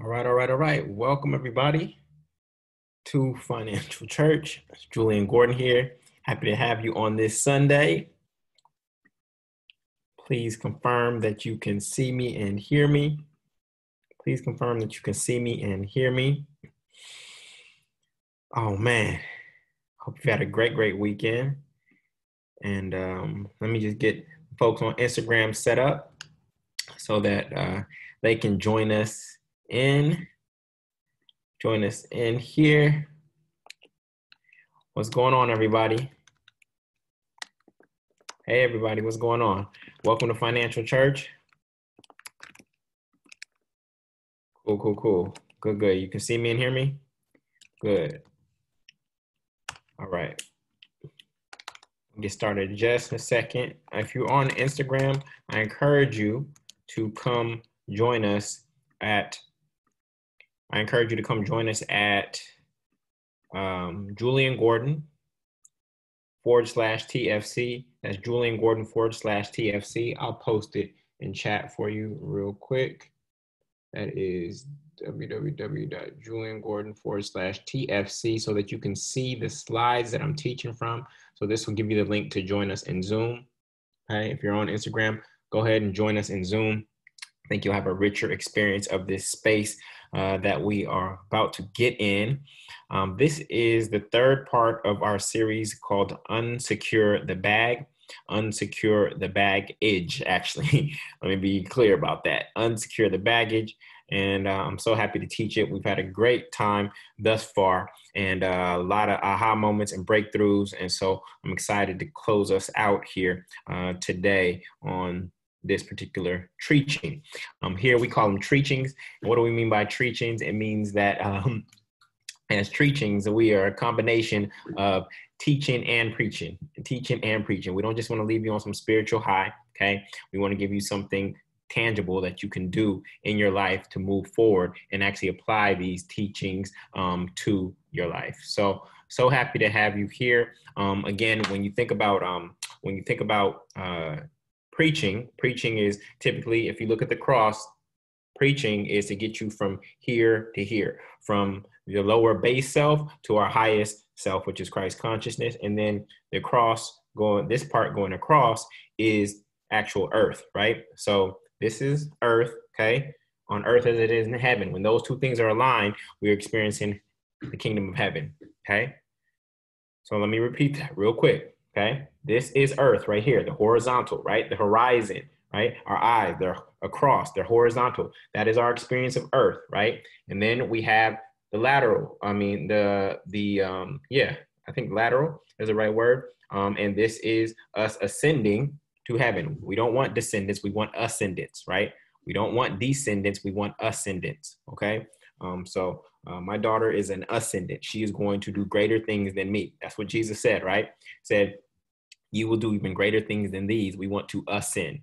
All right. Welcome everybody to Financial Church. It's Julian Gordon here. Happy to have you on this Sunday. Please confirm that you can see me and hear me. Please confirm that you can see me and hear me. Oh man, hope you've had a great weekend. And let me just get folks on Instagram set up so that they can join us in here. What's going on, everybody? Hey, everybody, what's going on? Welcome to Financial Church. Cool. Good. You can see me and hear me? Good. All right. We'll get started in just a second. If you're on Instagram, I encourage you to come join us at Julian Gordon /TFC. That's Julian Gordon /TFC. I'll post it in chat for you real quick. That is www.juliangordon /TFC so that you can see the slides that I'm teaching from. So this will give you the link to join us in Zoom. Okay, if you're on Instagram, go ahead and join us in Zoom. I think you'll have a richer experience of this space that we are about to get in. This is the third part of our series called Unsecure the Bag. Unsecure the baggage, actually. Let me be clear about that. Unsecure the baggage. And I'm so happy to teach it. We've had a great time thus far and a lot of aha moments and breakthroughs. And so I'm excited to close us out here today on this particular teaching. Here we call them teachings. What do we mean by teachings? It means that as teachings, we are a combination of teaching and preaching. We don't just want to leave you on some spiritual high, okay? We want to give you something tangible that you can do in your life to move forward and actually apply these teachings to your life. So happy to have you here. Again, when you think about preaching is typically, if you look at the cross, preaching is to get you from here to here, from your lower base self to our highest self, which is Christ consciousness. And then this part going across is actual earth, right? So this is earth, okay? On earth as it is in heaven. When those two things are aligned, we're experiencing the kingdom of heaven, okay? So let me repeat that real quick, okay? This is earth right here, the horizontal, right? The horizon, right? Our eyes, they're across, they're horizontal. That is our experience of earth, right? And then we have the lateral. I think lateral is the right word. And this is us ascending to heaven. We don't want descendants, we want ascendants, right? We don't want descendants, we want ascendants, okay? So my daughter is an ascendant. She is going to do greater things than me. That's what Jesus said, right? Said, you will do even greater things than these. We want to ascend.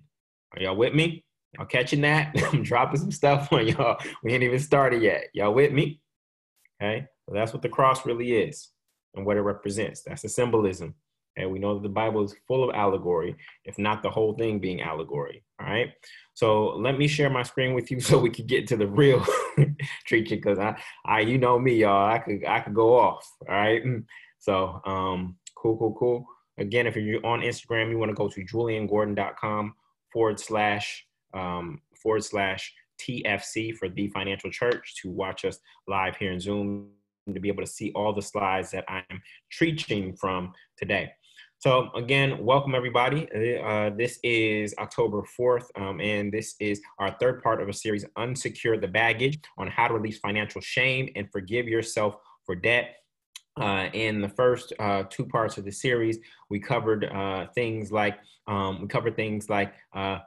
Are y'all with me? Y'all catching that? I'm dropping some stuff on y'all. We ain't even started yet. Y'all with me? Okay, so that's what the cross really is and what it represents. That's the symbolism. And we know that the Bible is full of allegory, if not the whole thing being allegory. All right. So let me share my screen with you so we can get to the real teaching, because I you know me, y'all. I could go off. All right. So cool. Again, if you're on Instagram, you want to go to juliangordon.com /TFC for the Financial Church to watch us live here in Zoom, to be able to see all the slides that I'm teaching from today. So again, welcome everybody. This is October 4th, and this is our third part of a series, Unsecure the Baggage, on how to release financial shame and forgive yourself for debt. In the first two parts of the series, we covered things like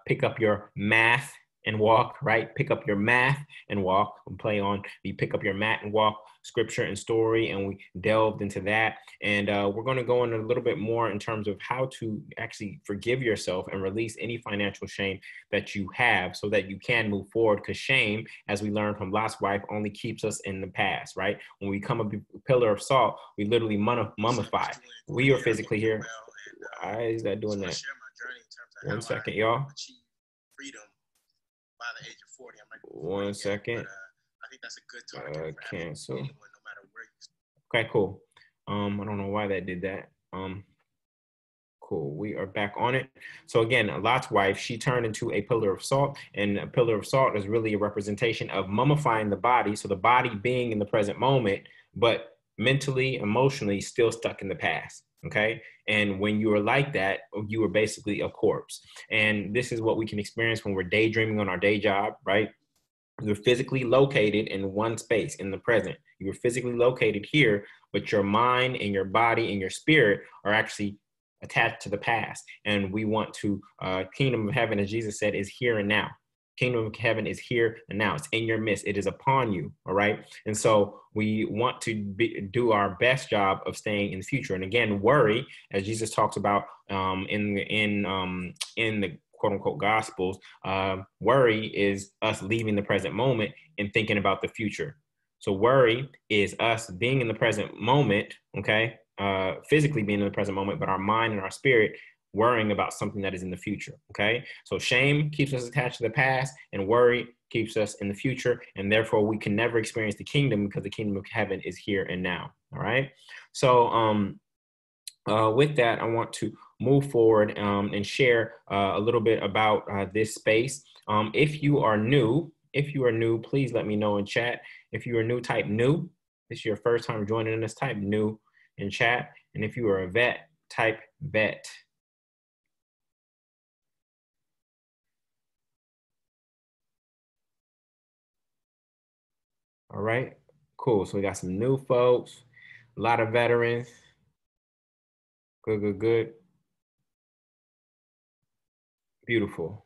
pick up your math and walk, right? Pick up your math and walk. And play on the pick up your mat and walk scripture and story, and we delved into that. And we're going to go in a little bit more in terms of how to actually forgive yourself and release any financial shame that you have so that you can move forward, because shame, as we learned from Lot's wife, only keeps us in the past, right? When we become a pillar of salt, we literally mummify. We are physically here. Why is that doing that? 1 second, y'all. 1 second. think that's a good target for cancel. anyone, no matter where you start. Okay, cool. I don't know why that did that. Cool, we are back on it. So again, Lot's wife, she turned into a pillar of salt, and a pillar of salt is really a representation of mummifying the body. So the body being in the present moment, but mentally, emotionally still stuck in the past. Okay. And when you are like that, you are basically a corpse. And this is what we can experience when we're daydreaming on our day job, right? You're physically located in one space in the present. You're physically located here, but your mind and your body and your spirit are actually attached to the past. And we want to, kingdom of heaven, as Jesus said, is here and now. Kingdom of heaven is here and now. It's in your midst. It is upon you. All right. And so we want to do our best job of staying in the future. And again, worry, as Jesus talks about in the quote unquote gospels, worry is us leaving the present moment and thinking about the future. So worry is us being in the present moment, okay, physically being in the present moment, but our mind and our spirit worrying about something that is in the future, okay? So shame keeps us attached to the past, and worry keeps us in the future, and therefore we can never experience the kingdom because the kingdom of heaven is here and now, all right? So with that, I want to move forward and share a little bit about this space. If you are new, please let me know in chat. If you are new, type new. This is your first time joining us, type new in chat. And if you are a vet, type vet. All right, cool. So we got some new folks, a lot of veterans. Good. Beautiful.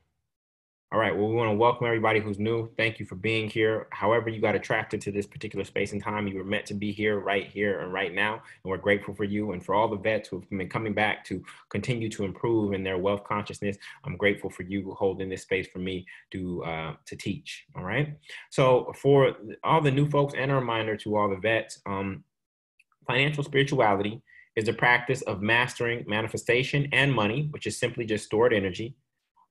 All right, well, we want to welcome everybody who's new. Thank you for being here. However you got attracted to this particular space and time, you were meant to be here, and right now. And we're grateful for you. And for all the vets who've been coming back to continue to improve in their wealth consciousness, I'm grateful for you holding this space for me to teach, all right? So for all the new folks, and a reminder to all the vets, financial spirituality is the practice of mastering manifestation and money, which is simply just stored energy,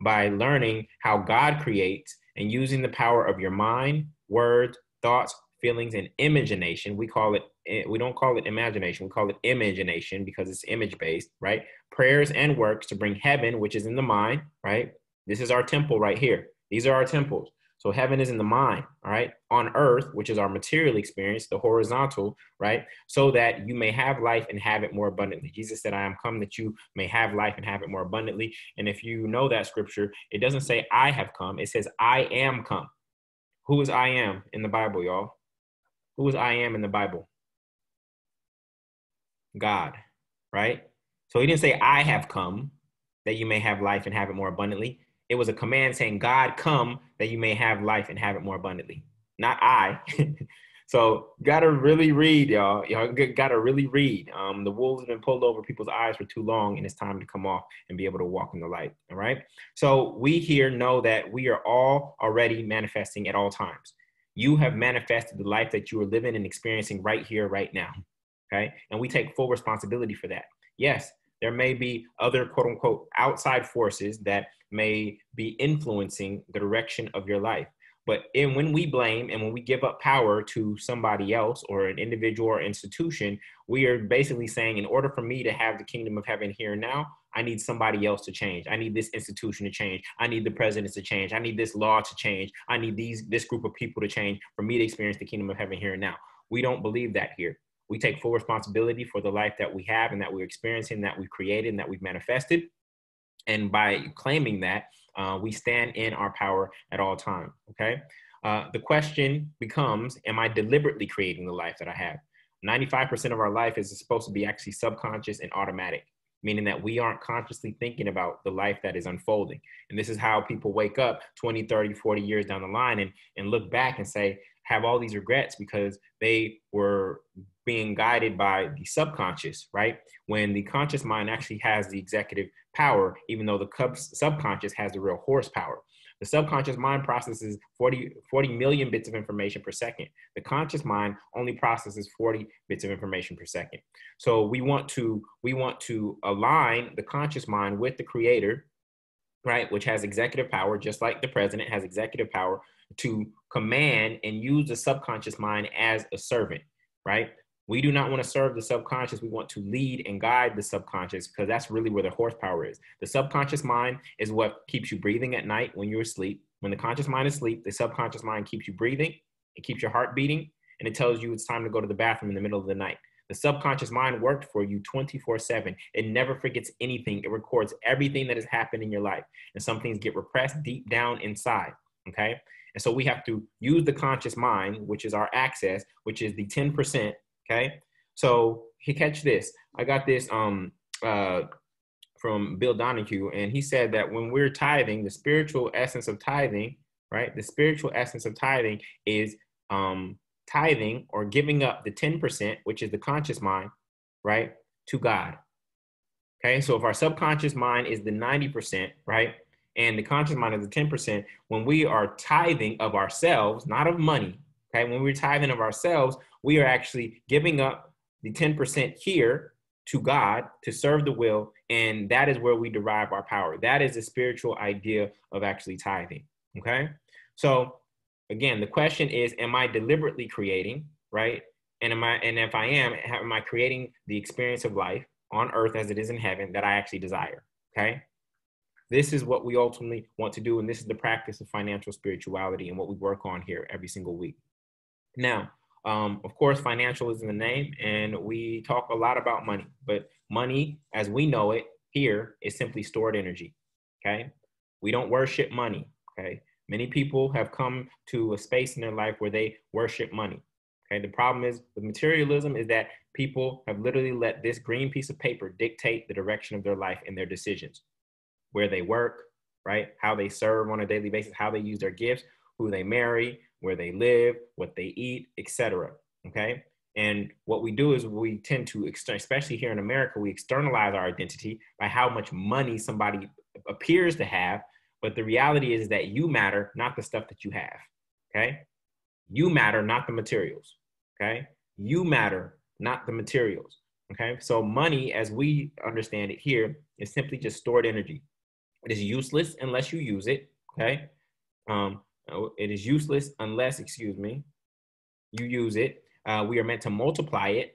by learning how God creates and using the power of your mind, words, thoughts, feelings, and imagination. We don't call it imagination, we call it imagination because it's image-based, right? Prayers and works to bring heaven, which is in the mind, right? This is our temple right here. These are our temples. So heaven is in the mind, all right, on earth, which is our material experience, the horizontal, right, so that you may have life and have it more abundantly. Jesus said, I am come that you may have life and have it more abundantly. And if you know that scripture, it doesn't say I have come, it says I am come. Who is I am in the Bible, y'all? Who is I am in the Bible? God, right? So he didn't say I have come that you may have life and have it more abundantly. It was a command saying, God, come that you may have life and have it more abundantly, not I. So gotta really read, y'all. Y'all gotta really read. The wool has been pulled over people's eyes for too long, and it's time to come off and be able to walk in the light, all right? So we here know that we are all already manifesting at all times. You have manifested the life that you are living and experiencing right here, right now, okay? And we take full responsibility for that. Yes, there may be other quote unquote outside forces that may be influencing the direction of your life. But when we blame and when we give up power to somebody else or an individual or institution, we are basically saying, in order for me to have the kingdom of heaven here and now, I need somebody else to change. I need this institution to change. I need the presidents to change. I need this law to change. I need this group of people to change for me to experience the kingdom of heaven here and now. We don't believe that here. We take full responsibility for the life that we have and that we're experiencing, that we've created and that we've manifested. And by claiming that, we stand in our power at all times, okay? The question becomes, am I deliberately creating the life that I have? 95% of our life is supposed to be actually subconscious and automatic, meaning that we aren't consciously thinking about the life that is unfolding. And this is how people wake up 20, 30, 40 years down the line and look back and say, have all these regrets because they were being guided by the subconscious, right? When the conscious mind actually has the executive power, even though the subconscious has the real horsepower. The subconscious mind processes 40 million bits of information per second. The conscious mind only processes 40 bits of information per second. So we want to align the conscious mind with the creator, right, which has executive power, just like the president has executive power, to command and use the subconscious mind as a servant, right? We do not want to serve the subconscious. We want to lead and guide the subconscious, because that's really where the horsepower is. The subconscious mind is what keeps you breathing at night when you're asleep. When the conscious mind is asleep, the subconscious mind keeps you breathing, it keeps your heart beating, and it tells you it's time to go to the bathroom in the middle of the night. The subconscious mind worked for you 24/7. It never forgets anything. It records everything that has happened in your life. And some things get repressed deep down inside, okay? And so we have to use the conscious mind, which is our access, which is the 10%, okay? So catch this. I got this from Bill Donahue, and he said that when we're tithing, the spiritual essence of tithing, right? The spiritual essence of tithing is tithing or giving up the 10%, which is the conscious mind, right, to God. Okay, so if our subconscious mind is the 90%, right, and the conscious mind is the 10%, when we are tithing of ourselves, not of money, okay, when we're tithing of ourselves, we are actually giving up the 10% here to God to serve the will, and that is where we derive our power. That is the spiritual idea of actually tithing, okay? So again, the question is, am I deliberately creating, right? And if I am I creating the experience of life on earth as it is in heaven that I actually desire, okay? This is what we ultimately want to do, and this is the practice of financial spirituality and what we work on here every single week. Now, of course, financial is in the name, and we talk a lot about money, but money, as we know it here, is simply stored energy, okay? We don't worship money, okay? Many people have come to a space in their life where they worship money. Okay, the problem is with materialism is that people have literally let this green piece of paper dictate the direction of their life and their decisions, where they work, right? How they serve on a daily basis, how they use their gifts, who they marry, where they live, what they eat, etc. Okay, and what we do is we tend to, especially here in America, we externalize our identity by how much money somebody appears to have. But the reality is that you matter, not the stuff that you have, okay? You matter, not the materials, okay? You matter, not the materials, okay? So money, as we understand it here, is simply just stored energy. It is useless unless you use it, okay? It is useless unless, you use it. We are meant to multiply it.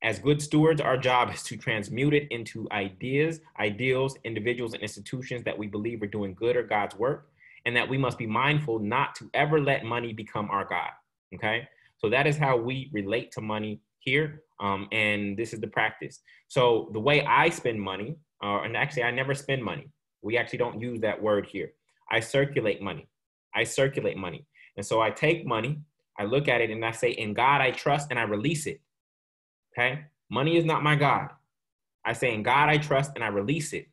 As good stewards, our job is to transmute it into ideas, ideals, individuals, and institutions that we believe are doing good or God's work, and that we must be mindful not to ever let money become our God, okay? So that is how we relate to money here, and this is the practice. So the way I spend money, and actually I never spend money. We actually don't use that word here. I circulate money. I circulate money. And so I take money, I look at it, and I say, in God I trust, and I release it. Okay, money is not my God. I say, in God I trust, and I release it.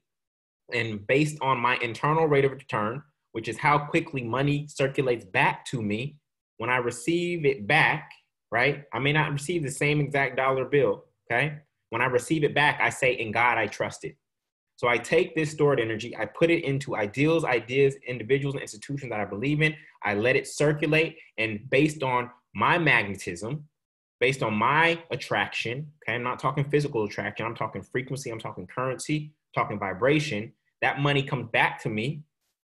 And based on my internal rate of return, which is how quickly money circulates back to me, when I receive it back, right? I may not receive the same exact dollar bill, okay? When I receive it back, I say, in God I trust it. So I take this stored energy, I put it into ideals, ideas, individuals, and institutions that I believe in. I let it circulate, and based on my magnetism, based on my attraction, okay, I'm not talking physical attraction, I'm talking frequency, I'm talking currency, I'm talking vibration, that money comes back to me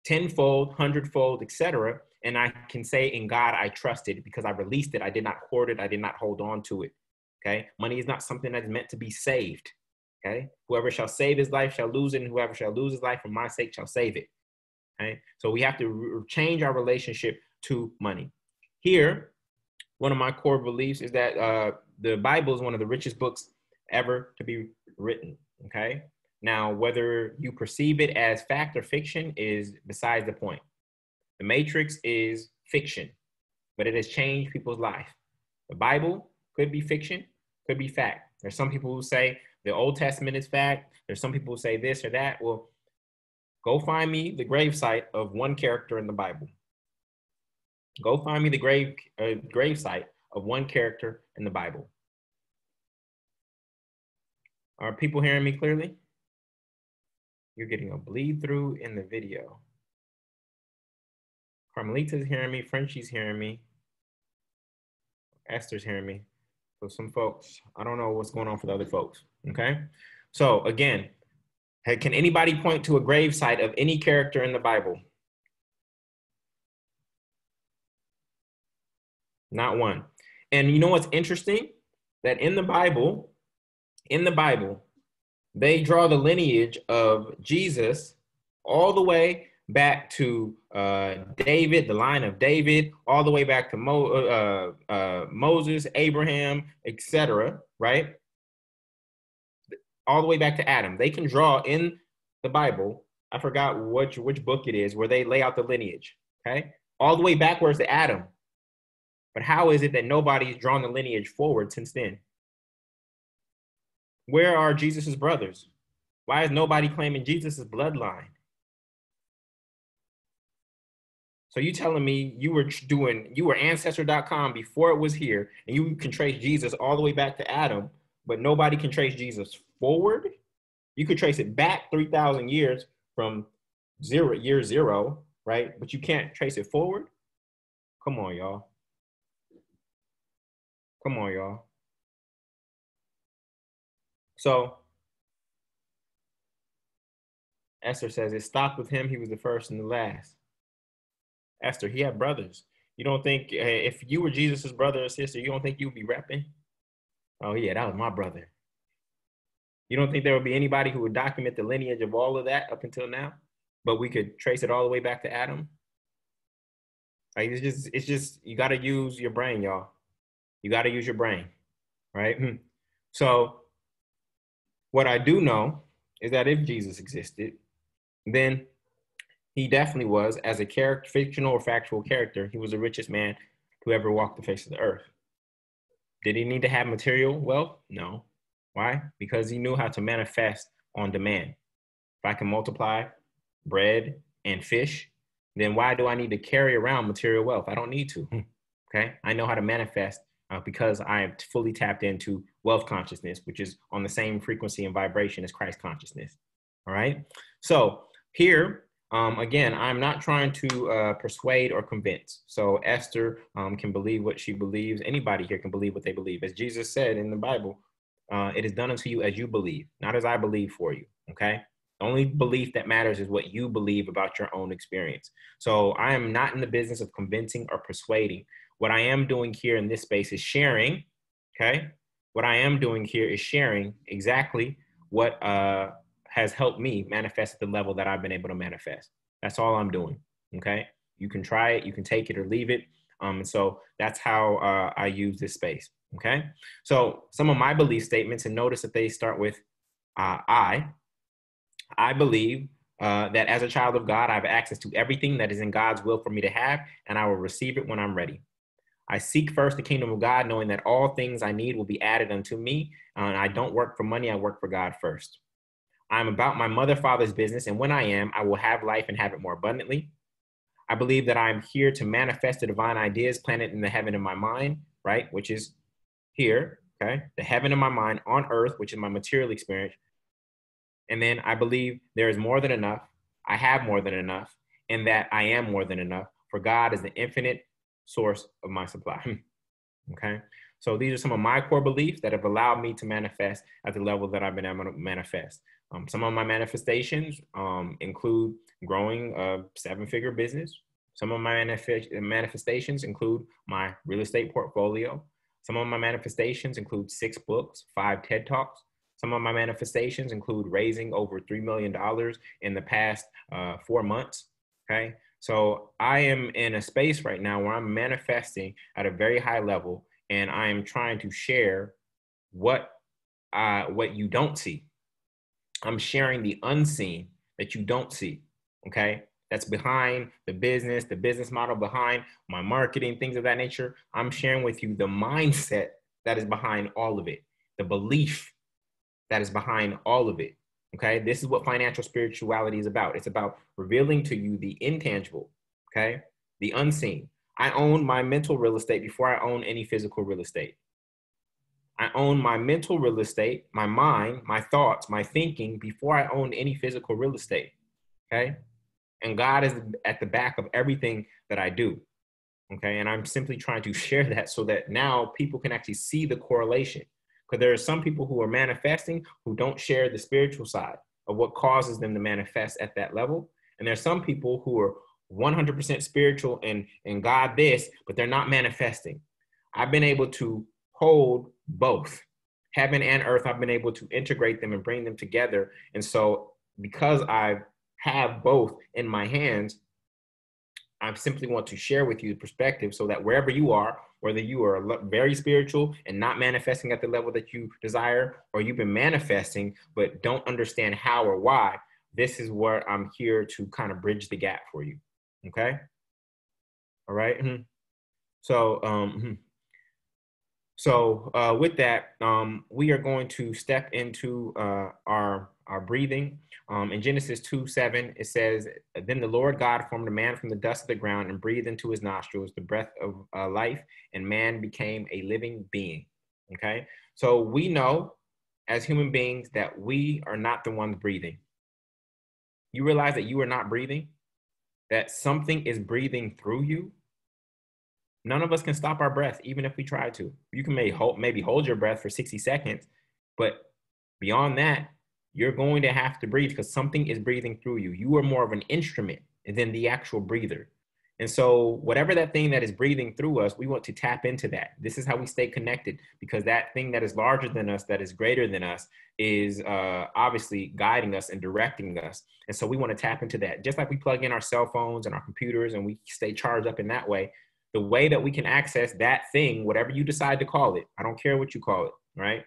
tenfold, hundredfold, etc. And I can say, in God, I trust it because I released it. I did not hoard it. I did not hold on to it, okay? Money is not something that is meant to be saved, okay? Whoever shall save his life shall lose it, and whoever shall lose his life for my sake shall save it, okay? So we have to change our relationship to money. Here, one of my core beliefs is that the Bible is one of the richest books ever to be written, okay? Now, whether you perceive it as fact or fiction is besides the point. The Matrix is fiction, but it has changed people's life. The Bible could be fiction, could be fact. There's some people who say the Old Testament is fact. There's some people who say this or that. Well, go find me the gravesite of one character in the Bible. Go find me the gravesite of one character in the Bible. Are people hearing me clearly? You're getting a bleed through in the video. Carmelita's hearing me. Frenchie's hearing me. Esther's hearing me. So some folks, I don't know what's going on for the other folks, okay? So again, can anybody point to a gravesite of any character in the Bible? Not one. And you know what's interesting? That in the Bible, they draw the lineage of Jesus all the way back to David, the line of David, all the way back to Moses, Abraham, etc., right? All the way back to Adam. They can draw in the Bible, I forgot which book it is, where they lay out the lineage, okay? All the way backwards to Adam. But how is it that nobody's drawn the lineage forward since then? Where are Jesus's brothers? Why is nobody claiming Jesus's bloodline? So you telling me you were Ancestor.com before it was here, and you can trace Jesus all the way back to Adam, but nobody can trace Jesus forward? You could trace it back 3,000 years from year zero, right? But you can't trace it forward? Come on, y'all. Come on, y'all. So Esther says it stopped with him. He was the first and the last. Esther, he had brothers. You don't think if you were Jesus's brother or sister, you don't think you'd be repping? Oh yeah, that was my brother. You don't think there would be anybody who would document the lineage of all of that up until now, but we could trace it all the way back to Adam? Like it's just you got to use your brain, y'all. You got to use your brain, right? So what I do know is that if Jesus existed, then he definitely was, as a character, fictional or factual character, he was the richest man to ever walk the face of the earth. Did he need to have material wealth? No. Why? Because he knew how to manifest on demand. If I can multiply bread and fish, then why do I need to carry around material wealth? I don't need to. Okay? I know how to manifest because I am fully tapped into wealth consciousness, which is on the same frequency and vibration as Christ consciousness. All right? So here, again, I'm not trying to persuade or convince. So Esther can believe what she believes. Anybody here can believe what they believe. As Jesus said in the Bible, it is done unto you as you believe, not as I believe for you, okay? The only belief that matters is what you believe about your own experience. So I am not in the business of convincing or persuading. What I am doing here in this space is sharing, okay? What I am doing here is sharing exactly what has helped me manifest at the level that I've been able to manifest. That's all I'm doing, okay? You can try it, you can take it or leave it. So that's how I use this space, okay? So some of my belief statements, and notice that they start with I believe that as a child of God, I have access to everything that is in God's will for me to have, and I will receive it when I'm ready. I seek first the kingdom of God, knowing that all things I need will be added unto me, and I don't work for money, I work for God first. I'm about my mother, father's business, and when I am, I will have life and have it more abundantly. I believe that I'm here to manifest the divine ideas planted in the heaven in my mind, right, which is here, okay, the heaven in my mind on earth, which is my material experience. And then I believe there is more than enough, I have more than enough, and that I am more than enough, for God is the infinite source of my supply, okay? So these are some of my core beliefs that have allowed me to manifest at the level that I've been able to manifest. Some of my manifestations include growing a 7-figure business. Some of my manifestations include my real estate portfolio. Some of my manifestations include 6 books, 5 TED Talks. Some of my manifestations include raising over $3 million in the past 4 months, okay? So I am in a space right now where I'm manifesting at a very high level, and I am trying to share what you don't see. I'm sharing the unseen that you don't see, okay? That's behind the business model, behind my marketing, things of that nature. I'm sharing with you the mindset that is behind all of it, the belief that is behind all of it, okay? This is what financial spirituality is about. It's about revealing to you the intangible, okay? The unseen. I own my mental real estate before I own any physical real estate. I own my mental real estate, my mind, my thoughts, my thinking before I own any physical real estate, okay? And God is at the back of everything that I do, okay? And I'm simply trying to share that so that now people can actually see the correlation. Because there are some people who are manifesting who don't share the spiritual side of what causes them to manifest at that level. And there's some people who are 100% spiritual and God this, but they're not manifesting. I've been able to hold both. Heaven and earth, I've been able to integrate them and bring them together. And so because I have both in my hands, I simply want to share with you the perspective so that wherever you are, whether you are very spiritual and not manifesting at the level that you desire, or you've been manifesting but don't understand how or why, this is where I'm here to kind of bridge the gap for you. Okay? All right? So with that, we are going to step into our breathing. In Genesis 2:7, it says, "Then the Lord God formed a man from the dust of the ground and breathed into his nostrils the breath of life, and man became a living being." Okay, so we know as human beings that we are not the ones breathing. You realize that you are not breathing, that something is breathing through you. None of us can stop our breath, even if we try to. You can maybe hold your breath for 60 seconds, but beyond that, you're going to have to breathe because something is breathing through you. You are more of an instrument than the actual breather. And so whatever that thing that is breathing through us, we want to tap into that. This is how we stay connected, because that thing that is larger than us, that is greater than us, is obviously guiding us and directing us. And so we want to tap into that. Just like we plug in our cell phones and our computers and we stay charged up in that way, the way that we can access that thing, whatever you decide to call it, I don't care what you call it, right?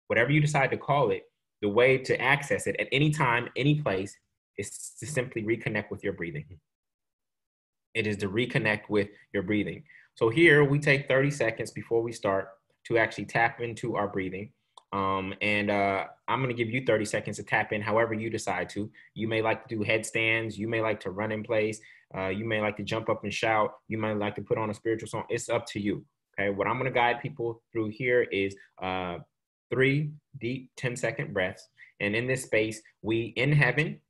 Whatever you decide to call it, the way to access it at any time, any place, is to simply reconnect with your breathing. It is to reconnect with your breathing. So here we take 30 seconds before we start to actually tap into our breathing. I'm going to give you 30 seconds to tap in however you decide to. You may like to do headstands. You may like to run in place. You may like to jump up and shout. You might like to put on a spiritual song. It's up to you. Okay. What I'm going to guide people through here is 3 deep 10-second breaths. And in this space, we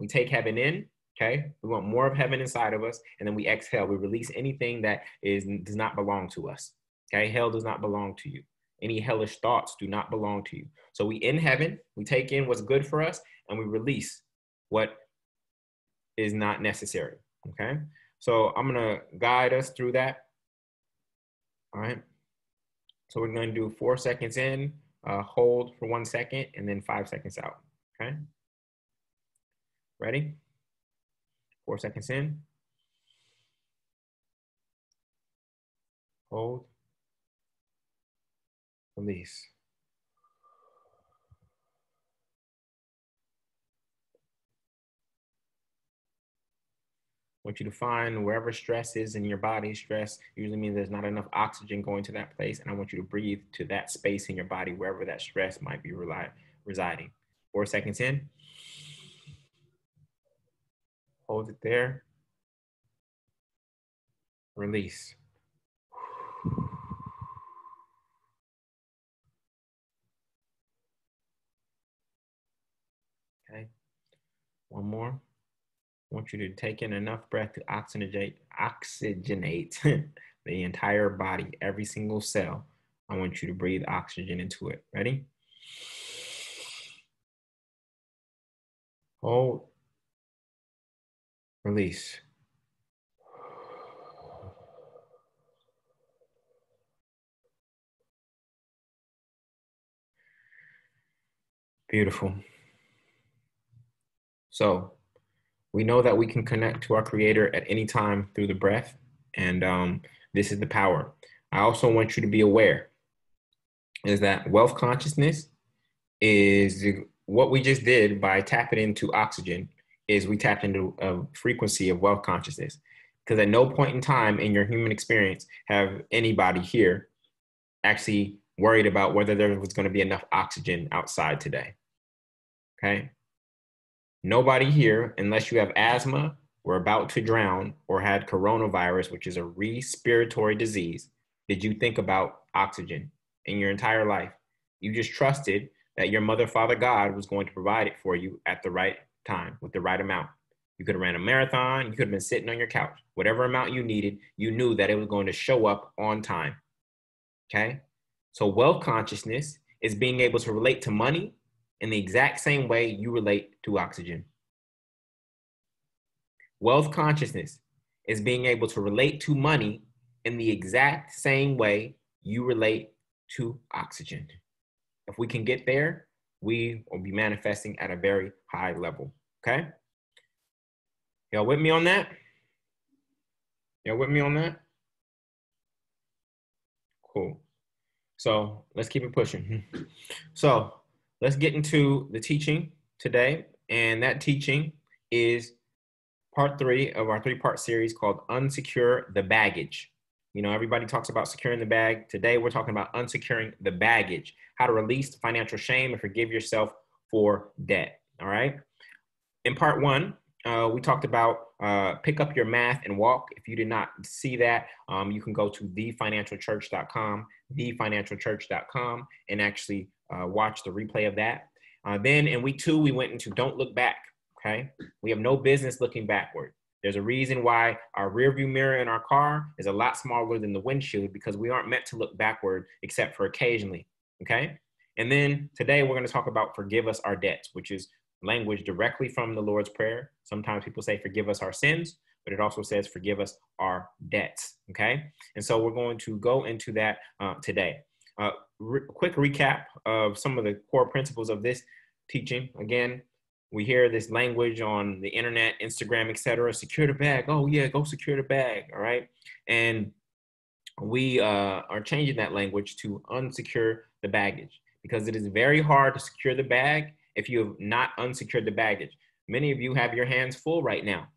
take heaven in. Okay. We want more of heaven inside of us. And then we exhale. We release anything that does not belong to us. Okay. Hell does not belong to you. Any hellish thoughts do not belong to you. So we in heaven, we take in what's good for us, and we release what is not necessary. Okay. So I'm going to guide us through that. All right. So we're going to do 4 seconds in, hold for 1 second, and then 5 seconds out. Okay. Ready? 4 seconds in. Hold. Release. I want you to find wherever stress is in your body. Stress usually means there's not enough oxygen going to that place. And I want you to breathe to that space in your body, wherever that stress might be residing. 4 seconds in. Hold it there. Release. Okay. One more. I want you to take in enough breath to oxygenate the entire body, every single cell. I want you to breathe oxygen into it. Ready? Hold. Release. Beautiful. So we know that we can connect to our Creator at any time through the breath. And this is the power. I also want you to be aware is that wealth consciousness is what we just did by tapping into oxygen. Is we tapped into a frequency of wealth consciousness. Because at no point in time in your human experience have anybody here actually worried about whether there was going to be enough oxygen outside today. Okay? Nobody here, unless you have asthma, were about to drown, or had coronavirus, which is a respiratory disease, did you think about oxygen in your entire life. You just trusted that your mother, father, God was going to provide it for you at the right time with the right amount. You could have ran a marathon. You could have been sitting on your couch. Whatever amount you needed, you knew that it was going to show up on time. Okay? So wealth consciousness is being able to relate to money in the exact same way you relate to oxygen. Wealth consciousness is being able to relate to money in the exact same way you relate to oxygen. If we can get there, we will be manifesting at a very high level, okay? Y'all with me on that? Y'all with me on that? Cool. So let's keep it pushing. So let's get into the teaching today. And that teaching is part 3 of our 3-part series called Unsecure the Baggage. You know, everybody talks about securing the bag. Today, we're talking about unsecuring the baggage, how to release financial shame and forgive yourself for debt, all right? In part 1, we talked about pick up your math and walk. If you did not see that, you can go to thefinancialchurch.com, thefinancialchurch.com, and actually watch the replay of that. Then in week 2, we went into don't look back, okay? We have no business looking backward. There's a reason why our rear view mirror in our car is a lot smaller than the windshield, because we aren't meant to look backward except for occasionally, okay? And then today we're going to talk about forgive us our debts, which is language directly from the Lord's Prayer. Sometimes people say forgive us our sins, but it also says forgive us our debts, okay? And so we're going to go into that today. Quick recap of some of the core principles of this teaching. Again, we hear this language on the internet, Instagram, etc. Secure the bag. Oh yeah, go secure the bag. All right. And we are changing that language to unsecure the baggage, because it is very hard to secure the bag if you have not unsecured the baggage. Many of you have your hands full right now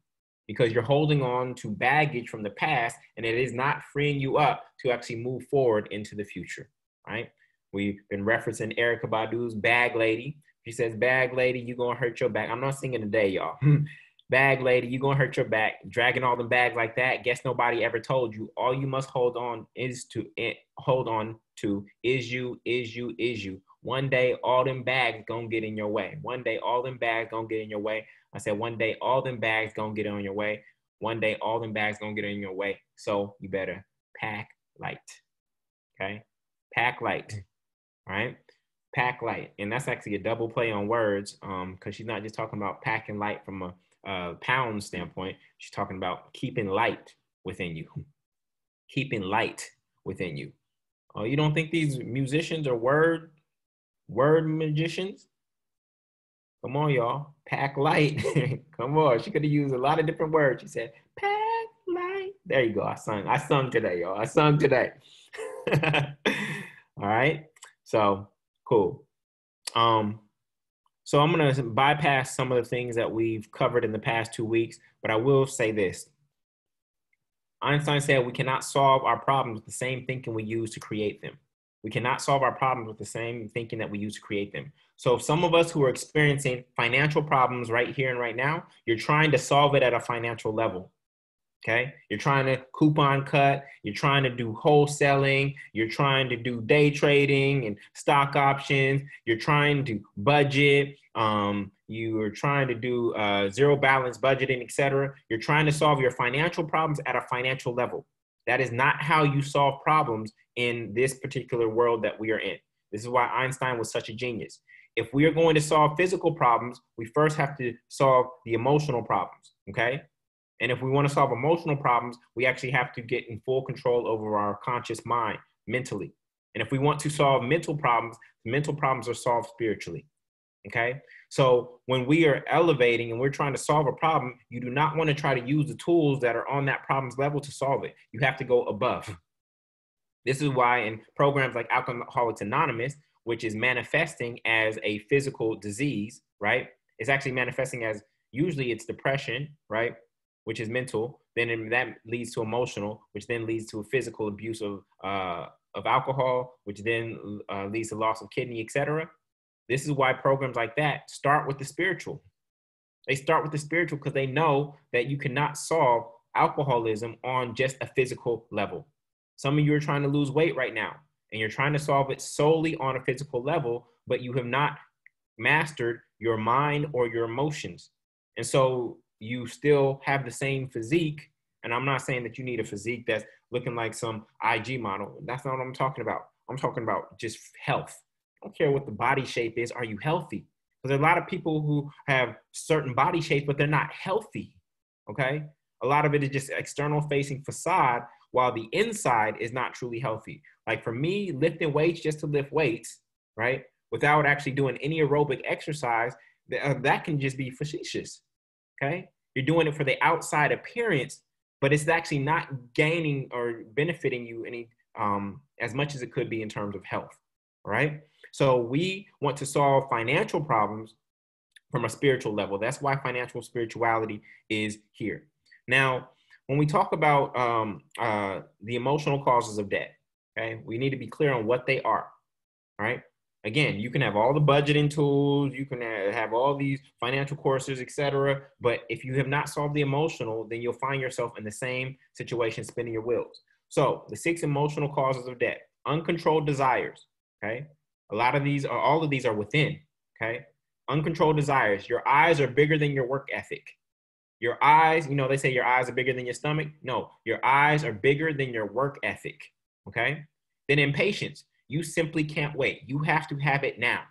because you're holding on to baggage from the past, and it is not freeing you up to actually move forward into the future. Right. We've been referencing Erykah Badu's Bag Lady. She says, bag lady, you gonna hurt your back. I'm not singing today, y'all. Bag lady, you gonna hurt your back. Dragging all them bags like that. Guess nobody ever told you. All you must hold on to is you. One day, all them bags gonna get in your way. One day, all them bags gonna get in your way. I said, one day, all them bags gonna get on your way. One day, all them bags gonna get in your way. So you better pack light, okay? Pack light, all right? Pack light. And that's actually a double play on words, because she's not just talking about packing light from a pound standpoint. She's talking about keeping light within you. Keeping light within you. Oh, you don't think these musicians are word magicians? Come on, y'all. Pack light. Come on. She could have used a lot of different words. She said, pack light. There you go. I sung today, y'all. I sung today. All right. So cool. So I'm going to bypass some of the things that we've covered in the past 2 weeks, but I will say this. Einstein said we cannot solve our problems with the same thinking we use to create them. We cannot solve our problems with the same thinking that we use to create them. So some of us who are experiencing financial problems right here and right now, you're trying to solve it at a financial level. Okay, you're trying to coupon cut, you're trying to do wholesaling, you're trying to do day trading and stock options, you're trying to budget, you are trying to do zero balance budgeting, etc. You're trying to solve your financial problems at a financial level. That is not how you solve problems in this particular world that we are in. This is why Einstein was such a genius. If we are going to solve physical problems, we first have to solve the emotional problems, okay? And if we want to solve emotional problems, we actually have to get in full control over our conscious mind mentally. And if we want to solve mental problems are solved spiritually. Okay. So when we are elevating and we're trying to solve a problem, you do not want to try to use the tools that are on that problem's level to solve it. You have to go above. This is why in programs like Alcoholics Anonymous, which is manifesting as a physical disease, right? It's actually manifesting as usually it's depression, right? Which is mental, then that leads to emotional, which then leads to a physical abuse of alcohol, which then leads to loss of kidney, etc. This is why programs like that start with the spiritual. They start with the spiritual because they know that you cannot solve alcoholism on just a physical level. Some of you are trying to lose weight right now, and you're trying to solve it solely on a physical level, but you have not mastered your mind or your emotions. And so you still have the same physique. And I'm not saying that you need a physique that's looking like some IG model. That's not what I'm talking about. I'm talking about just health. I don't care what the body shape is. Are you healthy? Because there are a lot of people who have certain body shapes, but they're not healthy. Okay. A lot of it is just external facing facade while the inside is not truly healthy. Like for me, lifting weights just to lift weights, right, without actually doing any aerobic exercise, that can just be facetious, okay? You're doing it for the outside appearance, but it's actually not gaining or benefiting you any as much as it could be in terms of health, right? So we want to solve financial problems from a spiritual level. That's why financial spirituality is here. Now, when we talk about the emotional causes of debt, okay, we need to be clear on what they are, right? Again, you can have all the budgeting tools, you can have all these financial courses, etc. But if you have not solved the emotional, then you'll find yourself in the same situation, spinning your wheels. So the 6 emotional causes of debt: uncontrolled desires, okay? All of these are within, okay? Uncontrolled desires. Your eyes are bigger than your work ethic. Your eyes, they say your eyes are bigger than your stomach. No, your eyes are bigger than your work ethic, okay? Then impatience. You simply can't wait. You have to have it now.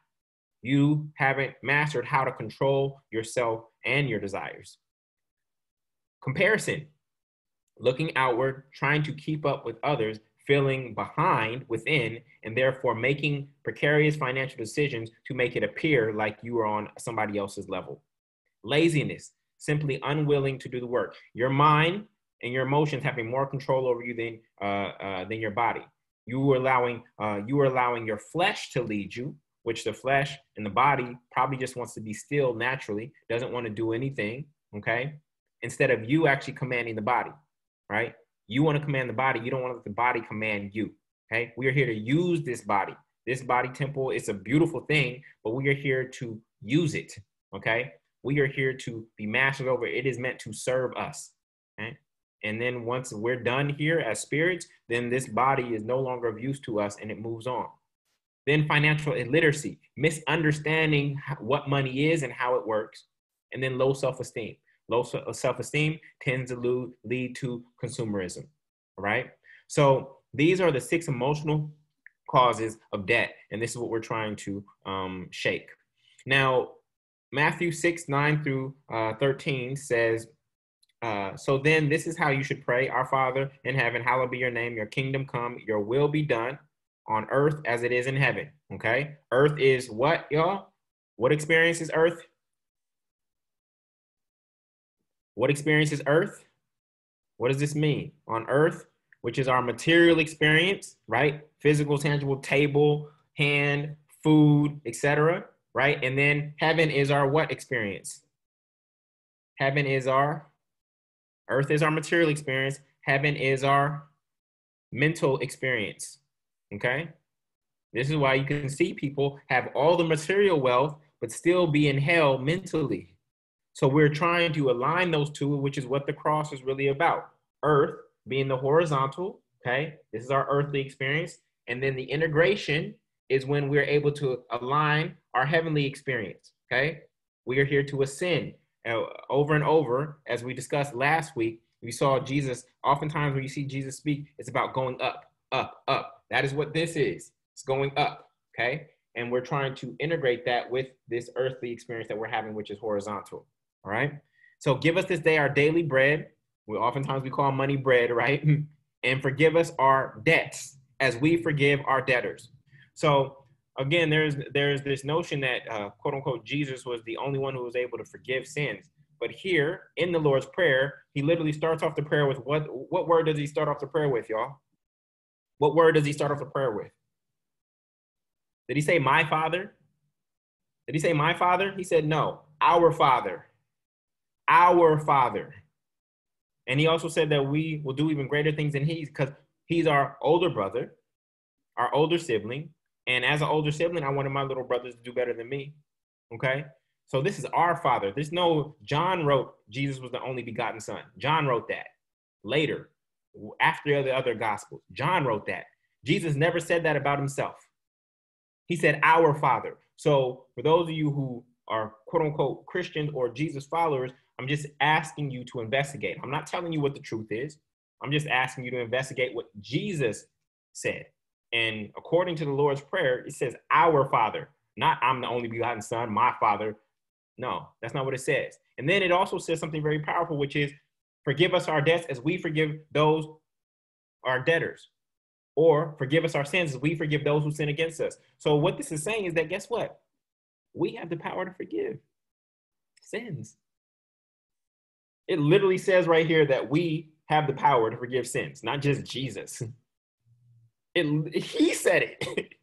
You haven't mastered how to control yourself and your desires. Comparison. Looking outward, trying to keep up with others, feeling behind within, and therefore making precarious financial decisions to make it appear like you are on somebody else's level. Laziness. Simply unwilling to do the work. Your mind and your emotions having more control over you than your body. You are allowing your flesh to lead you, which the flesh and the body probably just wants to be still naturally, doesn't want to do anything, okay? Instead of you actually commanding the body, right? You want to command the body. You don't want to let the body command you, okay? We are here to use this body. This body temple is a beautiful thing, but we are here to use it, okay? We are here to be masters over it. It is meant to serve us, okay? And then once we're done here as spirits, then this body is no longer of use to us and it moves on. Then financial illiteracy, misunderstanding what money is and how it works. And then low self-esteem. Low self-esteem tends to lead to consumerism, all right? So these are the 6 emotional causes of debt, and this is what we're trying to shake. Now, Matthew 6:9-13 says, so then this is how you should pray: Our Father in heaven, hallowed be your name, your kingdom come, your will be done on earth as it is in heaven, okay? Earth is what, y'all? What experience is earth? What experience is earth? What does this mean? On earth, which is our material experience, right? Physical, tangible, table, hand, food, etc., right? And then heaven is our what experience? Heaven is earth is our material experience. Heaven is our mental experience, okay? This is why you can see people have all the material wealth, but still be in hell mentally. So we're trying to align those two, which is what the cross is really about. Earth being the horizontal, okay? This is our earthly experience. And then the integration is when we're able to align our heavenly experience, okay? We are here to ascend. Over and over, as we discussed last week, we saw Jesus, oftentimes when you see Jesus speak, it's about going up, up, up. That is what this is. It's going up, okay? And we're trying to integrate that with this earthly experience that we're having, which is horizontal, all right? So give us this day our daily bread. Oftentimes we call money bread, right? And forgive us our debts as we forgive our debtors. So again, there's this notion that quote unquote Jesus was the only one who was able to forgive sins. But here in the Lord's Prayer, he literally starts off the prayer with what word does he start off the prayer with, y'all? What word does he start off the prayer with? Did he say my Father? Did he say my Father? He said no, our Father. Our Father. And he also said that we will do even greater things than he, because he's our older brother, our older sibling. And as an older sibling, I wanted my little brothers to do better than me, okay? So this is our Father. John wrote Jesus was the only begotten son. John wrote that later, after the other gospels. John wrote that. Jesus never said that about himself. He said our Father. So for those of you who are quote unquote Christians or Jesus followers, I'm just asking you to investigate. I'm not telling you what the truth is. I'm just asking you to investigate what Jesus said. And according to the Lord's Prayer, it says our Father, not I'm the only begotten son, my Father. No, that's not what it says. And then it also says something very powerful, which is forgive us our debts as we forgive those our debtors. Or forgive us our sins as we forgive those who sin against us. So what this is saying is that, guess what? We have the power to forgive sins. It literally says right here that we have the power to forgive sins, not just Jesus. He said it.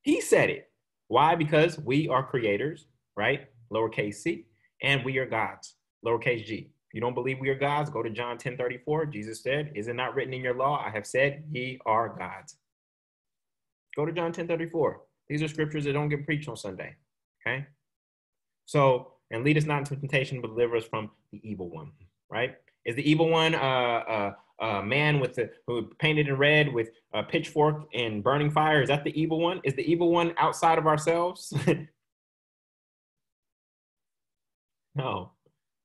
He said it. Why? Because we are creators, right? Lowercase c, and we are gods, lowercase g. If you don't believe we are gods, go to John 10:34. Jesus said, is it not written in your law? I have said ye are gods. Go to John 10:34. These are scriptures that don't get preached on Sunday, okay? So, and lead us not into temptation, but deliver us from the evil one, right? Is the evil one a man who painted in red with a pitchfork and burning fire? Is that the evil one? Is the evil one outside of ourselves? No,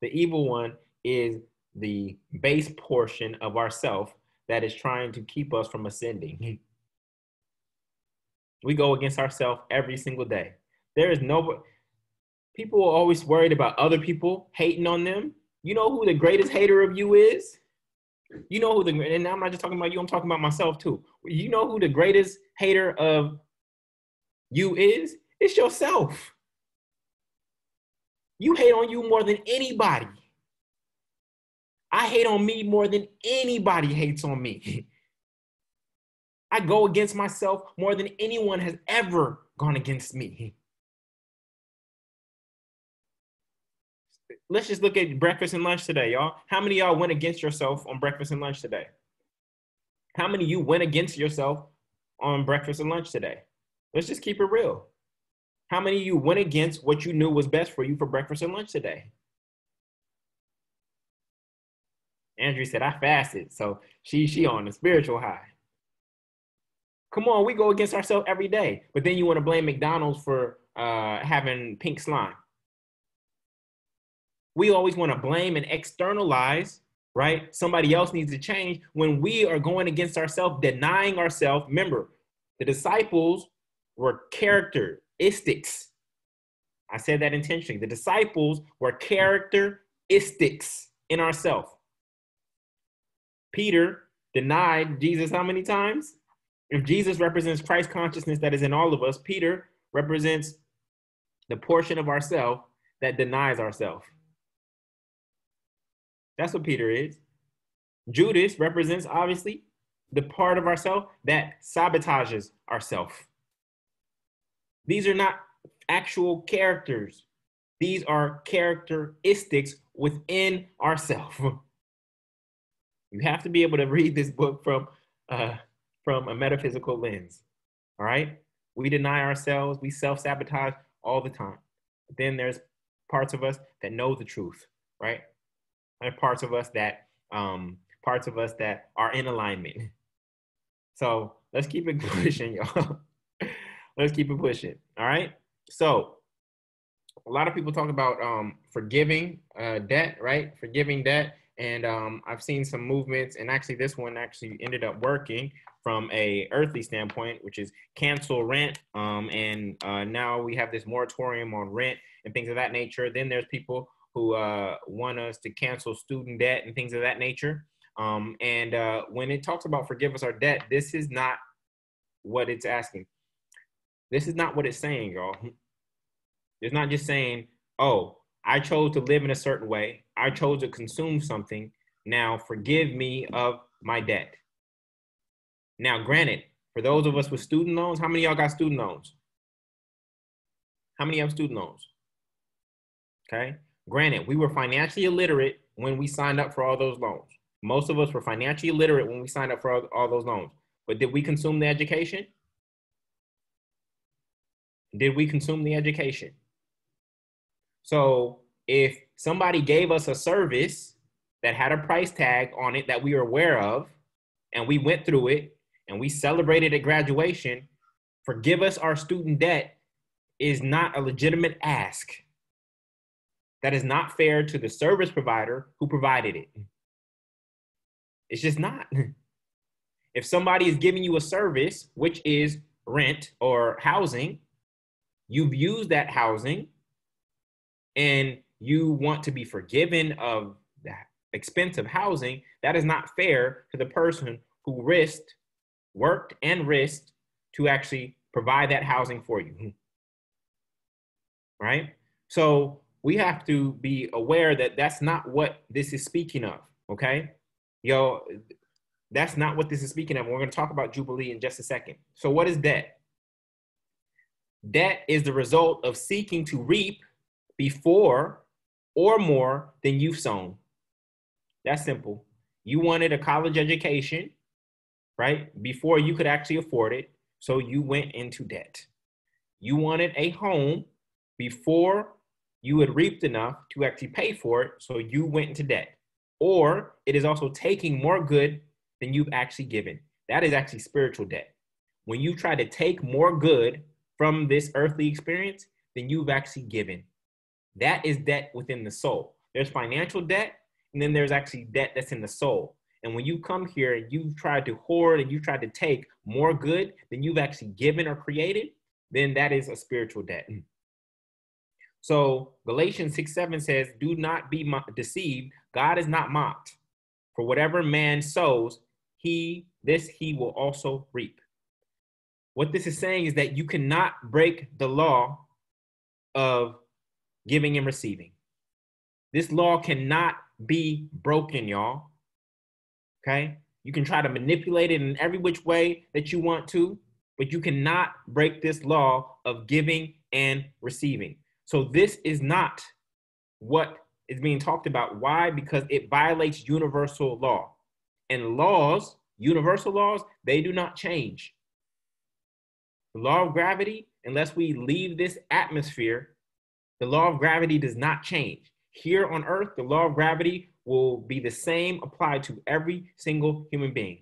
the evil one is the base portion of ourself that is trying to keep us from ascending. We go against ourselves every single day. There is no, people are always worried about other people hating on them. You know who the greatest hater of you is? You know who and I'm not just talking about you, I'm talking about myself too. You know who the greatest hater of you is? It's yourself. You hate on you more than anybody. I hate on me more than anybody hates on me. I go against myself more than anyone has ever gone against me. Let's just look at breakfast and lunch today, y'all. How many of y'all went against yourself on breakfast and lunch today? How many of you went against yourself on breakfast and lunch today? Let's just keep it real. How many of you went against what you knew was best for you for breakfast and lunch today? Andrew said, I fasted. So she on a spiritual high. Come on, we go against ourselves every day. But then you want to blame McDonald's for having pink slime. We always want to blame and externalize, right? Somebody else needs to change when we are going against ourselves, denying ourselves. Remember, the disciples were characteristics. I said that intentionally. The disciples were characteristics in ourselves. Peter denied Jesus how many times? If Jesus represents Christ consciousness that is in all of us, Peter represents the portion of ourself that denies ourselves. That's what Peter is. Judas represents, obviously, the part of ourself that sabotages ourselves. These are not actual characters. These are characteristics within ourselves. You have to be able to read this book from a metaphysical lens, all right? We deny ourselves. We self-sabotage all the time. But then there's parts of us that know the truth, right? There are parts of us that are in alignment. So let's keep it pushing, y'all. Let's keep it pushing. All right. So a lot of people talk about forgiving debt, right? Forgiving debt. And I've seen some movements, and actually this one actually ended up working from a earthly standpoint, which is cancel rent. And now we have this moratorium on rent and things of that nature. Then there's people who want us to cancel student debt and things of that nature. When it talks about forgive us our debt, this is not what it's asking. This is not what it's saying, y'all. It's not just saying, oh, I chose to live in a certain way. I chose to consume something. Now forgive me of my debt. Now, granted, for those of us with student loans, how many of y'all got student loans? How many have student loans? Okay. Granted, we were financially illiterate when we signed up for all those loans. Most of us were financially illiterate when we signed up for all those loans. But did we consume the education? Did we consume the education? So if somebody gave us a service that had a price tag on it that we were aware of, and we went through it and we celebrated at graduation, forgive us our student debt is not a legitimate ask. That is not fair to the service provider who provided it. It's just not. If somebody is giving you a service, which is rent or housing, you've used that housing and you want to be forgiven of expensive housing, that is not fair to the person who worked and risked to actually provide that housing for you. Right? So we have to be aware that that's not what this is speaking of. Okay? That's not what this is speaking of. We're going to talk about Jubilee in just a second. So what is debt? Debt is the result of seeking to reap before or more than you've sown. That's simple. You wanted a college education, right? Before you could actually afford it. So you went into debt. You wanted a home before you had reaped enough to actually pay for it. So you went into debt. Or it is also taking more good than you've actually given. That is actually spiritual debt. When you try to take more good from this earthly experience than you've actually given. That is debt within the soul. There's financial debt, and then there's actually debt that's in the soul. And when you come here and you try to hoard and you try to take more good than you've actually given or created, then that is a spiritual debt. So Galatians 6:7 says, do not be deceived. God is not mocked. For whatever man sows, he will also reap. What this is saying is that you cannot break the law of giving and receiving. This law cannot be broken, y'all. Okay? You can try to manipulate it in every which way that you want to, but you cannot break this law of giving and receiving. So this is not what is being talked about. Why? Because it violates universal law. And laws, universal laws, they do not change. The law of gravity, unless we leave this atmosphere, the law of gravity does not change. Here on earth, the law of gravity will be the same applied to every single human being,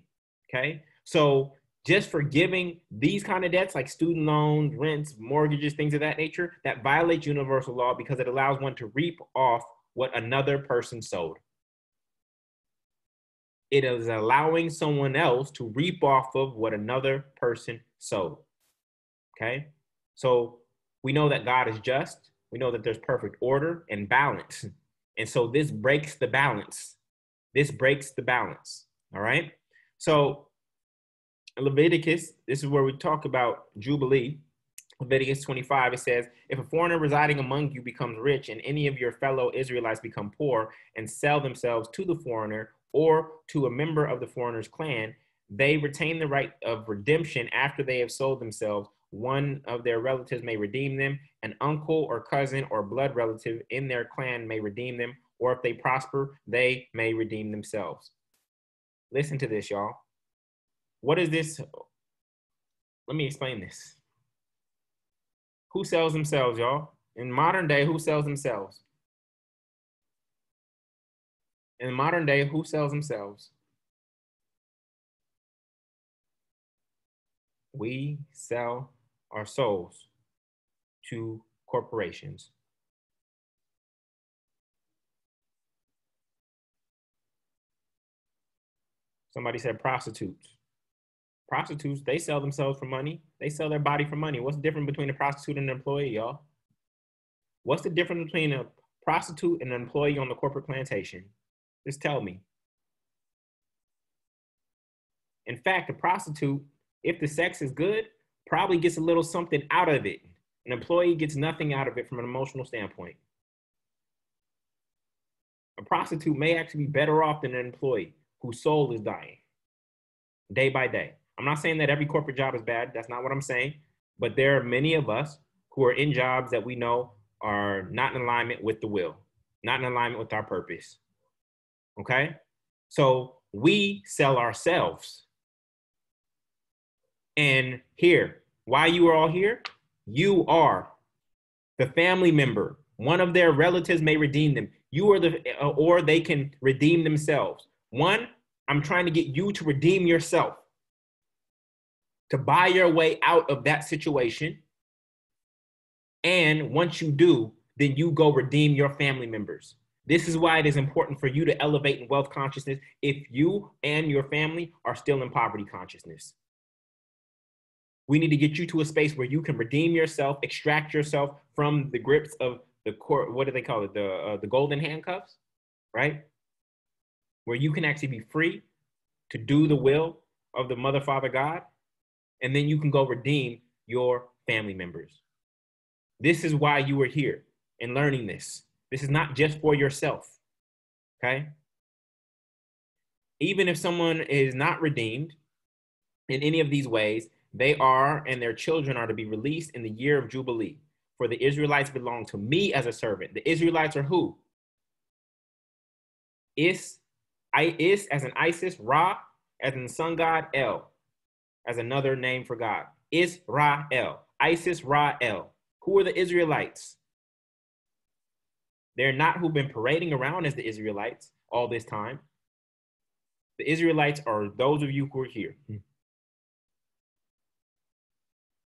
okay? So just for giving these kind of debts like student loans, rents, mortgages, things of that nature, that violates universal law because it allows one to reap off what another person sowed. It is allowing someone else to reap off of what another person sowed, okay? So we know that God is just. We know that there's perfect order and balance. And so this breaks the balance. This breaks the balance, all right? So Leviticus, this is where we talk about Jubilee. Leviticus 25, it says, if a foreigner residing among you becomes rich and any of your fellow Israelites become poor and sell themselves to the foreigner or to a member of the foreigner's clan, they retain the right of redemption after they have sold themselves. One of their relatives may redeem them. An uncle or cousin or blood relative in their clan may redeem them. Or if they prosper, they may redeem themselves. Listen to this, y'all. What is this? Let me explain this. Who sells themselves, y'all? In modern day, who sells themselves? In modern day, who sells themselves? We sell our souls to corporations. Somebody said prostitutes. Prostitutes, they sell themselves for money. They sell their body for money. What's the difference between a prostitute and an employee, y'all? What's the difference between a prostitute and an employee on the corporate plantation? Just tell me. In fact, a prostitute, if the sex is good, probably gets a little something out of it. An employee gets nothing out of it from an emotional standpoint. A prostitute may actually be better off than an employee whose soul is dying day by day. I'm not saying that every corporate job is bad. That's not what I'm saying. But there are many of us who are in jobs that we know are not in alignment with the will, not in alignment with our purpose. Okay? So we sell ourselves. And here, why you are all here? You are the family member. One of their relatives may redeem them. You are or they can redeem themselves. One, I'm trying to get you to redeem yourself, to buy your way out of that situation. And once you do, then you go redeem your family members. This is why it is important for you to elevate in wealth consciousness if you and your family are still in poverty consciousness. We need to get you to a space where you can redeem yourself, extract yourself from the grips of the court. What do they call it? The golden handcuffs, right? where you can actually be free to do the will of the Mother, Father, God, and then you can go redeem your family members. This is why you are here and learning this. This is not just for yourself, okay? Even if someone is not redeemed in any of these ways, they are and their children are to be released in the year of Jubilee. For the Israelites belong to me as a servant. The Israelites are who? Is as in Isis, Ra as in the sun god, El as another name for God. Israel, Isis, Ra, El. Who are the Israelites? They're not who've been parading around as the Israelites all this time. The Israelites are those of you who are here.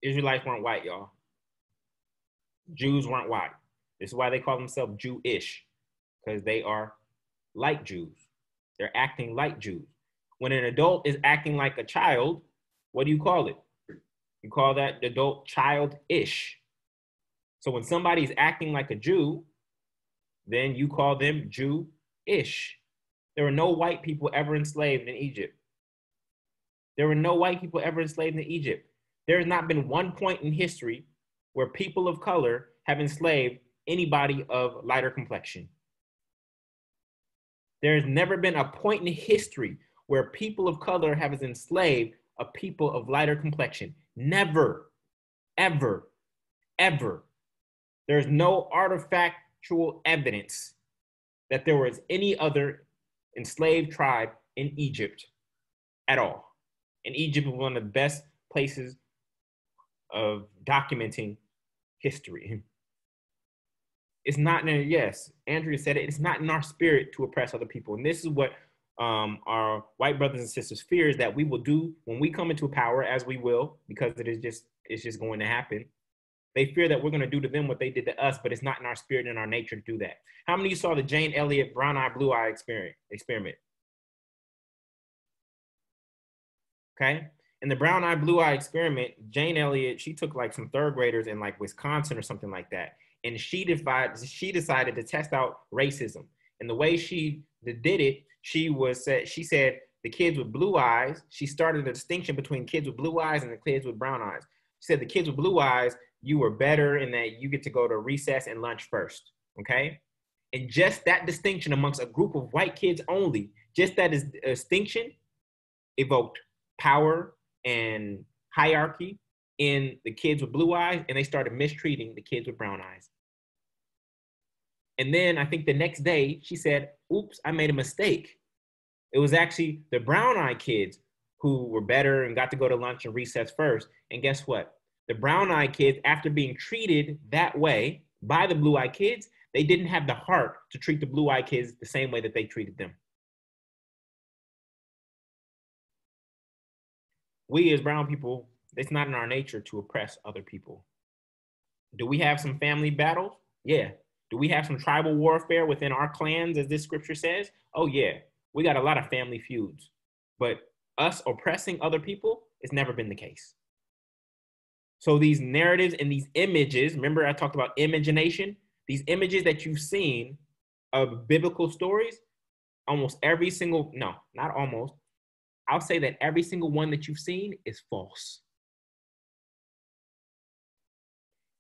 Israelites weren't white, y'all. Jews weren't white. This is why they call themselves Jewish, because they are like Jews. They're acting like Jews. When an adult is acting like a child, what do you call it? You call that adult childish. So when somebody's acting like a Jew, then you call them Jewish. There were no white people ever enslaved in Egypt. There were no white people ever enslaved in Egypt. There has not been one point in history where people of color have enslaved anybody of lighter complexion. There has never been a point in history where people of color have enslaved a people of lighter complexion. Never, ever, ever. There's no artifactual evidence that there was any other enslaved tribe in Egypt at all. And Egypt was one of the best places of documenting history. It's not, yes, Andrea said it, it's not in our spirit to oppress other people. And this is what our white brothers and sisters fear, is that we will do when we come into power, as we will, because it's just going to happen. They fear that we're going to do to them what they did to us, but it's not in our spirit and our nature to do that. How many of you saw the Jane Elliott brown eye, blue eye experiment? Okay. In the brown eye, blue eye experiment, Jane Elliott, she took like some third graders in like Wisconsin or something like that. And she decided to test out racism. And the way she did it, she said the kids with blue eyes, she started a distinction between kids with blue eyes and the kids with brown eyes. She said the kids with blue eyes, you were better in that you get to go to recess and lunch first, okay? And just that distinction amongst a group of white kids only, just that distinction evoked power and hierarchy in the kids with blue eyes, and they started mistreating the kids with brown eyes. And then I think the next day she said, oops, I made a mistake. It was actually the brown eye kids who were better and got to go to lunch and recess first. And guess what? The brown eye kids, after being treated that way by the blue eye kids, they didn't have the heart to treat the blue eye kids the same way that they treated them. We as brown people, it's not in our nature to oppress other people. Do we have some family battles? Yeah. Do we have some tribal warfare within our clans, as this scripture says? Oh yeah, we got a lot of family feuds. But us oppressing other people, it's never been the case. So these narratives and these images, remember I talked about imagination? These images that you've seen of biblical stories, almost every single, no, not almost, I'll say that every single one that you've seen is false.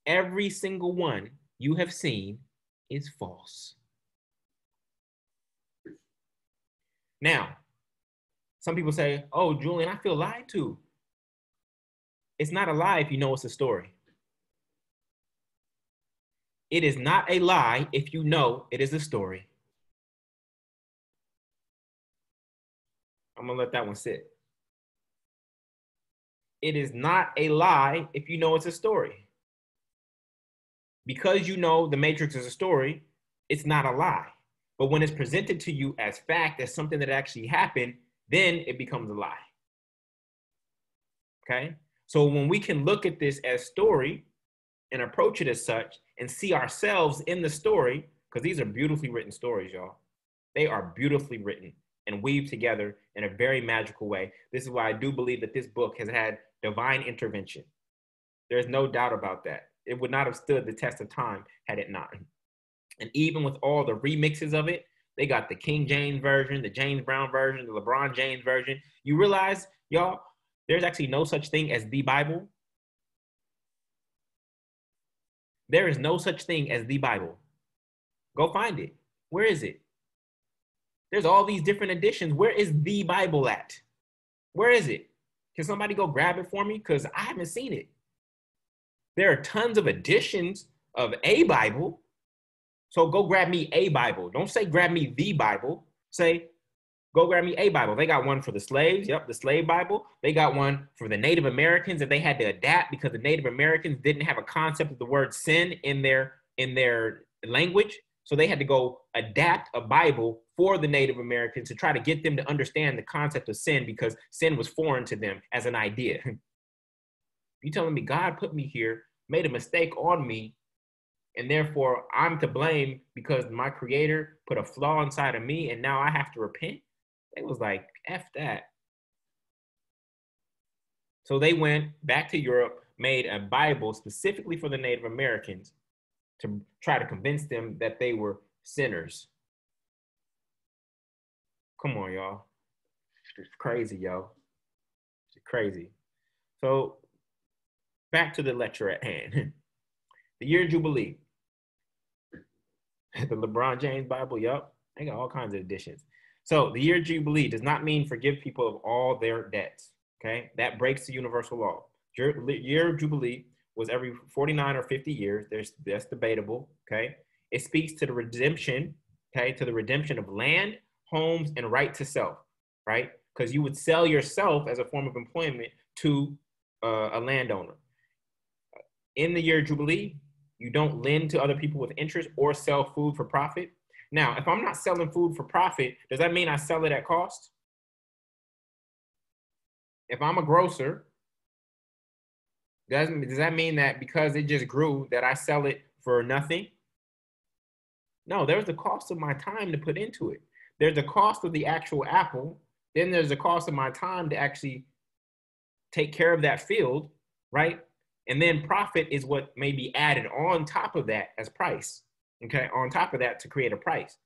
Every single one you have seen is false. Now, some people say, oh, Julian, I feel lied to. It's not a lie if you know it's a story. It is not a lie if you know it is a story. I'm gonna let that one sit. It is not a lie if you know it's a story. Because you know the Matrix is a story, it's not a lie. But when it's presented to you as fact, as something that actually happened, then it becomes a lie. Okay? So when we can look at this as story and approach it as such and see ourselves in the story, because these are beautifully written stories, y'all. They are beautifully written and weaved together in a very magical way. This is why I do believe that this book has had divine intervention. There's no doubt about that. It would not have stood the test of time had it not. And even with all the remixes of it, They got the King James version, the James Brown version, the LeBron James version. You realize, y'all, there's actually no such thing as the Bible. There is no such thing as the Bible. Go find it. Where is it? There's all these different editions. Where is the Bible at? Where is it? Can somebody go grab it for me? Because I haven't seen it. There are tons of editions of a Bible. So go grab me a Bible. Don't say grab me the Bible. Say, go grab me a Bible. They got one for the slaves. Yep, the slave Bible. They got one for the Native Americans that they had to adapt because the Native Americans didn't have a concept of the word sin in their language. So they had to go adapt a Bible for the Native Americans to try to get them to understand the concept of sin because sin was foreign to them as an idea. You telling me God put me here, made a mistake on me, and therefore I'm to blame because my creator put a flaw inside of me and now I have to repent? It was like, F that. So they went back to Europe, made a Bible specifically for the Native Americans to try to convince them that they were sinners. Come on, y'all. It's crazy, yo. It's crazy. So back to the lecture at hand. The Year of Jubilee. The LeBron James Bible, yup. They got all kinds of editions. So the Year of Jubilee does not mean forgive people of all their debts, okay? That breaks the universal law. Year of Jubilee was every 49 or 50 years. That's debatable, okay? It speaks to the redemption, okay, to the redemption of land, homes, and right to self, right? Because you would sell yourself as a form of employment to a landowner. In the Year of Jubilee, you don't lend to other people with interest or sell food for profit. Now, if I'm not selling food for profit, does that mean I sell it at cost? If I'm a grocer, does that mean that because it just grew that I sell it for nothing? No, there's the cost of my time to put into it. There's the cost of the actual apple. Then there's the cost of my time to actually take care of that field, right? And then profit is what may be added on top of that as price, okay? On top of that to create a price,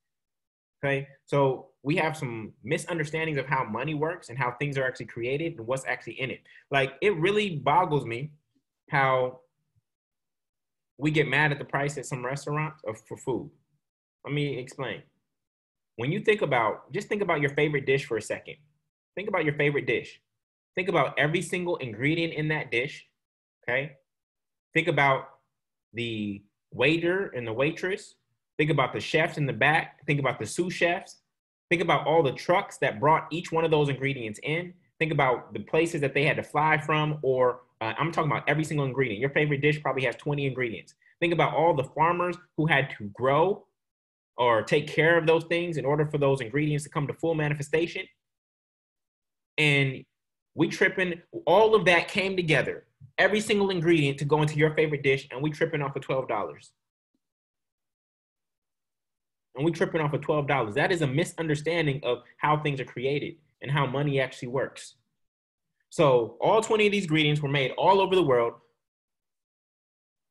okay? So we have some misunderstandings of how money works and how things are actually created and what's actually in it. Like, it really boggles me how we get mad at the price at some restaurants for food. Let me explain. When you just think about your favorite dish for a second. Think about your favorite dish. Think about every single ingredient in that dish, okay? Think about the waiter and the waitress. Think about the chefs in the back. Think about the sous chefs. Think about all the trucks that brought each one of those ingredients in. Think about the places that they had to fly from, or I'm talking about every single ingredient. Your favorite dish probably has 20 ingredients. Think about all the farmers who had to grow or take care of those things in order for those ingredients to come to full manifestation. And we tripping, all of that came together, every single ingredient to go into your favorite dish, and we tripping off of $12. And we tripping off of $12. That is a misunderstanding of how things are created and how money actually works. So all 20 of these ingredients were made all over the world.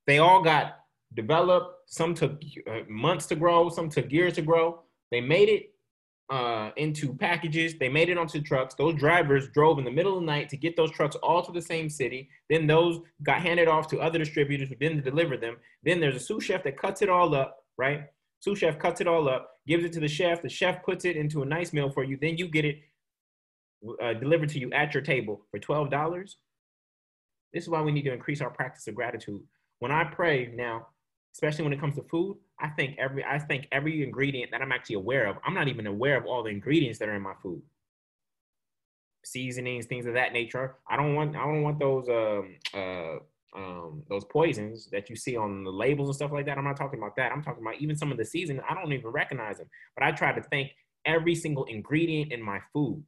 They all got developed. Some took months to grow. Some took years to grow. They made it into packages. They made it onto trucks. Those drivers drove in the middle of the night to get those trucks all to the same city. Then those got handed off to other distributors who didn't deliver them. Then there's a sous chef that cuts it all up, right? Sous chef cuts it all up, gives it to the chef. The chef puts it into a nice meal for you. Then you get it delivered to you at your table for $12. This is why we need to increase our practice of gratitude. When I pray now, especially when it comes to food, I thank every ingredient that I'm actually aware of. I'm not even aware of all the ingredients that are in my food. Seasonings, things of that nature. I don't want those poisons that you see on the labels and stuff like that. I'm not talking about that. I'm talking about even some of the seasonings. I don't even recognize them. But I try to thank every single ingredient in my food.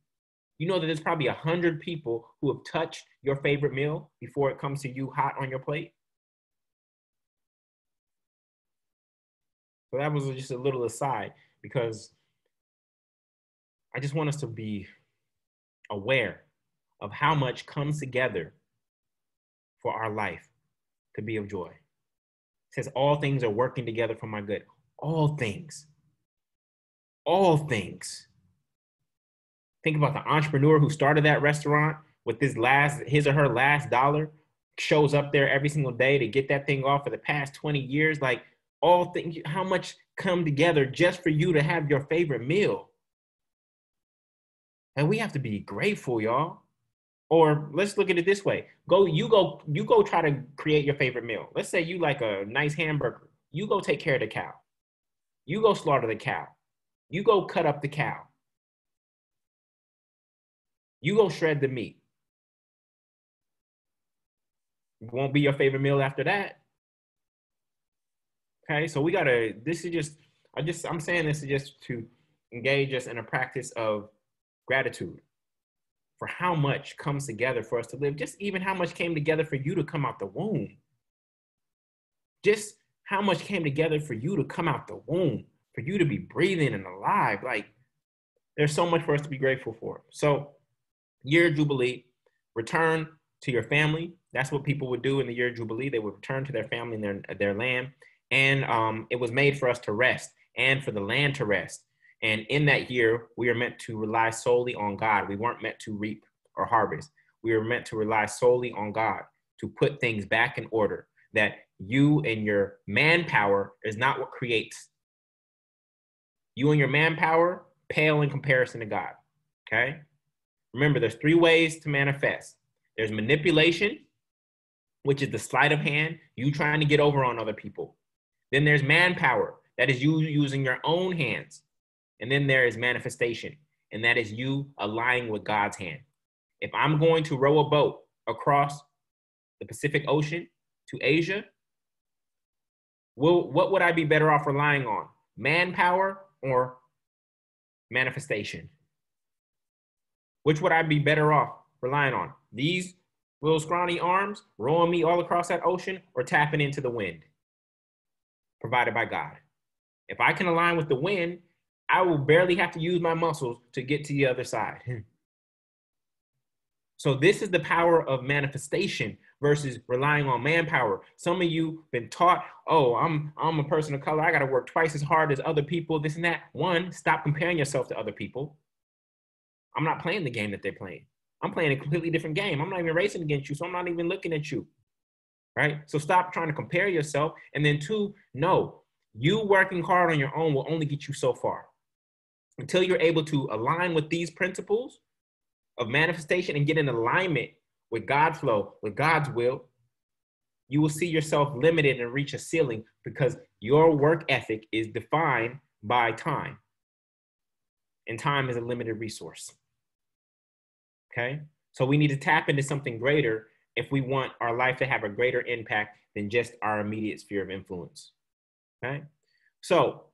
You know that there's probably 100 people who have touched your favorite meal before it comes to you hot on your plate. So that was just a little aside, because I just want us to be aware of how much comes together for our life to be of joy. It says all things are working together for my good. All things. all things. Think about the entrepreneur who started that restaurant with his or her last dollar, shows up there every single day to get that thing off for the past 20 years. Like, all things, how much come together just for you to have your favorite meal? And we have to be grateful, y'all. Or let's look at it this way. You go try to create your favorite meal. Let's say you like a nice hamburger. You go take care of the cow. You go slaughter the cow. You go cut up the cow. You go shred the meat. It won't be your favorite meal after that. Okay, so I'm saying this is just to engage us in a practice of gratitude for how much comes together for us to live. Just even how much came together for you to come out the womb. Just how much came together for you to come out the womb, for you to be breathing and alive. Like, there's so much for us to be grateful for. So, year of Jubilee, return to your family. That's what people would do in the year of Jubilee. They would return to their family and their land. And it was made for us to rest and for the land to rest. And in that year, we are meant to rely solely on God. We weren't meant to reap or harvest. We were meant to rely solely on God to put things back in order, that you and your manpower is not what creates. You and your manpower pale in comparison to God, okay? Remember, there's 3 ways to manifest. There's manipulation, which is the sleight of hand, you trying to get over on other people. Then there's manpower, that is you using your own hands. And then there is manifestation, and that is you aligning with God's hand. If I'm going to row a boat across the Pacific Ocean to Asia, what would I be better off relying on? Manpower or manifestation? Which would I be better off relying on? These little scrawny arms rowing me all across that ocean, or tapping into the wind provided by God? If I can align with the wind, I will barely have to use my muscles to get to the other side. So this is the power of manifestation versus relying on manpower. Some of you been taught, oh, I'm a person of color. I got to work twice as hard as other people, this and that. One, stop comparing yourself to other people. I'm not playing the game that they're playing. I'm playing a completely different game. I'm not even racing against you, so I'm not even looking at you, right? So stop trying to compare yourself. And then 2, no, you working hard on your own will only get you so far. Until you're able to align with these principles of manifestation and get in alignment with God's flow, with God's will, you will see yourself limited and reach a ceiling, because your work ethic is defined by time. And time is a limited resource. Okay? So we need to tap into something greater if we want our life to have a greater impact than just our immediate sphere of influence. Okay? So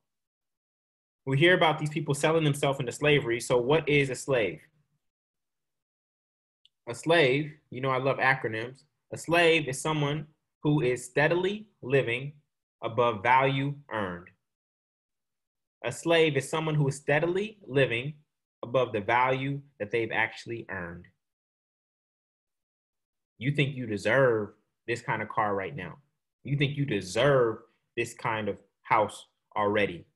we hear about these people selling themselves into slavery. So what is a slave? A slave, you know I love acronyms. A slave is someone who is steadily living above value earned. A slave is someone who is steadily living above the value that they've actually earned. You think you deserve this kind of car right now. You think you deserve this kind of house already.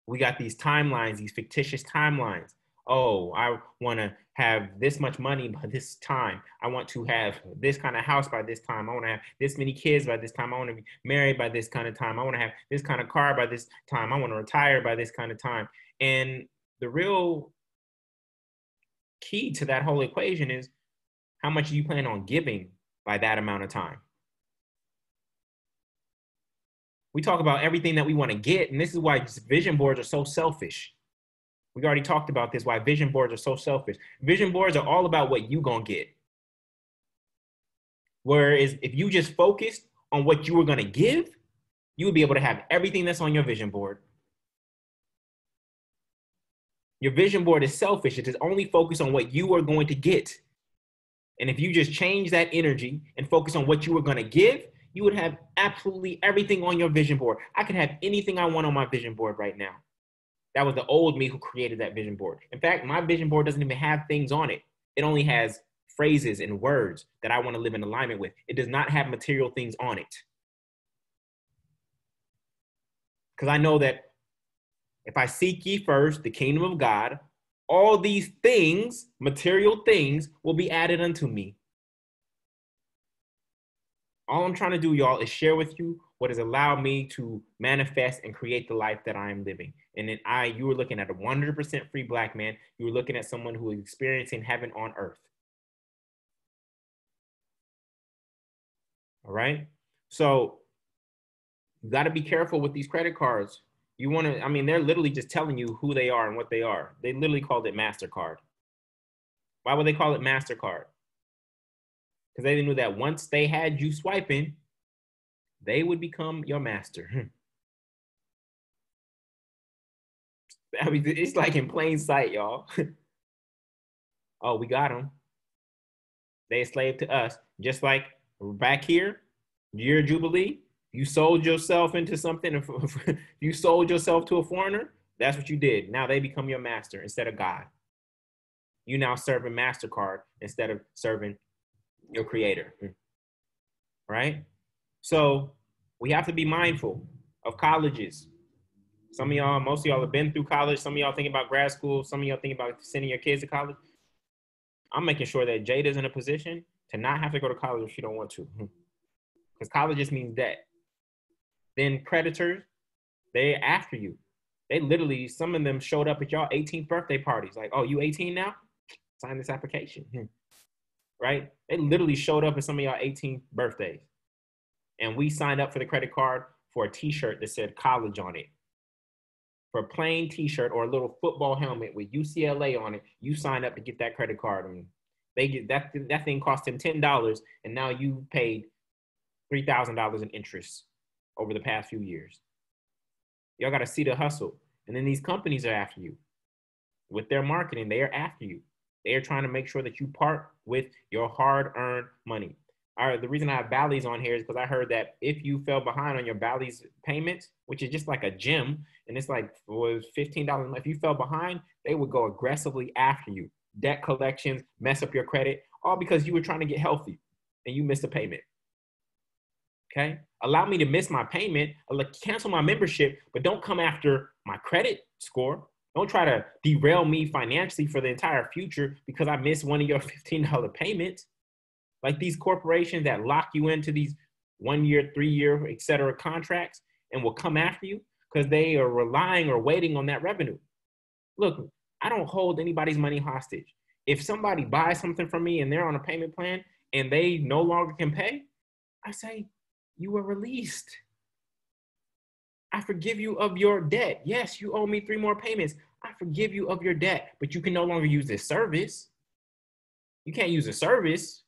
We got these timelines, these fictitious timelines. Oh, I want to have this much money by this time. I want to have this kind of house by this time. I want to have this many kids by this time. I want to be married by this kind of time. I want to have this kind of car by this time. I want to retire by this kind of time. And the real key to that whole equation is, how much do you plan on giving by that amount of time? We talk about everything that we want to get, and this is why vision boards are so selfish. We already talked about this, why vision boards are so selfish. Vision boards are all about what you gonna get. Whereas if you just focused on what you were gonna give, you would be able to have everything that's on your vision board. Your vision board is selfish. It is only focused on what you are going to get. And if you just change that energy and focus on what you were gonna give, you would have absolutely everything on your vision board. I could have anything I want on my vision board right now. That was the old me who created that vision board. In fact, my vision board doesn't even have things on it. It only has phrases and words that I want to live in alignment with. It does not have material things on it. Because I know that If I seek ye first the kingdom of God, all these things, material things, will be added unto me. All I'm trying to do, y'all, is share with you what has allowed me to manifest and create the life that I am living. And then you were looking at a 100% free Black man. You were looking at someone who is experiencing heaven on earth. All right. So you got to be careful with these credit cards. You want to, I mean, they're literally just telling you who they are and what they are. They literally called it MasterCard. Why would they call it MasterCard? Because they knew that once they had you swiping, they would become your master. I mean, it's like in plain sight, y'all. Oh, we got them. They enslaved to us. Just like back here, year of Jubilee, you sold yourself into something. If you sold yourself to a foreigner, that's what you did. Now they become your master instead of God. You now serving MasterCard instead of serving your creator. Right? So we have to be mindful of colleges. Some of y'all, most of y'all have been through college. Some of y'all thinking about grad school. Some of y'all thinking about sending your kids to college. I'm making sure that Jada's in a position to not have to go to college if she don't want to. Because college just means debt. Then creditors, they're after you. They literally, some of them showed up at y'all 18th birthday parties. Like, oh, you 18 now? Sign this application. Right? They literally showed up at some of y'all 18th birthdays. And we signed up for the credit card for a t-shirt that said college on it. For a plain t-shirt or a little football helmet with UCLA on it, you signed up to get that credit card. And they get that thing cost them $10, and now you paid $3,000 in interest over the past few years. Y'all got to see the hustle. And then these companies are after you. With their marketing, they are after you. They are trying to make sure that you part with your hard-earned money. All right, the reason I have Bally's on here is because I heard that if you fell behind on your Bally's payments, which is just like a gym, and it's like was $15, if you fell behind, they would go aggressively after you. Debt collections, mess up your credit, all because you were trying to get healthy and you missed a payment. Okay? Allow me to miss my payment, cancel my membership, but don't come after my credit score. Don't try to derail me financially for the entire future because I missed one of your $15 payments. Like these corporations that lock you into these 1 year, 3 year, et cetera contracts and will come after you because they are relying or waiting on that revenue. Look, I don't hold anybody's money hostage. If somebody buys something from me and they're on a payment plan and they no longer can pay, I say, you were released. I forgive you of your debt. Yes, you owe me 3 more payments. I forgive you of your debt, but you can no longer use this service. You can't use a service.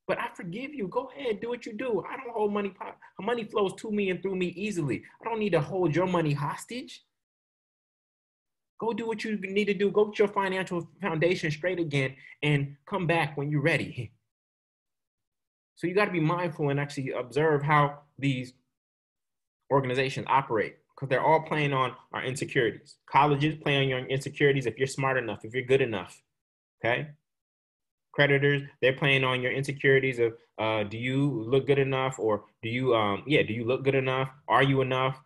But I forgive you. Go ahead, do what you do. I don't hold money. Money flows to me and through me easily. I don't need to hold your money hostage. Go do what you need to do. Go get your financial foundation straight again and come back when you're ready. So you got to be mindful and actually observe how these organizations operate because they're all playing on our insecurities. Colleges play on your insecurities if you're smart enough, if you're good enough, okay? Creditors, they're playing on your insecurities of do you look good enough, or do you do you look good enough? Are you enough?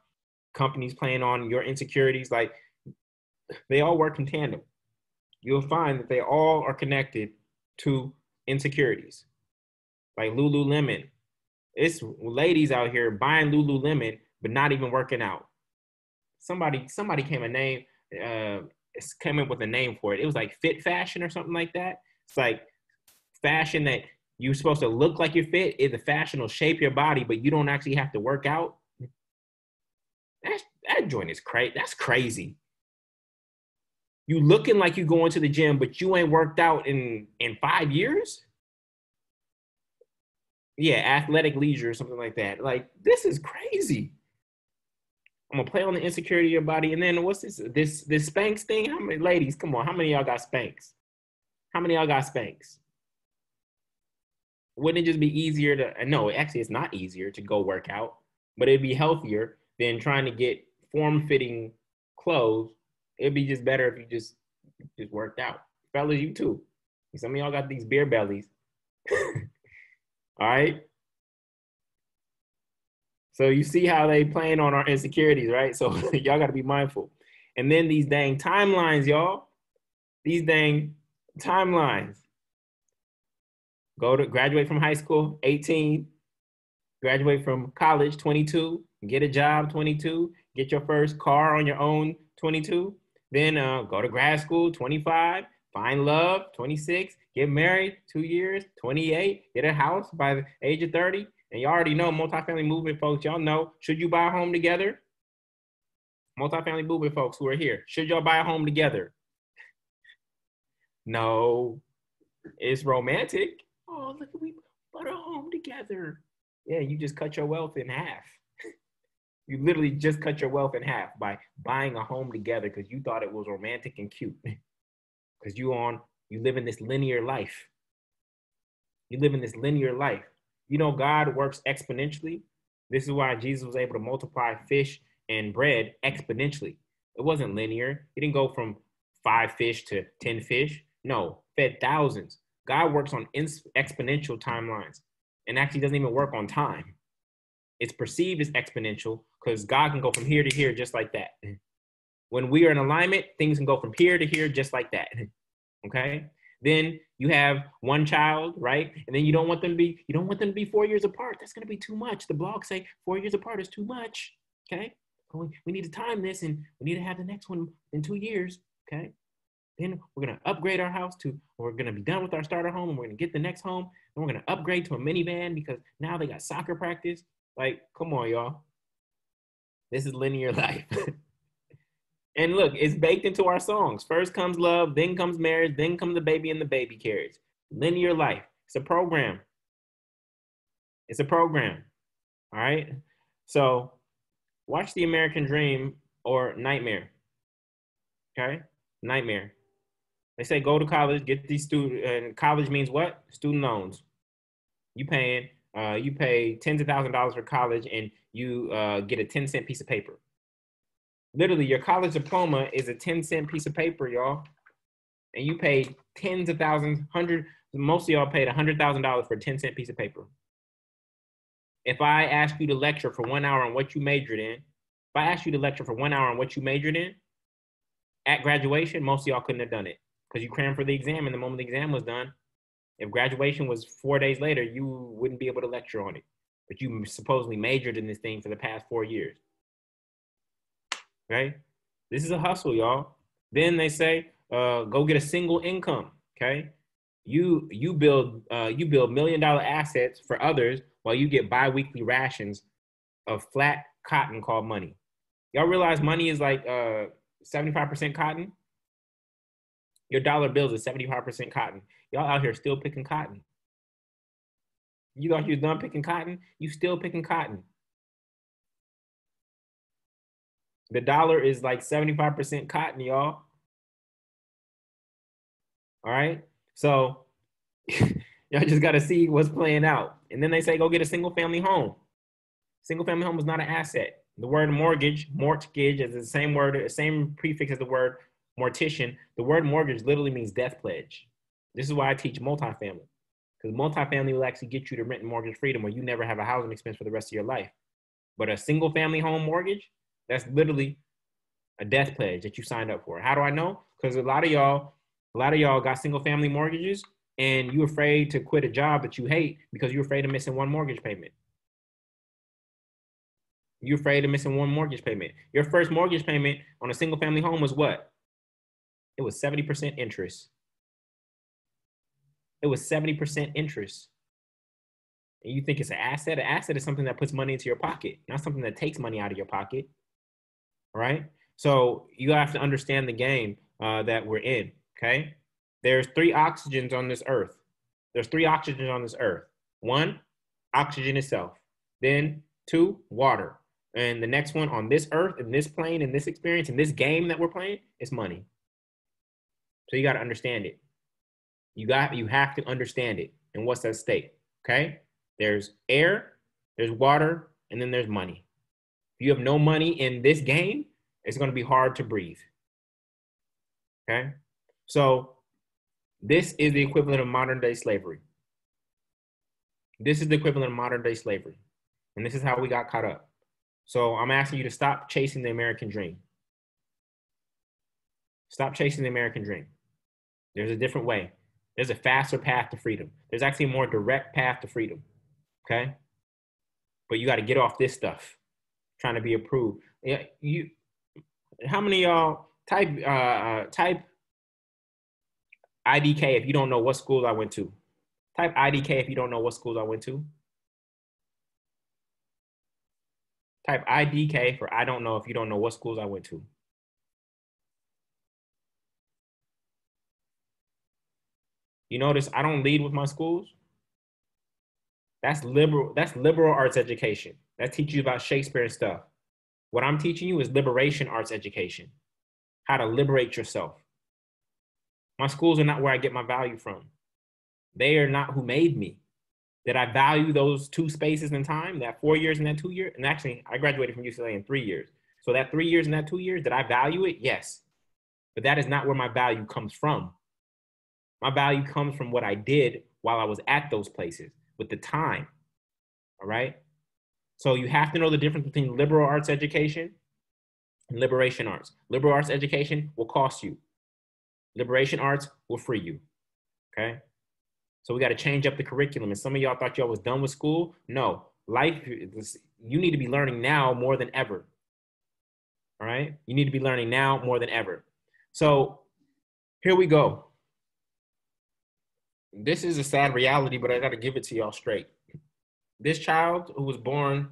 Companies playing on your insecurities. Like they all work in tandem. You'll find that they all are connected to insecurities. Like Lululemon. It's ladies out here buying Lululemon but not even working out. Somebody came up with a name for it. It was like fit fashion or something like that. It's like fashion that you're supposed to look like you're fit. The fashion will shape your body, but you don't actually have to work out. That joint is crazy. That's crazy. You looking like you going to the gym, but you ain't worked out in 5 years? Yeah, athletic leisure or something like that. Like, this is crazy. I'm gonna play on the insecurity of your body. And then what's this Spanx thing? How many ladies, come on, how many of y'all got Spanx? How many of y'all got Spanx? Wouldn't it just be easier to, no, actually it's not easier to go work out, but it'd be healthier than trying to get form-fitting clothes. It'd be just better if you just worked out. Fellas, you too. Some of y'all got these beer bellies. All right. So you see how they playing on our insecurities, right? So y'all got to be mindful. And then these dang timelines, y'all. These dang timelines. Graduate from high school, 18. Graduate from college, 22. Get a job, 22. Get your first car on your own, 22. Then go to grad school, 25. Find love, 26. Get married, 2 years, 28. Get a house by the age of 30. And you already know, multifamily movement folks, y'all know, should you buy a home together? Multifamily movement folks who are here, should y'all buy a home together? No, it's romantic. Oh, look, we bought a home together. Yeah, you just cut your wealth in half. You literally just cut your wealth in half by buying a home together because you thought it was romantic and cute. Because you live in this linear life. You live in this linear life. You know, God works exponentially. This is why Jesus was able to multiply fish and bread exponentially. It wasn't linear. He didn't go from 5 fish to 10 fish. No, fed thousands. God works on exponential timelines and actually doesn't even work on time. It's perceived as exponential because God can go from here to here just like that. When we are in alignment, things can go from here to here just like that. Okay? Then you have one child, right? And then you don't want them to be 4 years apart. That's going to be too much. The blogs say 4 years apart is too much. Okay? We need to time this and we need to have the next one in 2 years. Okay? Then we're going to upgrade our house we're going to be done with our starter home and we're going to get the next home. And we're going to upgrade to a minivan because now they got soccer practice. Like, come on, y'all. This is linear life. And look, it's baked into our songs. First comes love, then comes marriage, then comes the baby and the baby carriage. Linear life. It's a program. It's a program. All right? So watch The American Dream or Nightmare. Okay? Nightmare. They say go to college, get these and college means what? Student loans. You pay tens of thousands of dollars for college and you get a 10-cent piece of paper. Literally, your college diploma is a 10-cent piece of paper, y'all. And you paid tens of thousands, most of y'all paid $100,000 for a 10-cent piece of paper. If I ask you to lecture for 1 hour on what you majored in, at graduation, most of y'all couldn't have done it because you crammed for the exam and the moment the exam was done, if graduation was 4 days later, you wouldn't be able to lecture on it. But you supposedly majored in this thing for the past 4 years. Okay? This is a hustle, y'all. Then they say, go get a single income. Okay? You build $1 million assets for others while you get bi-weekly rations of flat cotton called money. Y'all realize money is like 75% cotton? Your dollar bills is 75% cotton. Y'all out here still picking cotton. You thought you was done picking cotton? You still picking cotton. The dollar is like 75% cotton, y'all. All right? So y'all just got to see what's playing out. And then they say, go get a single family home. Single family home is not an asset. The word mortgage is the same word, the same prefix as the word mortician. The word mortgage literally means death pledge. This is why I teach multifamily, because multifamily will actually get you to rent and mortgage freedom where you never have a housing expense for the rest of your life. But a single family home mortgage, that's literally a death pledge that you signed up for. How do I know? Because a lot of y'all got single family mortgages and you're afraid to quit a job that you hate because you're afraid of missing one mortgage payment. You're afraid of missing one mortgage payment. Your first mortgage payment on a single family home was what? It was 70% interest. It was 70% interest. And you think it's an asset? An asset is something that puts money into your pocket, not something that takes money out of your pocket. All right? So you have to understand the game that we're in, okay? There's 3 oxygens on this earth. There's 3 oxygens on this earth. 1, oxygen itself. Then 2, water. And the next one on this earth, in this plane, in this experience, in this game that we're playing, is money. So you got to understand it. You have to understand it and what's at stake, okay? There's air, there's water, and then there's money. If you have no money in this game, it's going to be hard to breathe, okay? So this is the equivalent of modern day slavery. This is the equivalent of modern day slavery. And this is how we got caught up. So I'm asking you to stop chasing the American dream. Stop chasing the American dream. There's a different way. There's a faster path to freedom. There's actually a more direct path to freedom. Okay? But you got to get off this stuff, trying to be approved. Yeah, how many of y'all type IDK if you don't know what schools I went to? Type IDK if you don't know what schools I went to. Type IDK for I don't know if you don't know what schools I went to. You notice I don't lead with my schools. That's liberal arts education. That teaches you about Shakespeare and stuff. What I'm teaching you is liberation arts education. How to liberate yourself. My schools are not where I get my value from. They are not who made me. Did I value those 2 spaces in time, that 4 years and that 2 years? And actually, I graduated from UCLA in 3 years. So that 3 years and that 2 years, did I value it? Yes. But that is not where my value comes from. My value comes from what I did while I was at those places with the time. All right? So you have to know the difference between liberal arts education and liberation arts. Liberal arts education will cost you. Liberation arts will free you. Okay? So we got to change up the curriculum. And some of y'all thought y'all was done with school. No, life, you need to be learning now more than ever. All right? You need to be learning now more than ever. So here we go. This is a sad reality, but I got to give it to y'all straight. This child who was born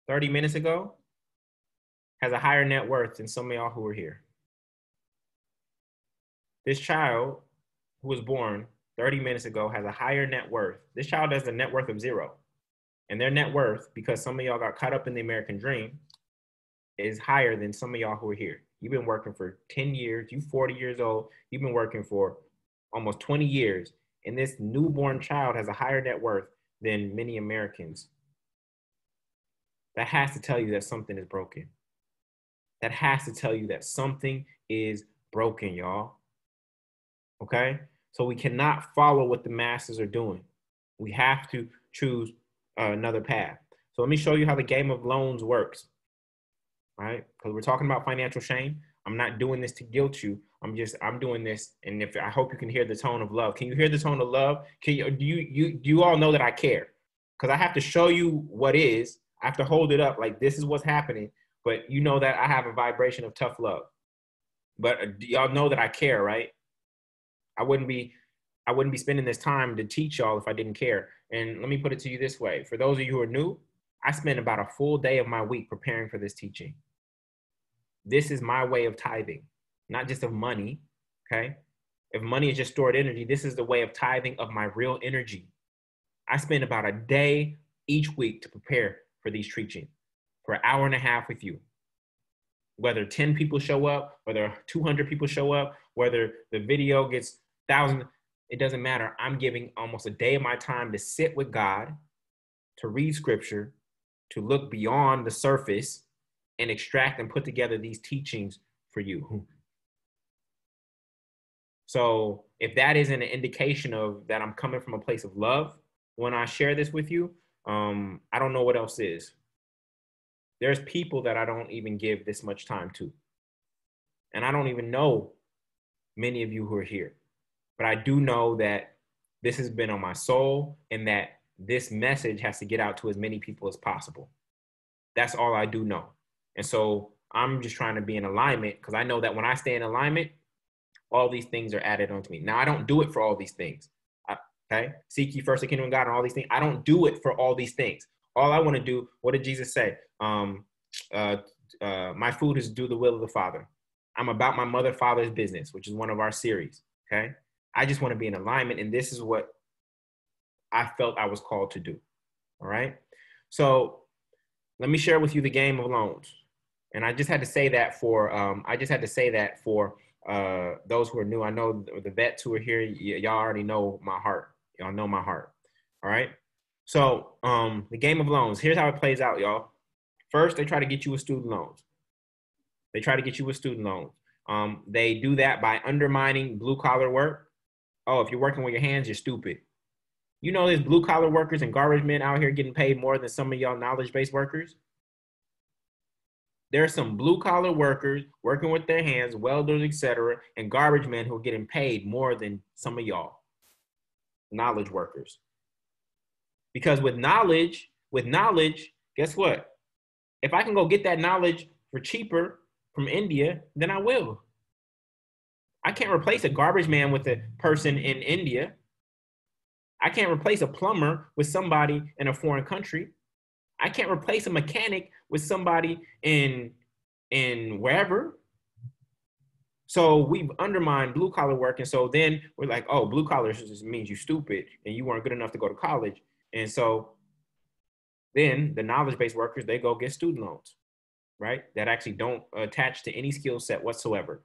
30 minutes ago has a higher net worth than some of y'all who are here. This child who was born 30 minutes ago has a higher net worth. This child has a net worth of 0. And their net worth, because some of y'all got caught up in the American dream, is higher than some of y'all who are here. You've been working for 10 years. You're 40 years old. You've been working for almost 20 years. And this newborn child has a higher net worth than many Americans. That has to tell you that something is broken. That has to tell you that something is broken, y'all. Okay? So we cannot follow what the masses are doing. We have to choose another path. So let me show you how the game of loans works. All right? Because we're talking about financial shame. I'm not doing this to guilt you. I'm doing this, and I hope you can hear the tone of love. Can you hear the tone of love? Do you all know that I care? Because I have to show you what is. I have to hold it up like this is what's happening. But you know that I have a vibration of tough love. But y'all know that I care, right? I wouldn't be spending this time to teach y'all if I didn't care. And let me put it to you this way. For those of you who are new, I spend about a full day of my week preparing for this teaching. This is my way of tithing, not just of money, okay? If money is just stored energy, this is the way of tithing of my real energy. I spend about a day each week to prepare for these teachings for an hour and a half with you. Whether 10 people show up, whether 200 people show up, whether the video gets 1,000, it doesn't matter. I'm giving almost a day of my time to sit with God, to read scripture, to look beyond the surface and extract and put together these teachings for you. So if that isn't an indication of that I'm coming from a place of love when I share this with you, I don't know what else is. There's people that I don't even give this much time to. And I don't even know many of you who are here. But I do know that this has been on my soul and that this message has to get out to as many people as possible. That's all I do know. And so I'm just trying to be in alignment because I know that when I stay in alignment, all these things are added onto me. Now, I don't do it for all these things. Okay? Seek ye first the kingdom of God and all these things. I don't do it for all these things. All I want to do, what did Jesus say? My food is to do the will of the Father. I'm about my mother, father's business, which is one of our series. Okay? I just want to be in alignment, and this is what I felt I was called to do. All right? So let me share with you the game of loans. And I just had to say that for those who are new. I know the vets who are here, y'all already know my heart. Y'all know my heart. All right? So the game of loans, here's how it plays out, y'all. First, they try to get you with student loans. They do that by undermining blue-collar work. Oh, if you're working with your hands, you're stupid. You know there's blue-collar workers and garbage men out here getting paid more than some of y'all knowledge-based workers? There are some blue collar workers working with their hands, welders, etc., and garbage men who are getting paid more than some of y'all, knowledge workers. Because with knowledge, guess what? If I can go get that knowledge for cheaper from India, then I will. I can't replace a garbage man with a person in India. I can't replace a plumber with somebody in a foreign country. I can't replace a mechanic with somebody in wherever. So we've undermined blue collar work. And so then we're like, oh, blue collar just means you stupid and you weren't good enough to go to college. And so then the knowledge-based workers, they go get student loans, right? That actually don't attach to any skill set whatsoever.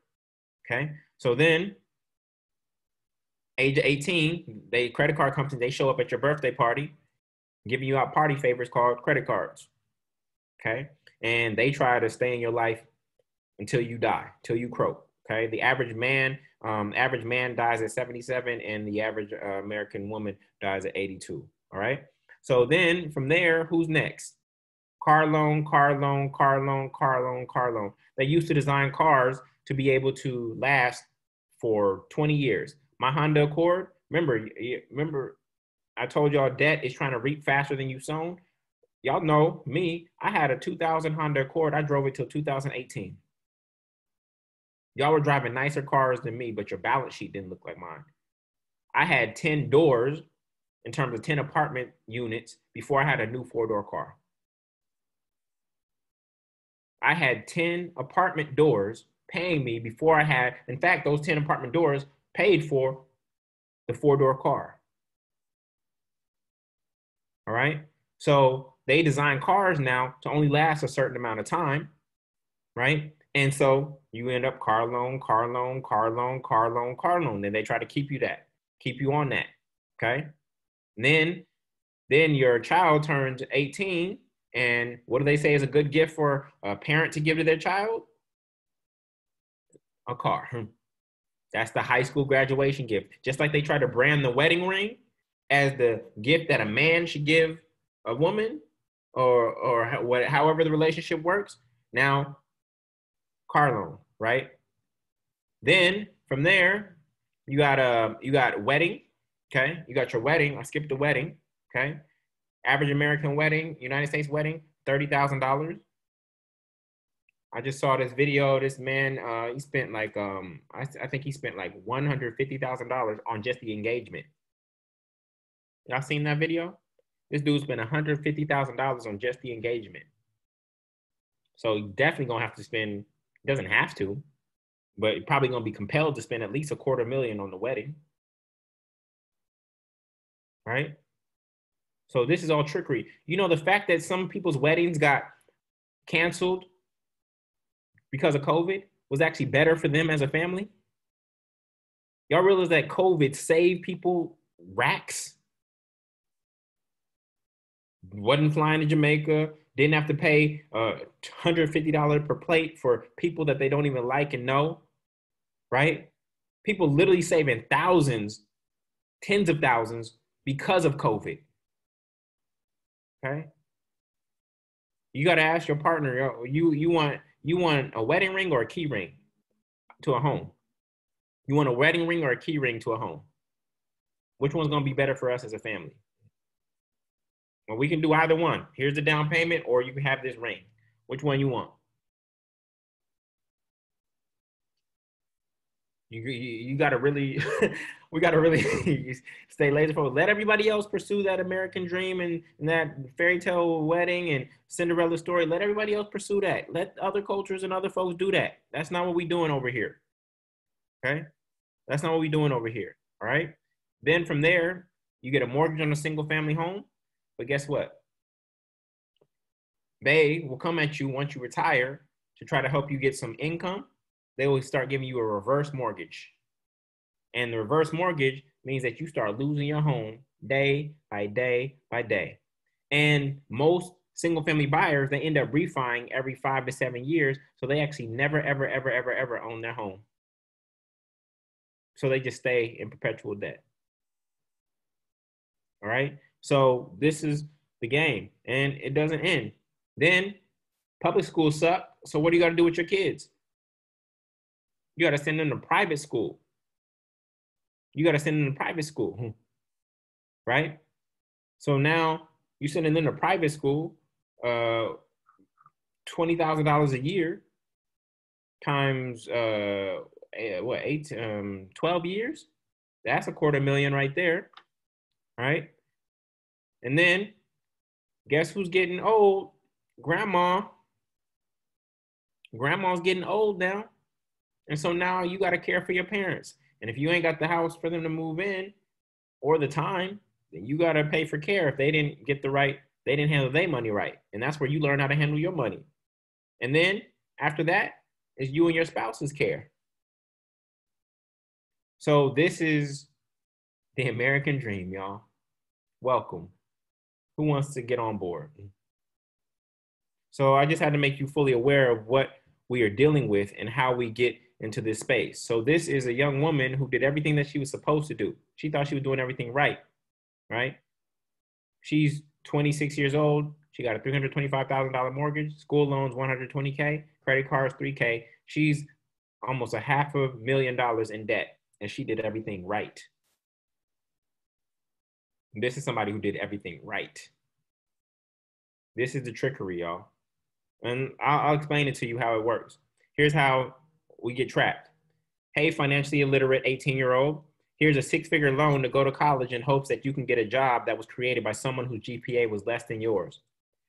Okay. So then age of 18, credit card companies, they show up at your birthday party, giving you out party favors called credit cards. Okay. And they try to stay in your life until you die, till you croak. Okay. The average man dies at 77 and the average American woman dies at 82. All right. So then from there, who's next? Car loan. They used to design cars to be able to last for 20 years. My Honda Accord, remember I told y'all debt is trying to reap faster than you've sown. Y'all know me, I had a 2000 Honda Accord. I drove it till 2018. Y'all were driving nicer cars than me, but your balance sheet didn't look like mine. I had 10 doors in terms of 10 apartment units before I had a new 4-door car. I had 10 apartment doors paying me before I had, in fact, those 10 apartment doors paid for the 4-door car. All right. So they design cars now to only last a certain amount of time. Right. And so you end up car loan. Then they try to keep you on that. Okay. And then your child turns 18. And what do they say is a good gift for a parent to give to their child? A car. That's the high school graduation gift. Just like they try to brand the wedding ring as the gift that a man should give a woman, or however the relationship works. Now, car loan, right? Then from there, you got wedding. Okay, you got your wedding. I skipped the wedding. Okay, average American wedding, United States wedding, $30,000. I just saw this video. This man, he spent like I think he spent like $150,000 on just the engagement. Y'all seen that video? This dude spent $150,000 on just the engagement. So he definitely gonna have to spend. Doesn't have to, but probably gonna be compelled to spend at least $250,000 on the wedding. Right? So this is all trickery. You know, the fact that some people's weddings got canceled because of COVID was actually better for them as a family. Y'all realize that COVID saved people racks? Wasn't flying to Jamaica, didn't have to pay $150 per plate for people that they don't even like and know, right? People literally saving thousands, tens of thousands because of COVID. Okay. You got to ask your partner, you want a wedding ring or a key ring to a home? You want a wedding ring or a key ring to a home? Which one's going to be better for us as a family? Well, we can do either one. Here's the down payment, or you can have this ring. Which one you want? You got to really, we got to really stay laser focused. Let everybody else pursue that American dream and that fairy tale wedding and Cinderella story. Let everybody else pursue that. Let other cultures and other folks do that. That's not what we're doing over here. Okay? That's not what we're doing over here. All right? Then from there, you get a mortgage on a single family home. But guess what? They will come at you once you retire to try to help you get some income. They will start giving you a reverse mortgage. And the reverse mortgage means that you start losing your home day by day by day. And most single family buyers, they end up refining every 5 to 7 years. So they actually never, ever, ever, ever, ever own their home. So they just stay in perpetual debt. All right. So this is the game, and it doesn't end. Then public schools suck. So what do you got to do with your kids? You got to send them to private school. You got to send them to private school, right? So now you're sending them to private school, $20,000 a year times 12 years. That's $250,000 right there, right? And then guess who's getting old? Grandma. Grandma's getting old now. And so now you got to care for your parents. And if you ain't got the house for them to move in or the time, then you got to pay for care if they didn't get they didn't handle their money right. And that's where you learn how to handle your money. And then after that is you and your spouse's care. So this is the American dream, y'all. Welcome. Who wants to get on board? So I just had to make you fully aware of what we are dealing with and how we get into this space. So this is a young woman who did everything that she was supposed to do. She thought she was doing everything right, right? She's 26 years old. She got a $325,000 mortgage, school loans, $120K, credit cards, $3K. She's almost $500,000 in debt, and she did everything right. This is somebody who did everything right. This is the trickery, y'all. And I'll explain it to you how it works. Here's how we get trapped. Hey, financially illiterate 18-year-old, here's a 6-figure loan to go to college in hopes that you can get a job that was created by someone whose GPA was less than yours.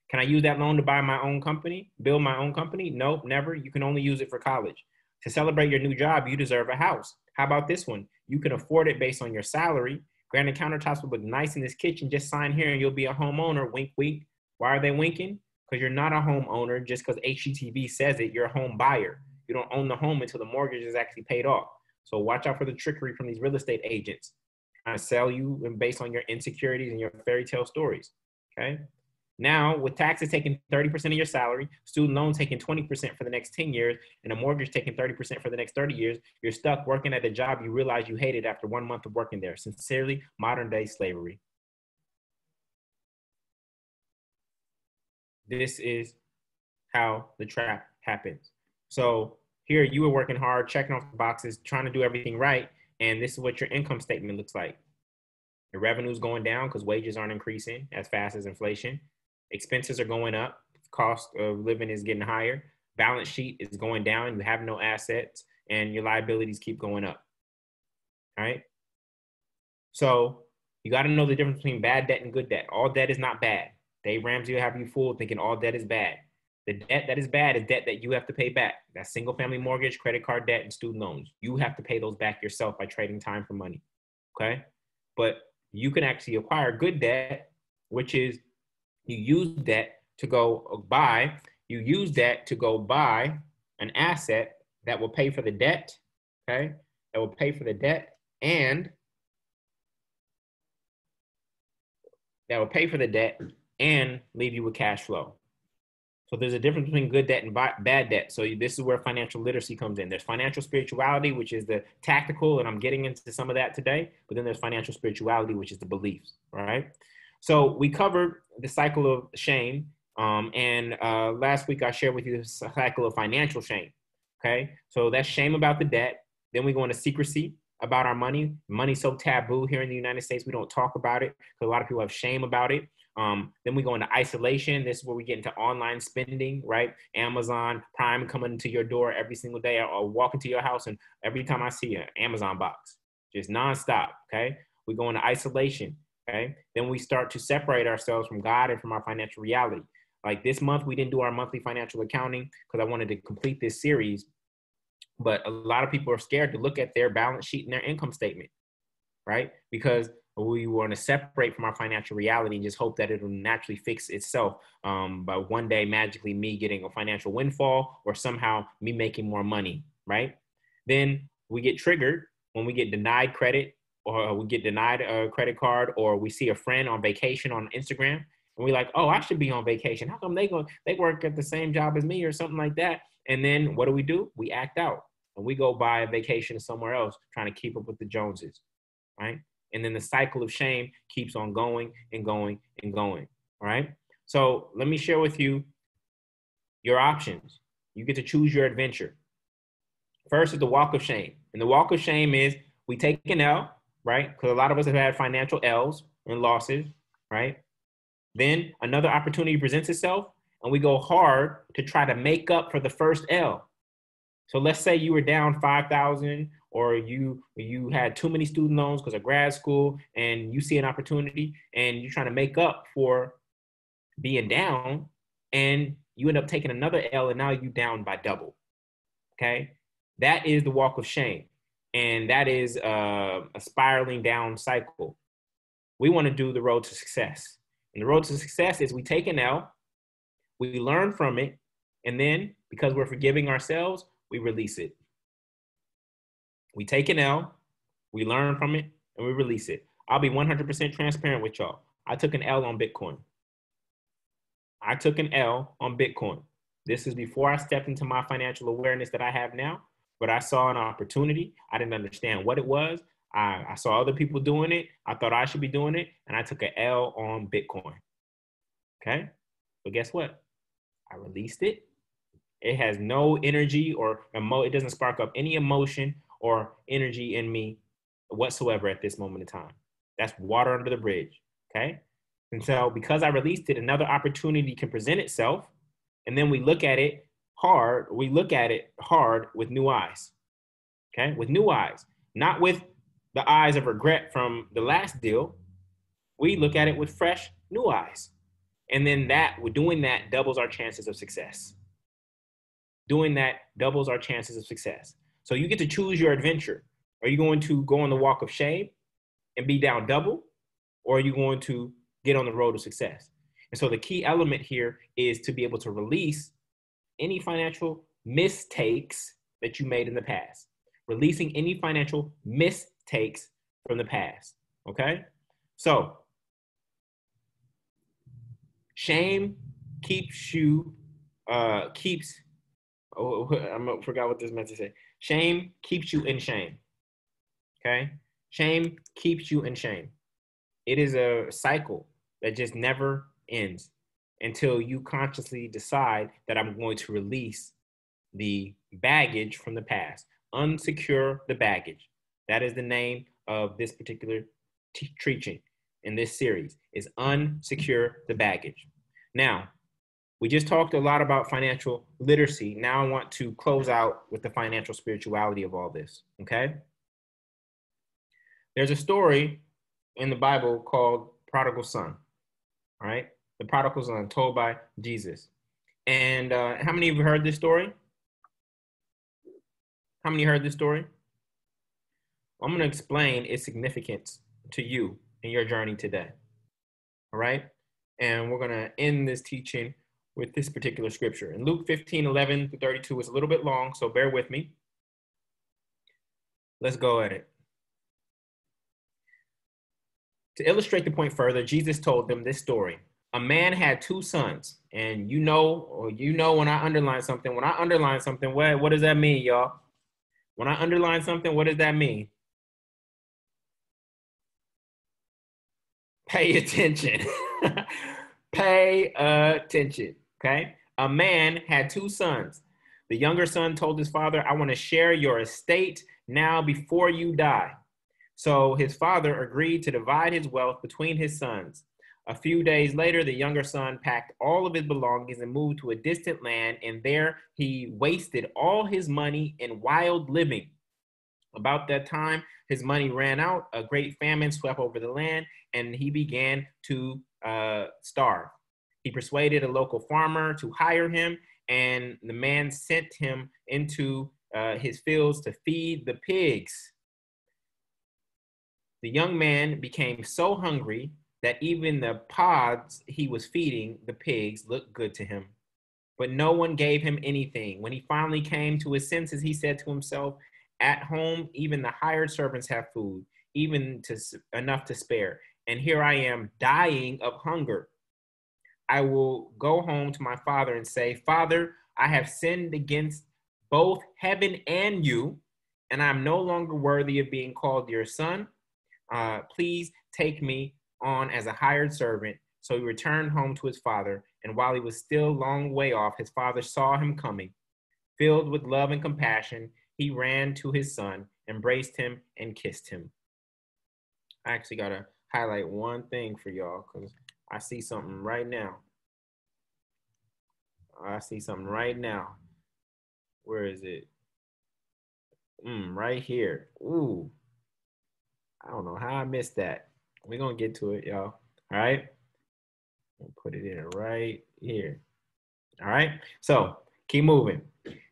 Can I use that loan to buy my own company, build my own company? Nope, never. You can only use it for college. To celebrate your new job, you deserve a house. How about this one? You can afford it based on your salary. Granite countertops will look nice in this kitchen. Just sign here and you'll be a homeowner. Wink, wink. Why are they winking? Because you're not a homeowner just because HGTV says it. You're a home buyer. You don't own the home until the mortgage is actually paid off. So watch out for the trickery from these real estate agents trying to sell you based on your insecurities and your fairy tale stories, okay? Now, with taxes taking 30% of your salary, student loans taking 20% for the next 10 years, and a mortgage taking 30% for the next 30 years, you're stuck working at a job you realize you hated after 1 month of working there. Sincerely, modern day slavery. This is how the trap happens. So here you were working hard, checking off the boxes, trying to do everything right, and this is what your income statement looks like. Your revenue's going down because wages aren't increasing as fast as inflation. Expenses are going up. Cost of living is getting higher. Balance sheet is going down. You have no assets, and your liabilities keep going up. All right? So you got to know the difference between bad debt and good debt. All debt is not bad. Dave Ramsey will have you fooled thinking all debt is bad. The debt that is bad is debt that you have to pay back. That's single family mortgage, credit card debt, and student loans. You have to pay those back yourself by trading time for money, okay? But you can actually acquire good debt, which is you use debt to go buy an asset that will pay for the debt, okay? That will pay for the debt and leave you with cash flow. So there's a difference between good debt and bad debt. So this is where financial literacy comes in. There's financial spirituality, which is the tactical, and I'm getting into some of that today. But then there's financial spirituality, which is the beliefs, right? So we covered the cycle of shame. And last week I shared with you the cycle of financial shame, okay? So that's shame about the debt. Then we go into secrecy about our money. Money's so taboo here in the United States. We don't talk about it because a lot of people have shame about it. Then we go into isolation. This is where we get into online spending, right? Amazon Prime coming to your door every single day. I'll walk into your house and every time I see an Amazon box, just nonstop, okay? We go into isolation, okay? Then we start to separate ourselves from God and from our financial reality. Like this month, we didn't do our monthly financial accounting because I wanted to complete this series, but a lot of people are scared to look at their balance sheet and their income statement, right? Because we want to separate from our financial reality and just hope that it will naturally fix itself by one day magically me getting a financial windfall or somehow me making more money, right? Then we get triggered when we get denied credit or we get denied a credit card or we see a friend on vacation on Instagram and we're like, oh, I should be on vacation. How come they work at the same job as me or something like that? And then what do? We act out and we go buy a vacation somewhere else trying to keep up with the Joneses, right? And then the cycle of shame keeps on going and going and going, all right? So let me share with you your options. You get to choose your adventure. First is the walk of shame. And the walk of shame is we take an L, right? Because a lot of us have had financial L's and losses, right? Then another opportunity presents itself, and we go hard to try to make up for the first L. So let's say you were down 5,000, or you had too many student loans because of grad school, and you see an opportunity, and you're trying to make up for being down, and you end up taking another L, and now you're down by double. Okay, that is the walk of shame, and that is a spiraling down cycle. We want to do the road to success, and the road to success is we take an L, we learn from it, and then because we're forgiving ourselves, we release it. We take an L, we learn from it, and we release it. I'll be 100% transparent with y'all. I took an L on Bitcoin. I took an L on Bitcoin. This is before I stepped into my financial awareness that I have now, but I saw an opportunity. I didn't understand what it was. I saw other people doing it. I thought I should be doing it, and I took an L on Bitcoin. Okay? But guess what? I released it. It has no energy or it doesn't spark up any emotion or energy in me whatsoever at this moment in time. That's water under the bridge, okay? And so because I released it, another opportunity can present itself, and then we look at it hard. We look at it hard with new eyes, okay? With new eyes, not with the eyes of regret from the last deal. We look at it with fresh new eyes. And then doing that doubles our chances of success. Doing that doubles our chances of success. So you get to choose your adventure. Are you going to go on the walk of shame and be down double? Or are you going to get on the road to success? And so the key element here is to be able to release any financial mistakes that you made in the past. Releasing any financial mistakes from the past, okay? So shame keeps you, I forgot what this meant to say. Shame keeps you in shame, okay? Shame keeps you in shame. It is a cycle that just never ends until you consciously decide that I'm going to release the baggage from the past. Unsecure the baggage. That is the name of this particular teaching in this series, is unsecure the baggage. Now, we just talked a lot about financial literacy. Now I want to close out with the financial spirituality of all this, okay? There's a story in the Bible called Prodigal Son, all right? The Prodigal Son told by Jesus. And how many of you heard this story? How many heard this story? I'm going to explain its significance to you in your journey today, all right? And we're going to end this teaching with this particular scripture. In Luke 15:11-32, it's a little bit long, so bear with me. Let's go at it. To illustrate the point further, Jesus told them this story. A man had two sons, and you know when I underline something, what does that mean, y'all? When I underline something, what does that mean? Pay attention. Pay attention, okay? A man had two sons. The younger son told his father, I want to share your estate now before you die. So his father agreed to divide his wealth between his sons. A few days later, the younger son packed all of his belongings and moved to a distant land, and there he wasted all his money in wild living. About that time, his money ran out. A great famine swept over the land, and he began to starve. He persuaded a local farmer to hire him, and the man sent him into his fields to feed the pigs. The young man became so hungry that even the pods he was feeding the pigs looked good to him. But no one gave him anything. When he finally came to his senses, he said to himself, at home, even the hired servants have food, even enough to spare. And here I am dying of hunger. I will go home to my father and say, Father, I have sinned against both heaven and you, and I'm no longer worthy of being called your son. Please take me on as a hired servant. So he returned home to his father, and while he was still a long way off, his father saw him coming. Filled with love and compassion, he ran to his son, embraced him, and kissed him. I actually got to highlight one thing for y'all because I see something right now. Where is it? Right here. Ooh. I don't know how I missed that. We're going to get to it, y'all. All right. I'll put it in right here. All right. So keep moving.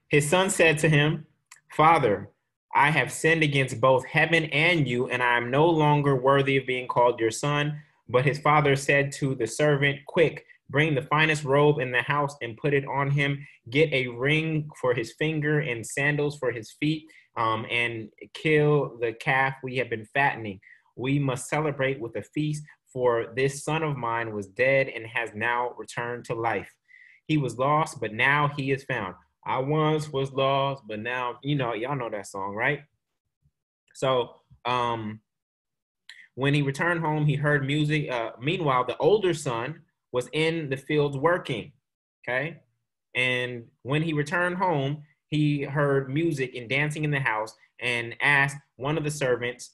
His son said to him, Father, I have sinned against both heaven and you, and I am no longer worthy of being called your son. But his father said to the servant, quick, bring the finest robe in the house and put it on him. Get a ring for his finger and sandals for his feet, and kill the calf we have been fattening. We must celebrate with a feast, for this son of mine was dead and has now returned to life. He was lost, but now he is found. I once was lost, but now, y'all know that song, right? So when he returned home, he heard music. Meanwhile, the older son was in the fields working, okay? And when he returned home, he heard music and dancing in the house and asked one of the servants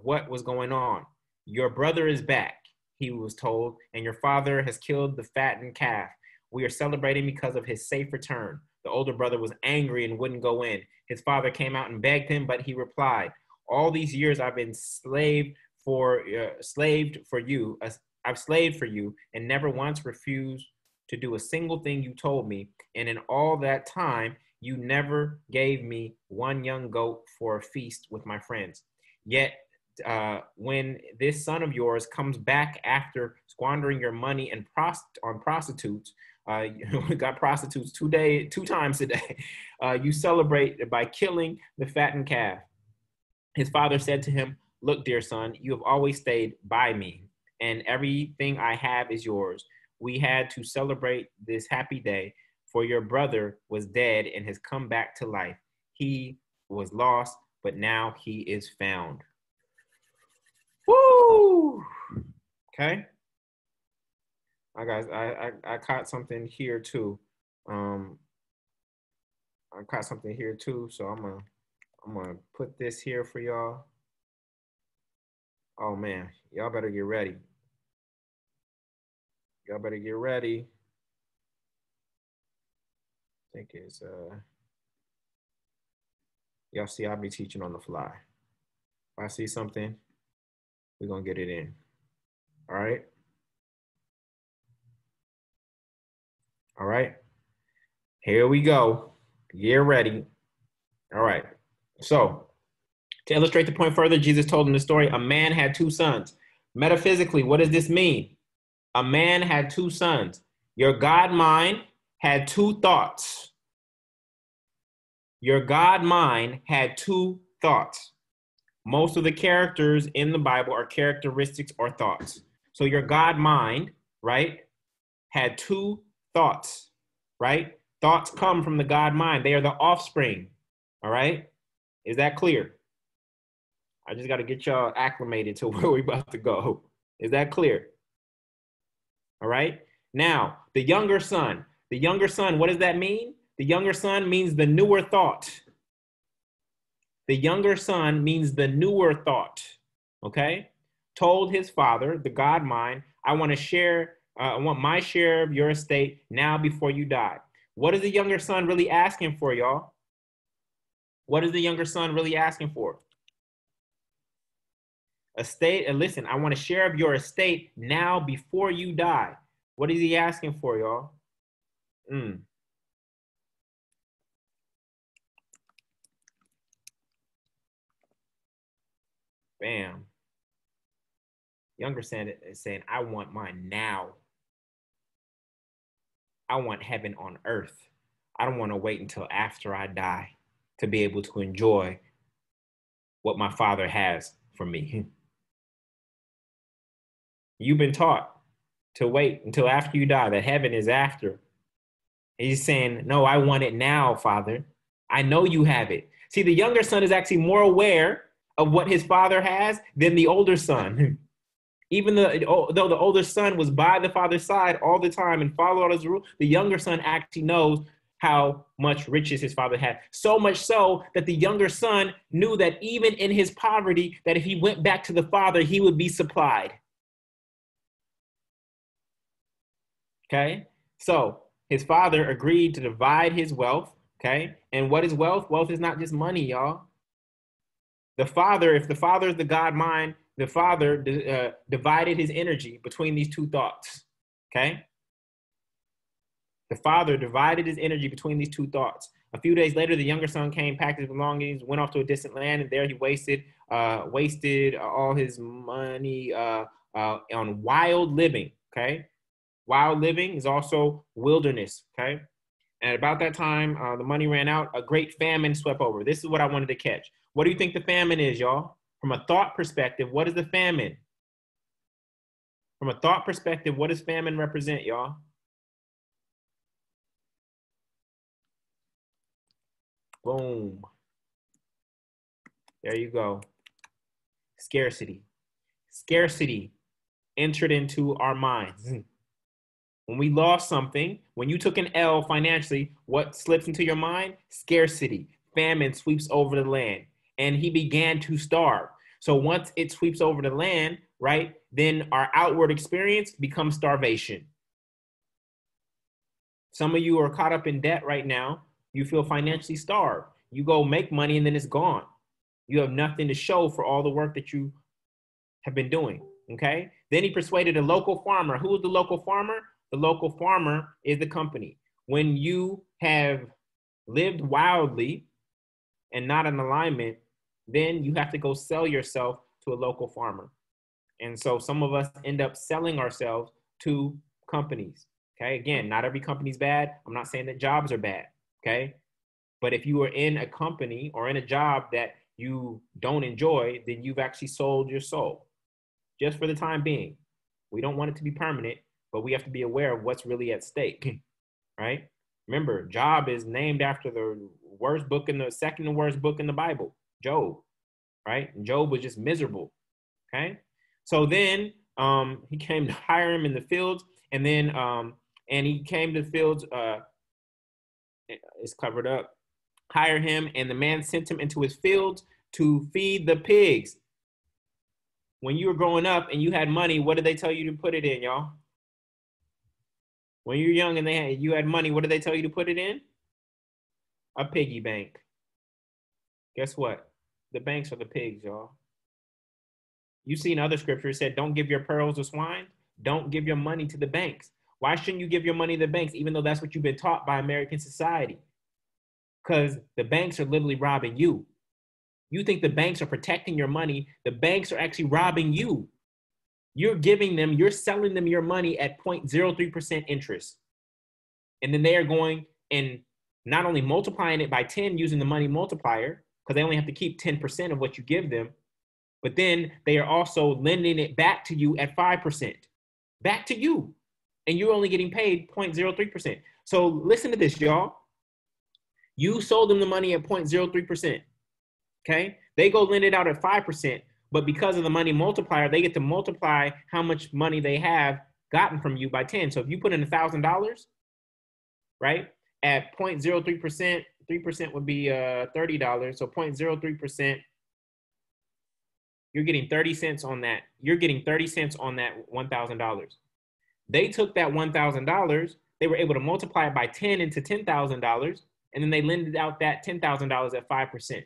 what was going on. Your brother is back, he was told, and your father has killed the fattened calf. We are celebrating because of his safe return. The older brother was angry and wouldn't go in. His father came out and begged him, but he replied, all these years I've been slaved for you. I've slaved for you and never once refused to do a single thing you told me. And in all that time, you never gave me one young goat for a feast with my friends. Yet when this son of yours comes back after squandering your money and on prostitutes, we got prostitutes 2 times a day. You celebrate by killing the fattened calf. His father said to him, look, dear son, you have always stayed by me, and everything I have is yours. We had to celebrate this happy day, for your brother was dead and has come back to life. He was lost, but now he is found. Woo! Okay. Guys, I caught something here too. So I'm gonna put this here for y'all. Oh man, y'all better get ready. I think it's y'all see I'll be teaching on the fly. If I see something, we're gonna get it in. All right, here we go. Get ready. All right, so to illustrate the point further, Jesus told in the story, a man had two sons. Metaphysically, what does this mean? A man had two sons. Your God mind had two thoughts. Your God mind had two thoughts. Most of the characters in the Bible are characteristics or thoughts. So your God mind, right, had two thoughts, right? Thoughts come from the God mind. They are the offspring, all right? Is that clear? I just got to get y'all acclimated to where we're about to go. Is that clear? All right. Now, the younger son, what does that mean? The younger son means the newer thought. The younger son means the newer thought. Okay. Told his father, the God mind, I want my share of your estate now before you die. What is the younger son really asking for, y'all? What is the younger son really asking for? Estate, listen, I want a share of your estate now before you die. What is he asking for, y'all? Bam. Younger son is saying, I want mine now. I want heaven on earth. I don't want to wait until after I die to be able to enjoy what my father has for me. You've been taught to wait until after you die, that heaven is after. He's saying, no, I want it now, Father. I know you have it. See, the younger son is actually more aware of what his father has than the older son. Even though the older son was by the father's side all the time and followed all his rules, the younger son actually knows how much riches his father had. So much so that the younger son knew that even in his poverty, that if he went back to the father, he would be supplied. Okay, so his father agreed to divide his wealth. Okay, and what is wealth? Wealth is not just money, y'all. The father, if the father is the God mind, the father divided his energy between these two thoughts. Okay, the father divided his energy between these two thoughts. A few days later, the younger son came, packed his belongings, went off to a distant land, and there he wasted all his money on wild living. Okay, wild living is also wilderness. Okay, and about that time, the money ran out. A great famine swept over. This is what I wanted to catch. What do you think the famine is, y'all? From a thought perspective, what is the famine? From a thought perspective, what does famine represent, y'all? Boom. There you go. Scarcity. Scarcity entered into our minds. When we lost something, when you took an L financially, what slips into your mind? Scarcity. Famine sweeps over the land. And he began to starve. So once it sweeps over the land, right, then our outward experience becomes starvation. Some of you are caught up in debt right now. You feel financially starved. You go make money and then it's gone. You have nothing to show for all the work that you have been doing, okay? Then he persuaded a local farmer. Who is the local farmer? The local farmer is the company. When you have lived wildly and not in alignment, then you have to go sell yourself to a local farmer. And so some of us end up selling ourselves to companies, okay? Again, not every company's bad. I'm not saying that jobs are bad, okay? But if you are in a company or in a job that you don't enjoy, then you've actually sold your soul just for the time being. We don't want it to be permanent, but we have to be aware of what's really at stake, right? Remember, Job is named after the second worst book in the Bible, Job, right? And Job was just miserable, okay? So then he came to hire him in the fields, and then and he came to the fields, it's covered up, hire him, and the man sent him into his fields to feed the pigs. When you were growing up and you had money, what did they tell you to put it in, y'all? When you were young and you had money, what did they tell you to put it in? A piggy bank. Guess what? The banks are the pigs, y'all. You see in other scriptures said, don't give your pearls to swine. Don't give your money to the banks. Why shouldn't you give your money to the banks, even though that's what you've been taught by American society? Because the banks are literally robbing you. You think the banks are protecting your money. The banks are actually robbing you. You're selling them your money at 0.03% interest. And then they are going and not only multiplying it by 10 using the money multiplier, because they only have to keep 10% of what you give them, but then they are also lending it back to you at 5%. Back to you. And you're only getting paid 0.03%. So listen to this, y'all. You sold them the money at 0.03%. Okay? They go lend it out at 5%. But because of the money multiplier, they get to multiply how much money they have gotten from you by 10. So if you put in $1,000, right, at 0.03%, 3% would be $30. So 0.03%, you're getting 30 cents on that. You're getting 30 cents on that $1,000. They took that $1,000, they were able to multiply it by 10 into $10,000, and then they lended out that $10,000 at 5%.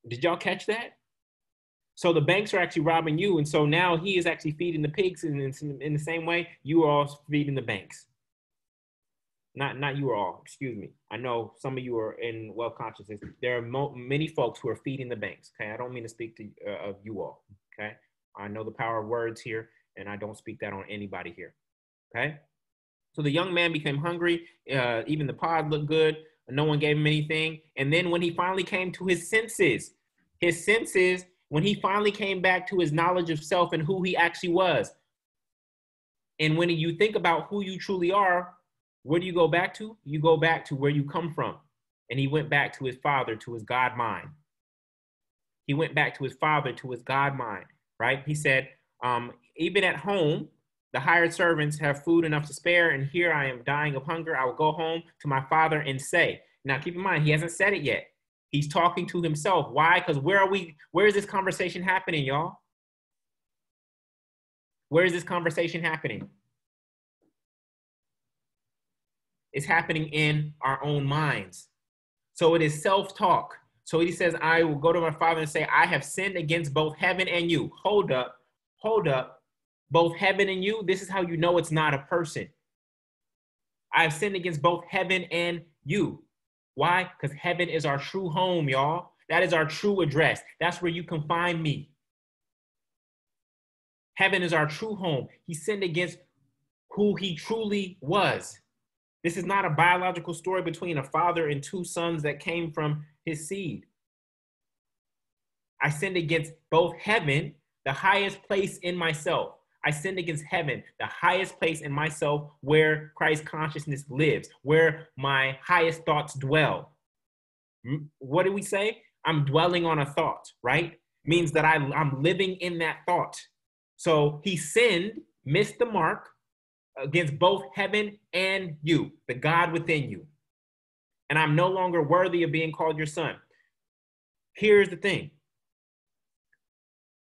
Did y'all catch that? So the banks are actually robbing you, and so now he is actually feeding the pigs in the same way you are all feeding the banks. Not you are all, excuse me. I know some of you are in wealth consciousness. There are many folks who are feeding the banks, okay? I don't mean to speak to of you all, okay? I know the power of words here, and I don't speak that on anybody here, okay? So the young man became hungry. Even the pod looked good. No one gave him anything. And then when he finally came to his senses, when he finally came back to his knowledge of self and who he actually was. And when you think about who you truly are, where do you go back to? You go back to where you come from. And he went back to his father, to his God mind. He went back to his father, to his God mind, right? He said, even at home, The hired servants have food enough to spare, and here I am dying of hunger. I will go home to my father and say. Now, keep in mind, he hasn't said it yet. He's talking to himself. Why? Because where is this conversation happening, y'all? Where is this conversation happening? It's happening in our own minds. So it is self-talk. So he says, I will go to my father and say, I have sinned against both heaven and you. Hold up. Both heaven and you. This is how you know it's not a person. I have sinned against both heaven and you. Why? Because heaven is our true home, y'all. That is our true address. That's where you can find me. Heaven is our true home. He sinned against who he truly was. This is not a biological story between a father and two sons that came from his seed. I sinned against both heaven, the highest place in myself. I sinned against heaven, the highest place in myself where Christ's consciousness lives, where my highest thoughts dwell. What do we say? I'm dwelling on a thought, right? Means that I'm living in that thought. So he sinned, missed the mark against both heaven and you, the God within you. And I'm no longer worthy of being called your son. Here's the thing.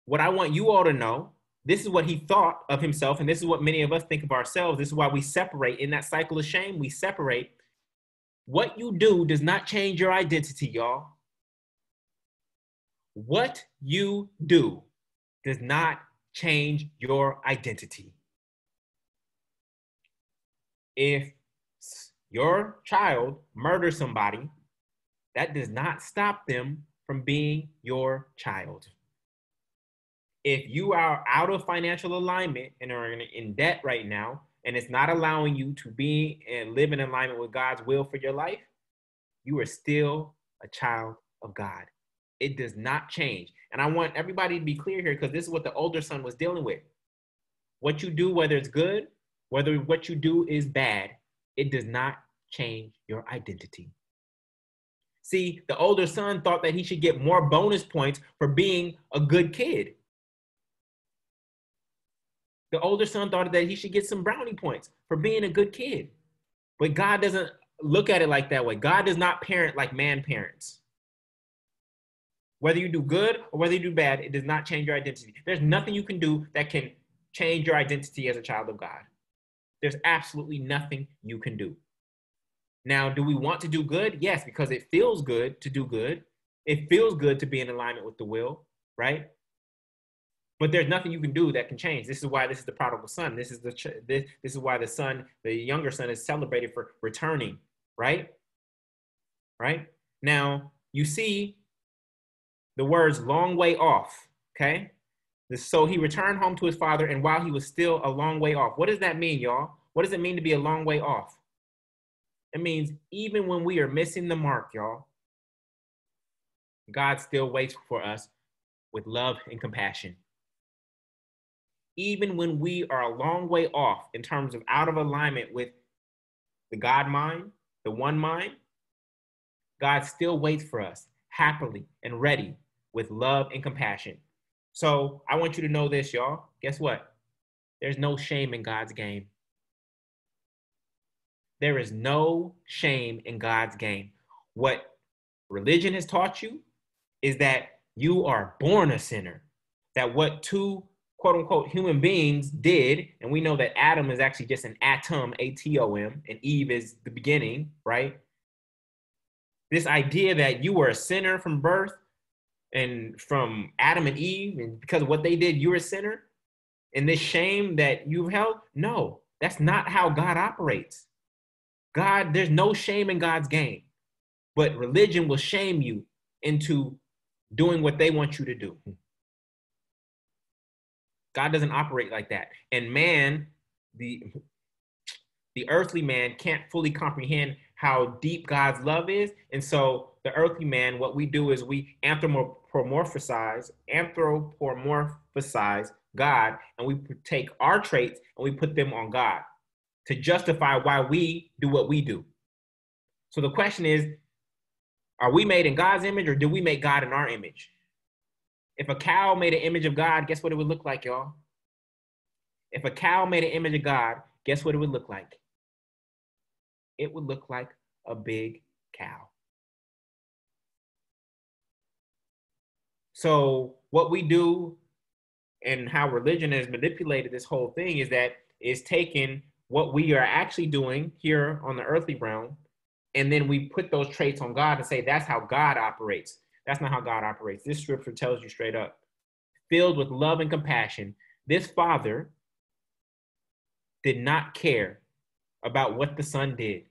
What I want you all to know, this is what he thought of himself, and this is what many of us think of ourselves. This is why we separate in that cycle of shame. We separate. What you do does not change your identity, y'all. What you do does not change your identity. If your child murders somebody, that does not stop them from being your child. If you are out of financial alignment and are in debt right now, and it's not allowing you to be and live in alignment with God's will for your life, you are still a child of God. It does not change. And I want everybody to be clear here, because this is what the older son was dealing with. What you do, whether it's good, whether what you do is bad, it does not change your identity. See, the older son thought that he should get more bonus points for being a good kid. The older son thought that he should get some brownie points for being a good kid. But God doesn't look at it like that way. God does not parent like man parents. Whether you do good or whether you do bad, it does not change your identity. There's nothing you can do that can change your identity as a child of God. There's absolutely nothing you can do. Now, do we want to do good? Yes, because it feels good to do good. It feels good to be in alignment with the will, right? But there's nothing you can do that can change. This is why this is the prodigal son. This is why the younger son is celebrated for returning, right? Right? Now, you see the words long way off, okay? So he returned home to his father, and while he was still a long way off. What does that mean, y'all? What does it mean to be a long way off? It means even when we are missing the mark, y'all, God still waits for us with love and compassion. Even when we are a long way off in terms of out of alignment with the God mind, the one mind, God still waits for us happily and ready with love and compassion. So I want you to know this, y'all. Guess what? There's no shame in God's game. There is no shame in God's game. What religion has taught you is that you are born a sinner, that what two quote unquote human beings did, and we know that Adam is actually just an atom, A-T-O-M, and Eve is the beginning, right? This idea that you were a sinner from birth and from Adam and Eve, and because of what they did, you're a sinner, and this shame that you've held, no, that's not how God operates. God, there's no shame in God's game, but religion will shame you into doing what they want you to do. God doesn't operate like that. And man, the earthly man can't fully comprehend how deep God's love is. And so the earthly man, what we do is we anthropomorphize God, and we take our traits and we put them on God to justify why we do what we do. So the question is, are we made in God's image, or do we make God in our image? If a cow made an image of God, guess what it would look like, y'all? If a cow made an image of God, guess what it would look like? It would look like a big cow. So what we do and how religion has manipulated this whole thing is that it's taking what we are actually doing here on the earthly realm, and then we put those traits on God and say that's how God operates. That's not how God operates. This scripture tells you straight up, filled with love and compassion, this father did not care about what the son did.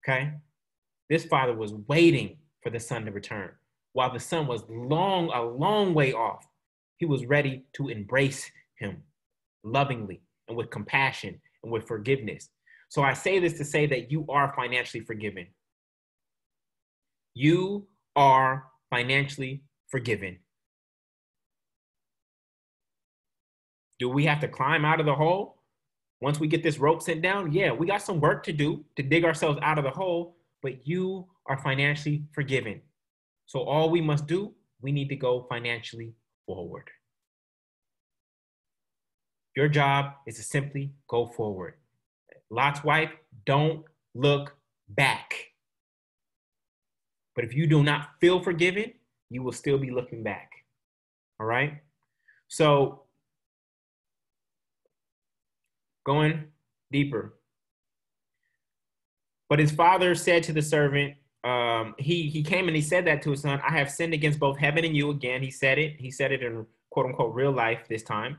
Okay? This father was waiting for the son to return. While the son was a long way off, he was ready to embrace him lovingly and with compassion and with forgiveness. So I say this to say that you are financially forgiven. You are financially forgiven. Do we have to climb out of the hole once we get this rope sent down? Yeah, we got some work to do to dig ourselves out of the hole, but you are financially forgiven. So all we must do, we need to go financially forward. Your job is to simply go forward. Lot's wife, don't look back. But if you do not feel forgiven, you will still be looking back. All right? So going deeper. But his father said to the servant, he came and he said that to his son, I have sinned against both heaven and you. Again, he said it. He said it in quote unquote real life this time.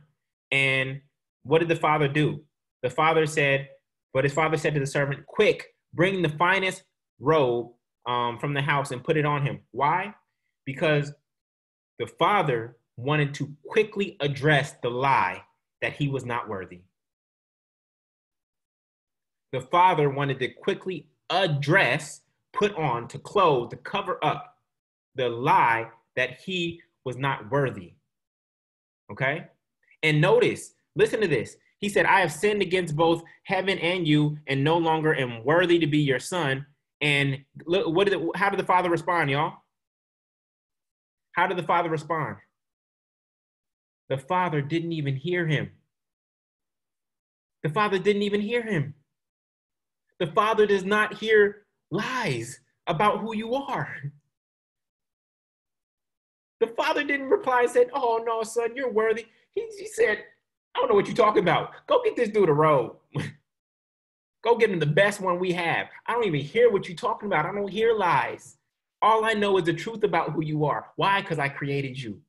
And what did the father do? But his father said to the servant, quick, bring the finest robe from the house and put it on him. Why? Because the father wanted to quickly address the lie that he was not worthy. The father wanted to quickly address, put on, to clothe, to cover up the lie that he was not worthy. Okay? And notice, listen to this. He said, I have sinned against both heaven and you, and no longer am worthy to be your son. And look, how did the father respond, y'all? How did the father respond? The father didn't even hear him. The father didn't even hear him. The father does not hear lies about who you are. The father didn't reply and said, oh, no, son, you're worthy. He said, I don't know what you're talking about. Go get this dude a robe. Go get him the best one we have. I don't even hear what you're talking about. I don't hear lies. All I know is the truth about who you are. Why? Because I created you.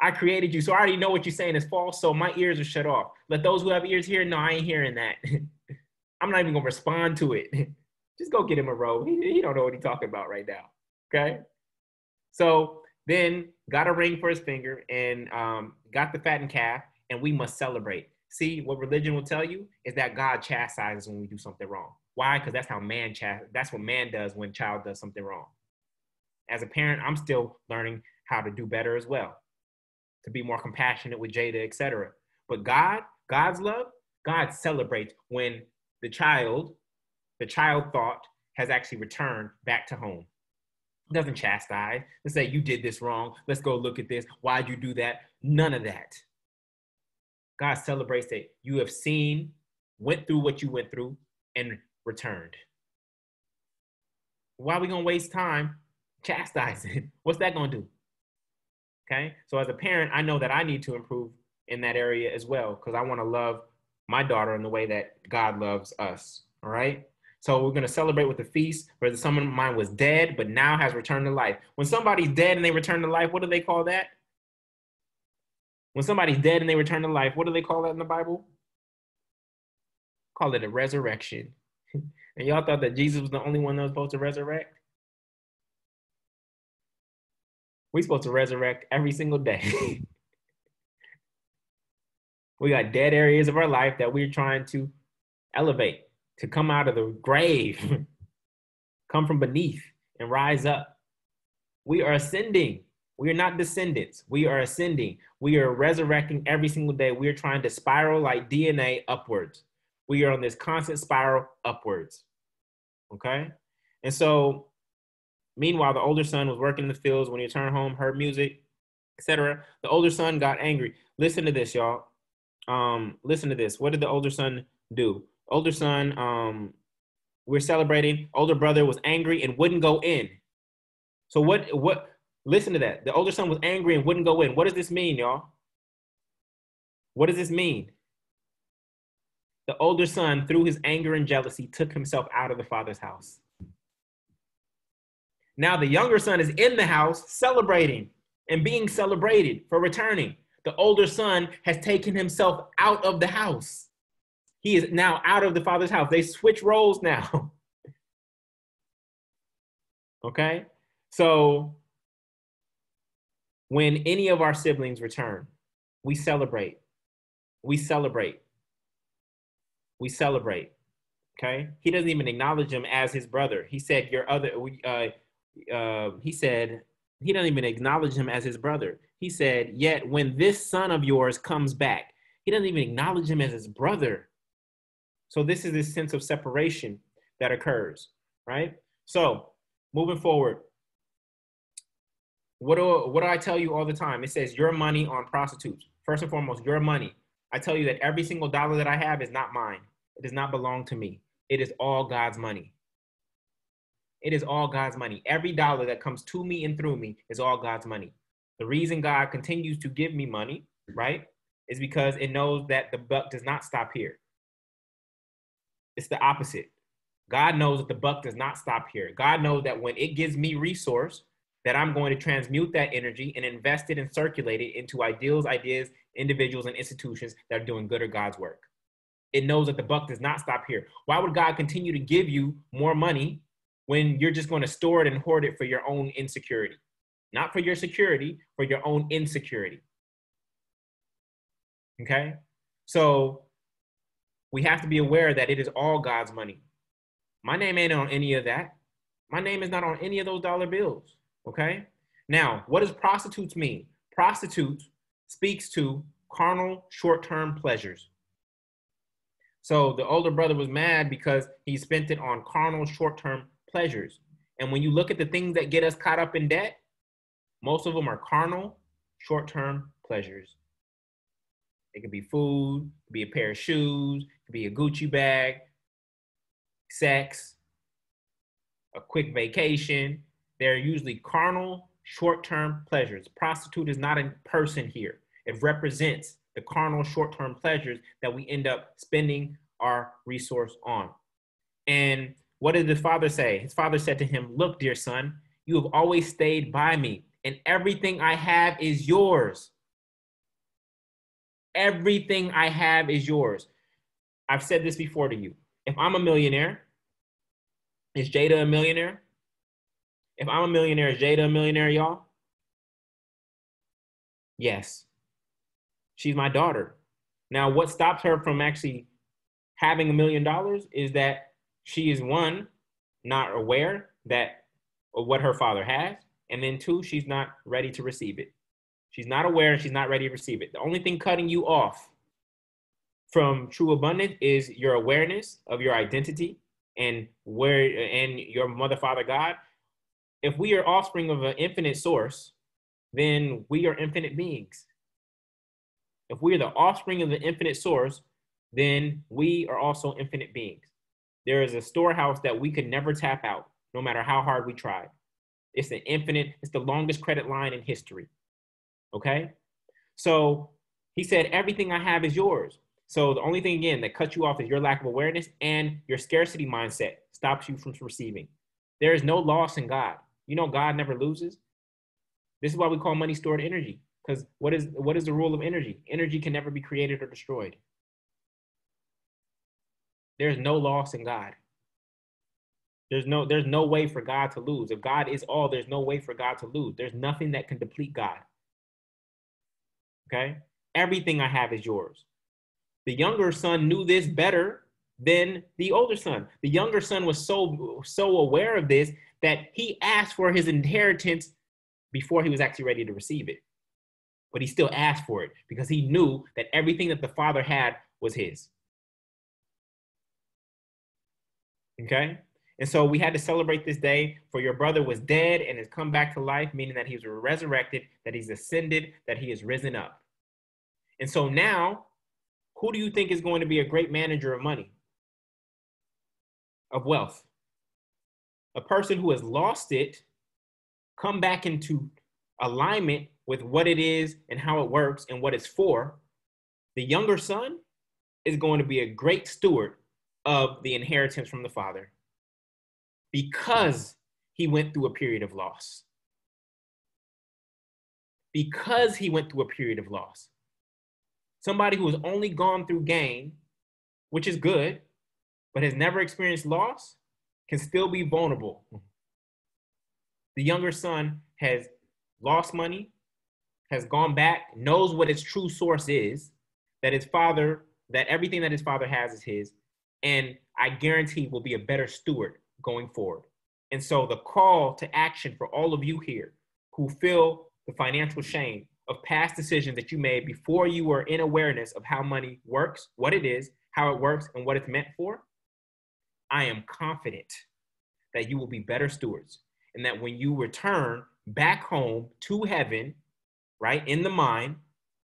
I created you, so I already know what you're saying is false, so my ears are shut off. Let those who have ears hear. No, I ain't hearing that. I'm not even going to respond to it. Just go get him a robe. He don't know what he's talking about right now, okay? So then got a ring for his finger and got the fattened calf, and we must celebrate. See, what religion will tell you is that God chastises when we do something wrong. Why? Because that's how that's what man does when child does something wrong. As a parent, I'm still learning how to do better as well, to be more compassionate with Jada, etc. But God's love, God celebrates when the child thought has actually returned back to home. It doesn't chastise. Let's say you did this wrong. Let's go look at this. Why'd you do that? None of that. God celebrates that you have seen, went through what you went through, and returned. Why are we going to waste time chastising? What's that going to do? Okay, so as a parent, I know that I need to improve in that area as well because I want to love my daughter in the way that God loves us, all right? So we're going to celebrate with the feast where someone of mine was dead but now has returned to life. When somebody's dead and they return to life, what do they call that? When somebody's dead and they return to life, what do they call that in the Bible? Call it a resurrection. And y'all thought that Jesus was the only one that was supposed to resurrect? We're supposed to resurrect every single day. We got dead areas of our life that we're trying to elevate, to come out of the grave, come from beneath and rise up. We are ascending. We are not descendants. We are ascending. We are resurrecting every single day. We are trying to spiral like DNA upwards. We are on this constant spiral upwards. Okay? And so, meanwhile, the older son was working in the fields. When he returned home, heard music, etc. The older son got angry. Listen to this, y'all. Listen to this. What did the older son do? Older son, we're celebrating. Older brother was angry and wouldn't go in. So what, listen to that. The older son was angry and wouldn't go in. What does this mean, y'all? What does this mean? The older son, through his anger and jealousy, took himself out of the father's house. Now the younger son is in the house celebrating and being celebrated for returning. The older son has taken himself out of the house. He is now out of the father's house. They switch roles now. Okay? So when any of our siblings return, we celebrate. We celebrate. We celebrate. Okay? He doesn't even acknowledge him as his brother. He said, he said, he doesn't even acknowledge him as his brother. He said, yet when this son of yours comes back, he doesn't even acknowledge him as his brother. So this is this sense of separation that occurs, right? So moving forward, what do I tell you all the time? It says your money on prostitutes. First and foremost, your money. I tell you that every single dollar that I have is not mine. It does not belong to me. It is all God's money. It is all God's money. Every dollar that comes to me and through me is all God's money. The reason God continues to give me money, right, is because it knows that the buck does not stop here. It's the opposite. God knows that the buck does not stop here. God knows that when it gives me resource, that I'm going to transmute that energy and invest it and circulate it into ideals, ideas, individuals, and institutions that are doing good or God's work. It knows that the buck does not stop here. Why would God continue to give you more money when you're just going to store it and hoard it for your own insecurity? Not for your security, for your own insecurity. Okay? So we have to be aware that it is all God's money. My name ain't on any of that. My name is not on any of those dollar bills. Okay? Now, what does prostitutes mean? Prostitute speaks to carnal short-term pleasures. So the older brother was mad because he spent it on carnal short-term pleasures. And when you look at the things that get us caught up in debt, most of them are carnal short-term pleasures. It could be food, it could be a pair of shoes, it could be a Gucci bag, sex, a quick vacation. They're usually carnal, short-term pleasures. Prostitute is not a person here. It represents the carnal, short-term pleasures that we end up spending our resource on. And what did the father say? His father said to him, look, dear son, you have always stayed by me, and everything I have is yours. Everything I have is yours. I've said this before to you. If I'm a millionaire, is Jada a millionaire? If I'm a millionaire, is Jada a millionaire, y'all? Yes. She's my daughter. Now, what stops her from actually having $1 million is that she is, one, not aware that of what her father has, and then two, she's not ready to receive it. She's not aware and she's not ready to receive it. The only thing cutting you off from true abundance is your awareness of your identity and your mother, father, God. If we are offspring of an infinite source, then we are infinite beings. If we are the offspring of the infinite source, then we are also infinite beings. There is a storehouse that we could never tap out, no matter how hard we try. It's the longest credit line in history. Okay? So he said, everything I have is yours. So the only thing, again, that cuts you off is your lack of awareness, and your scarcity mindset stops you from receiving. There is no loss in God. You know, God never loses. This is why we call money stored energy. Because what is the rule of energy? Energy can never be created or destroyed. There's no loss in God. There's no way for God to lose. If God is all, there's no way for God to lose. There's nothing that can deplete God. Okay? Everything I have is yours. The younger son knew this better than the older son. The younger son was so aware of this that he asked for his inheritance before he was actually ready to receive it. But he still asked for it because he knew that everything that the father had was his. Okay? And so we had to celebrate this day, for your brother was dead and has come back to life, meaning that he was resurrected, that he's ascended, that he is risen up. And so now, who do you think is going to be a great manager of money, of wealth? A person who has lost it, come back into alignment with what it is and how it works and what it's for. The younger son is going to be a great steward of the inheritance from the father because he went through a period of loss. Because he went through a period of loss. Somebody who has only gone through gain, which is good, but has never experienced loss, can still be vulnerable. The younger son has lost money, has gone back, knows what its true source is, that his father, that everything that his father has is his, and I guarantee will be a better steward going forward. And so the call to action for all of you here who feel the financial shame of past decisions that you made before you were in awareness of how money works, what it is, how it works, and what it's meant for, I am confident that you will be better stewards, and that when you return back home to heaven, right, in the mind,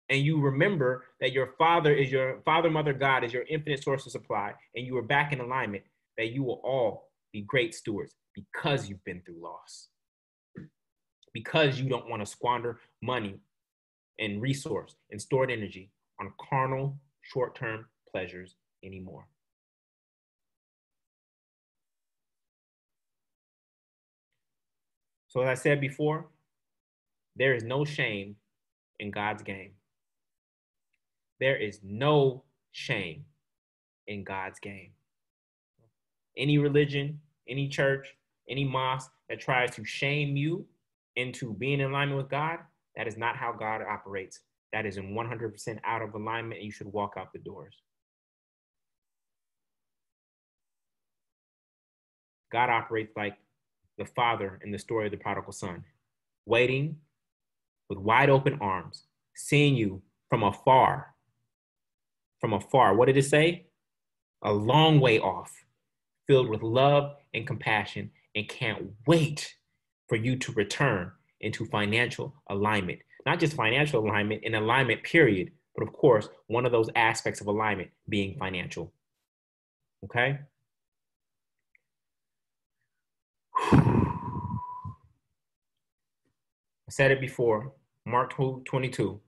and you remember that your father is your father, mother, God is your infinite source of supply, and you are back in alignment, that you will all be great stewards because you've been through loss, because you don't want to squander money and resource and stored energy on carnal, short-term pleasures anymore. So as I said before, there is no shame in God's game. There is no shame in God's game. Any religion, any church, any mosque that tries to shame you into being in alignment with God, that is not how God operates. That is in 100% out of alignment, and you should walk out the doors. God operates like the father in the story of the prodigal son, waiting with wide open arms, seeing you from afar. From afar, what did it say? A long way off, filled with love and compassion, and can't wait for you to return into financial alignment. Not just financial alignment, in alignment period, but of course, one of those aspects of alignment being financial. Okay? I said it before, Mark 22.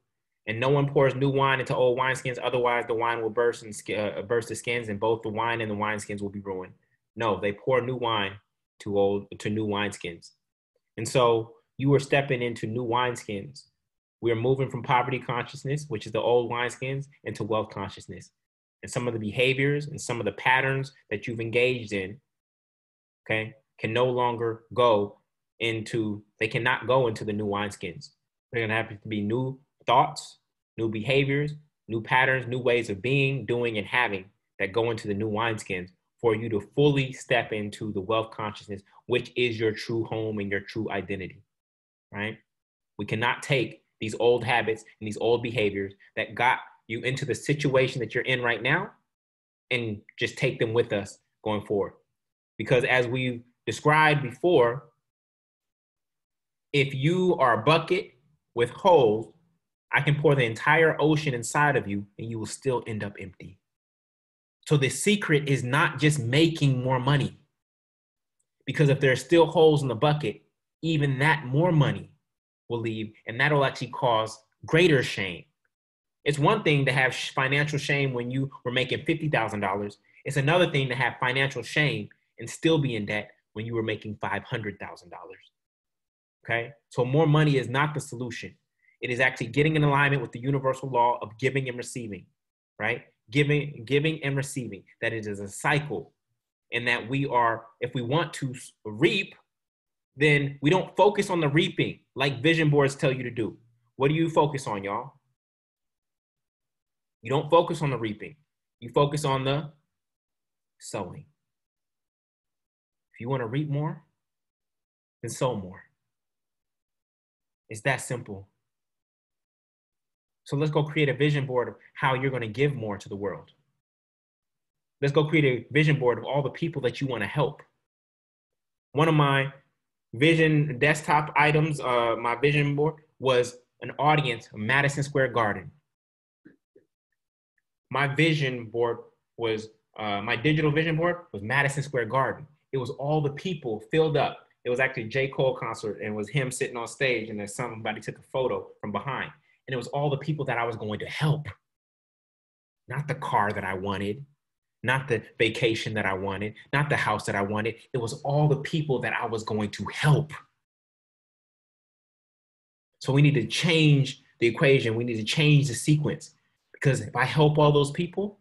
And no one pours new wine into old wineskins, otherwise the wine will burst the skins, and both the wine and the wineskins will be ruined. No, they pour new wine to new wineskins. And so you are stepping into new wineskins. We are moving from poverty consciousness, which is the old wineskins, into wealth consciousness. And some of the behaviors and some of the patterns that you've engaged in, okay, can no longer go into, they cannot go into the new wineskins. They're gonna have to be new thoughts, new behaviors, new patterns, new ways of being, doing, and having that go into the new wineskins for you to fully step into the wealth consciousness, which is your true home and your true identity, right? We cannot take these old habits and these old behaviors that got you into the situation that you're in right now and just take them with us going forward. Because as we described before, if you are a bucket with holes, I can pour the entire ocean inside of you and you will still end up empty. So the secret is not just making more money, because if there are still holes in the bucket, even that more money will leave, and that'll actually cause greater shame. It's one thing to have financial shame when you were making $50,000. It's another thing to have financial shame and still be in debt when you were making $500,000. Okay? So more money is not the solution. It is actually getting in alignment with the universal law of giving and receiving, right? Giving and receiving. That it is a cycle, and that we are, if we want to reap, then we don't focus on the reaping like vision boards tell you to do. What do you focus on, y'all? You don't focus on the reaping. You focus on the sowing. If you want to reap more, then sow more. It's that simple. So let's go create a vision board of how you're going to give more to the world. Let's go create a vision board of all the people that you want to help. One of my vision desktop items, my vision board, was an audience of Madison Square Garden. My vision board was, my digital vision board was Madison Square Garden. It was all the people filled up. It was actually a J. Cole concert, and it was him sitting on stage, and then somebody took a photo from behind. And it was all the people that I was going to help. Not the car that I wanted, not the vacation that I wanted, not the house that I wanted. It was all the people that I was going to help. So we need to change the equation. We need to change the sequence, because if I help all those people,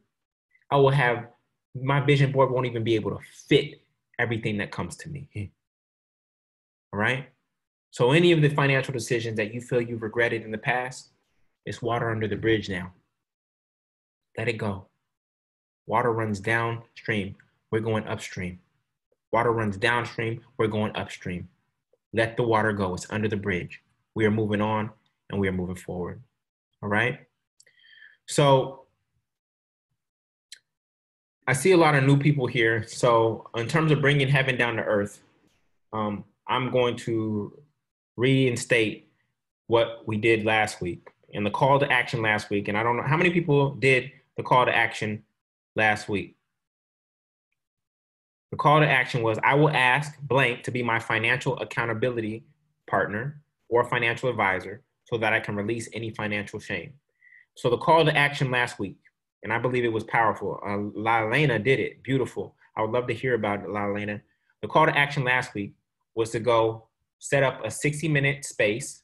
I will have, my vision board won't even be able to fit everything that comes to me. All right? So any of the financial decisions that you feel you've regretted in the past, it's water under the bridge now. Let it go. Water runs downstream. We're going upstream. Water runs downstream. We're going upstream. Let the water go. It's under the bridge. We are moving on and we are moving forward. All right? So I see a lot of new people here. So in terms of bringing heaven down to earth, I'm going to reinstate what we did last week and the call to action last week. And I don't know how many people did the call to action last week. The call to action was, I will ask blank to be my financial accountability partner or financial advisor so that I can release any financial shame. So the call to action last week, and I believe it was powerful. Lana did it. Beautiful. I would love to hear about it, Lana. The call to action last week was to go set up a 60-minute space,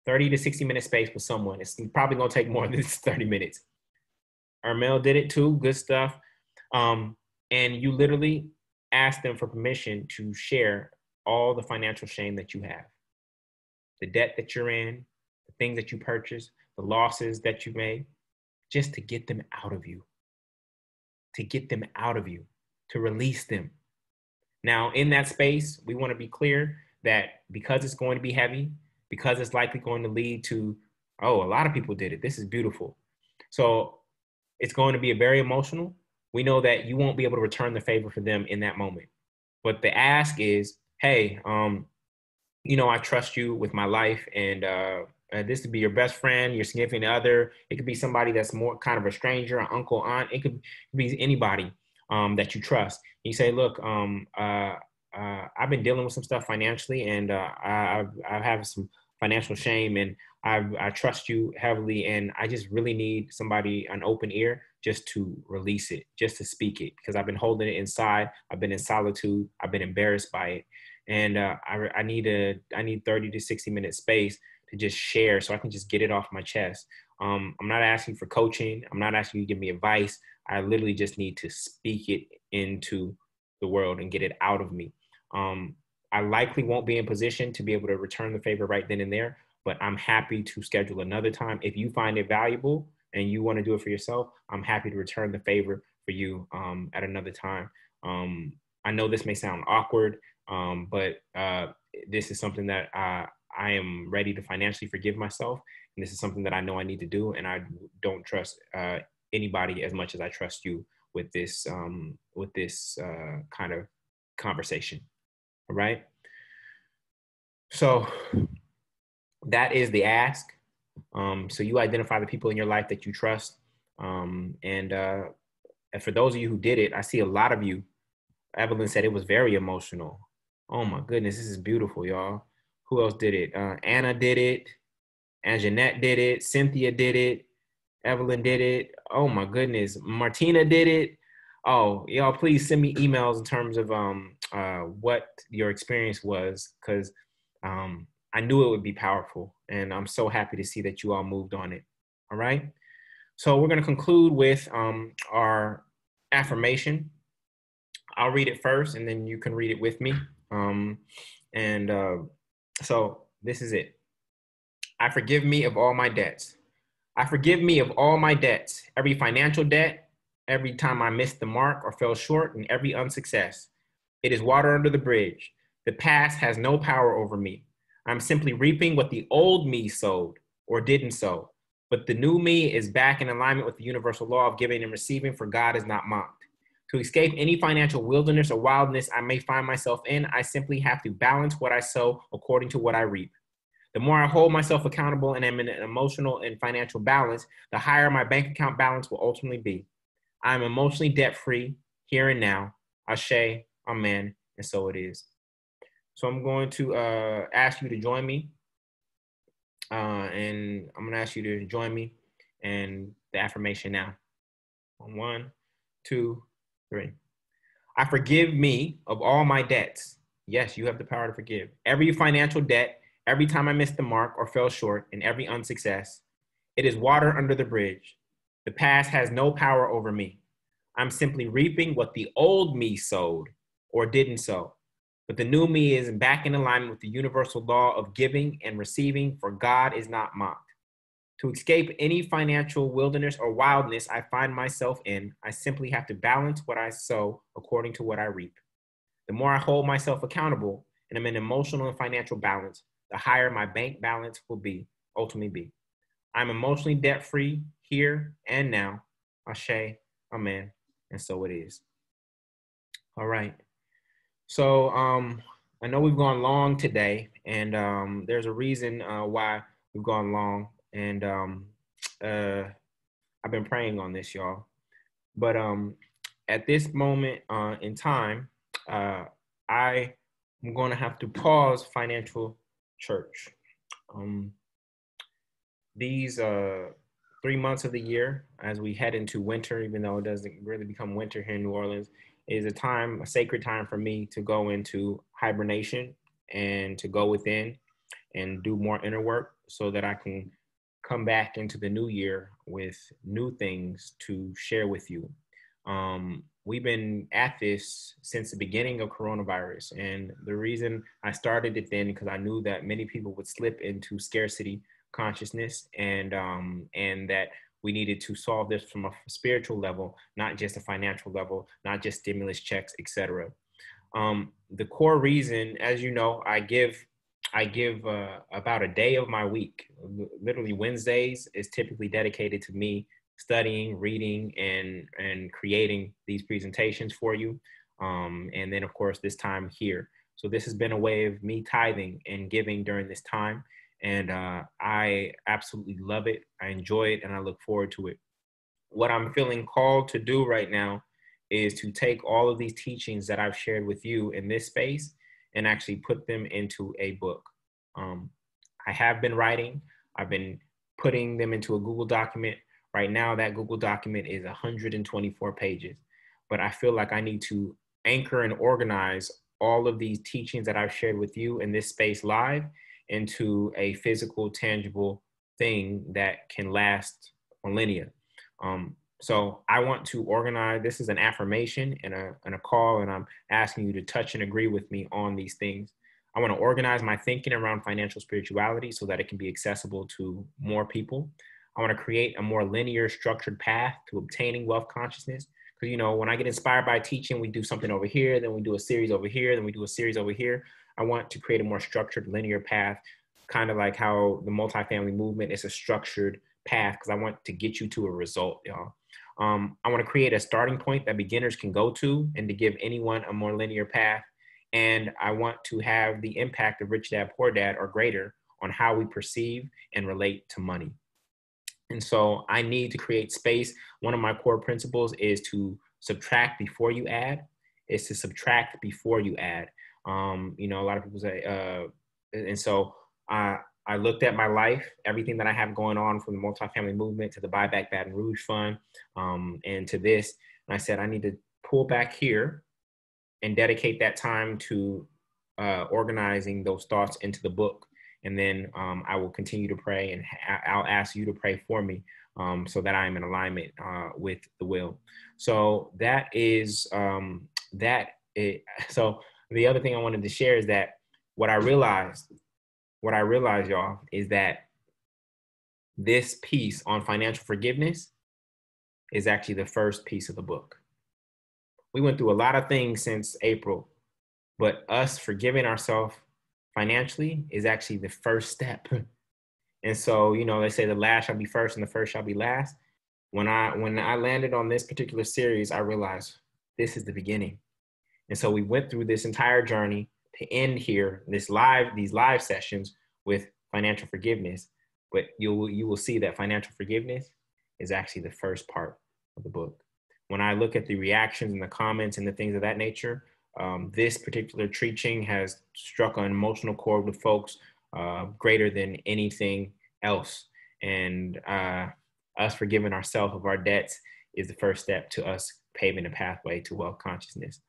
30 to 60-minute space with someone. It's probably going to take more than 30 minutes. Armel did it too. Good stuff. And you literally ask them for permission to share all the financial shame that you have. The debt that you're in, the things that you purchased, the losses that you made, just to get them out of you. To get them out of you. To release them. Now, in that space, we want to be clear that because it's going to be heavy, because it's likely going to lead to, oh, a lot of people did it. This is beautiful. So it's going to be very emotional. We know that you won't be able to return the favor for them in that moment. But the ask is, hey, you know, I trust you with my life, and this could be your best friend, your significant other. It could be somebody that's more kind of a stranger, an uncle, aunt. It could be anybody that you trust. You say, look, I've been dealing with some stuff financially, and I have some financial shame, and I trust you heavily, and I just really need somebody, an open ear, just to release it, just to speak it, because I've been holding it inside. I've been in solitude. I've been embarrassed by it. And I need 30 to 60-minute space to just share so I can just get it off my chest. I'm not asking for coaching. I'm not asking you to give me advice. I literally just need to speak it into the world and get it out of me. I likely won't be in position to be able to return the favor right then and there, but I'm happy to schedule another time. If you find it valuable and you want to do it for yourself, I'm happy to return the favor for you at another time. I know this may sound awkward, but this is something that I am ready to financially forgive myself. And this is something that I know I need to do. And I don't trust anybody as much as I trust you with this kind of conversation. All right. So that is the ask. So you identify the people in your life that you trust. And for those of you who did it, I see a lot of you. Evelyn said it was very emotional. Oh my goodness, this is beautiful, y'all. Who else did it? Anna did it. Anjanette did it. Cynthia did it. Evelyn did it. Oh my goodness. Martina did it. Oh, y'all, please send me emails in terms of what your experience was, because I knew it would be powerful, and I'm so happy to see that you all moved on it. All right. So we're going to conclude with our affirmation. I'll read it first, and then you can read it with me. So this is it. I forgive me of all my debts. I forgive me of all my debts, every financial debt, every time I missed the mark or fell short, and every unsuccess. It is water under the bridge. The past has no power over me. I'm simply reaping what the old me sowed or didn't sow. But the new me is back in alignment with the universal law of giving and receiving, for God is not mocked. To escape any financial wilderness or wildness I may find myself in, I simply have to balance what I sow according to what I reap. The more I hold myself accountable and am in an emotional and financial balance, the higher my bank account balance will ultimately be. I am emotionally debt-free here and now. Ashe, amen, and so it is. So I'm going to ask you to join me. And I'm going to ask you to join me in the affirmation now. 1, 2, 3. I forgive me of all my debts. Yes, you have the power to forgive. Every financial debt, every time I missed the mark or fell short, and every unsuccess. It is water under the bridge. The past has no power over me. I'm simply reaping what the old me sowed or didn't sow. But the new me is back in alignment with the universal law of giving and receiving, for God is not mocked. To escape any financial wilderness or wildness I find myself in, I simply have to balance what I sow according to what I reap. The more I hold myself accountable and I'm in emotional and financial balance, the higher my bank balance will ultimately be. I'm emotionally debt-free here and now. Ashe, amen, and so it is. All right. So I know we've gone long today, and there's a reason why we've gone long. And I've been praying on this, y'all. But at this moment in time, I am going to have to pause Financial Church. These 3 months of the year, as we head into winter, even though it doesn't really become winter here in New Orleans, is a sacred time for me to go into hibernation and to go within and do more inner work so that I can come back into the new year with new things to share with you. We've been at this since the beginning of coronavirus. And the reason I started it then, because I knew that many people would slip into scarcity consciousness and that we needed to solve this from a spiritual level, not just a financial level, not just stimulus checks, etc. The core reason, as you know, I give about a day of my week. Literally Wednesdays is typically dedicated to me studying, reading, and creating these presentations for you. And then of course this time here. So this has been a way of me tithing and giving during this time. And I absolutely love it. I enjoy it and I look forward to it. What I'm feeling called to do right now is to take all of these teachings that I've shared with you in this space and actually put them into a book. I have been writing. I've been putting them into a Google document. Right now, that Google document is 124 pages. But I feel like I need to anchor and organize all of these teachings that I've shared with you in this space live into a physical, tangible thing that can last millennia. So I want to organize, this is an affirmation and a call, and I'm asking you to touch and agree with me on these things. I want to organize my thinking around financial spirituality so that it can be accessible to more people. I want to create a more linear, structured path to obtaining wealth consciousness. Because, you know, when I get inspired by teaching, we do something over here, then we do a series over here, then we do a series over here. I want to create a more structured, linear path, kind of like how the multifamily movement is a structured path, because I want to get you to a result, y'all. I want to create a starting point that beginners can go to and to give anyone a more linear path. And I want to have the impact of Rich Dad, Poor Dad or greater on how we perceive and relate to money. And so I need to create space. One of my core principles is to subtract before you add. It's to subtract before you add. You know, a lot of people say, and so I looked at my life, everything that I have going on, from the multifamily movement to the Buy Back Baton Rouge Fund, and to this. And I said, I need to pull back here and dedicate that time to organizing those thoughts into the book. And then I will continue to pray, and I'll ask you to pray for me so that I am in alignment with the will. So that is So the other thing I wanted to share is that what I realized, y'all, is that this piece on financial forgiveness is actually the first piece of the book. We went through a lot of things since April, but us forgiving ourselves financially is actually the first step. And so, you know, they say the last shall be first and the first shall be last. When I landed on this particular series, I realized this is the beginning. And so we went through this entire journey to end here, these live sessions with financial forgiveness. But you will see that financial forgiveness is actually the first part of the book. When I look at the reactions and the comments and the things of that nature, this particular teaching has struck an emotional chord with folks greater than anything else. And us forgiving ourselves of our debts is the first step to us paving a pathway to wealth consciousness.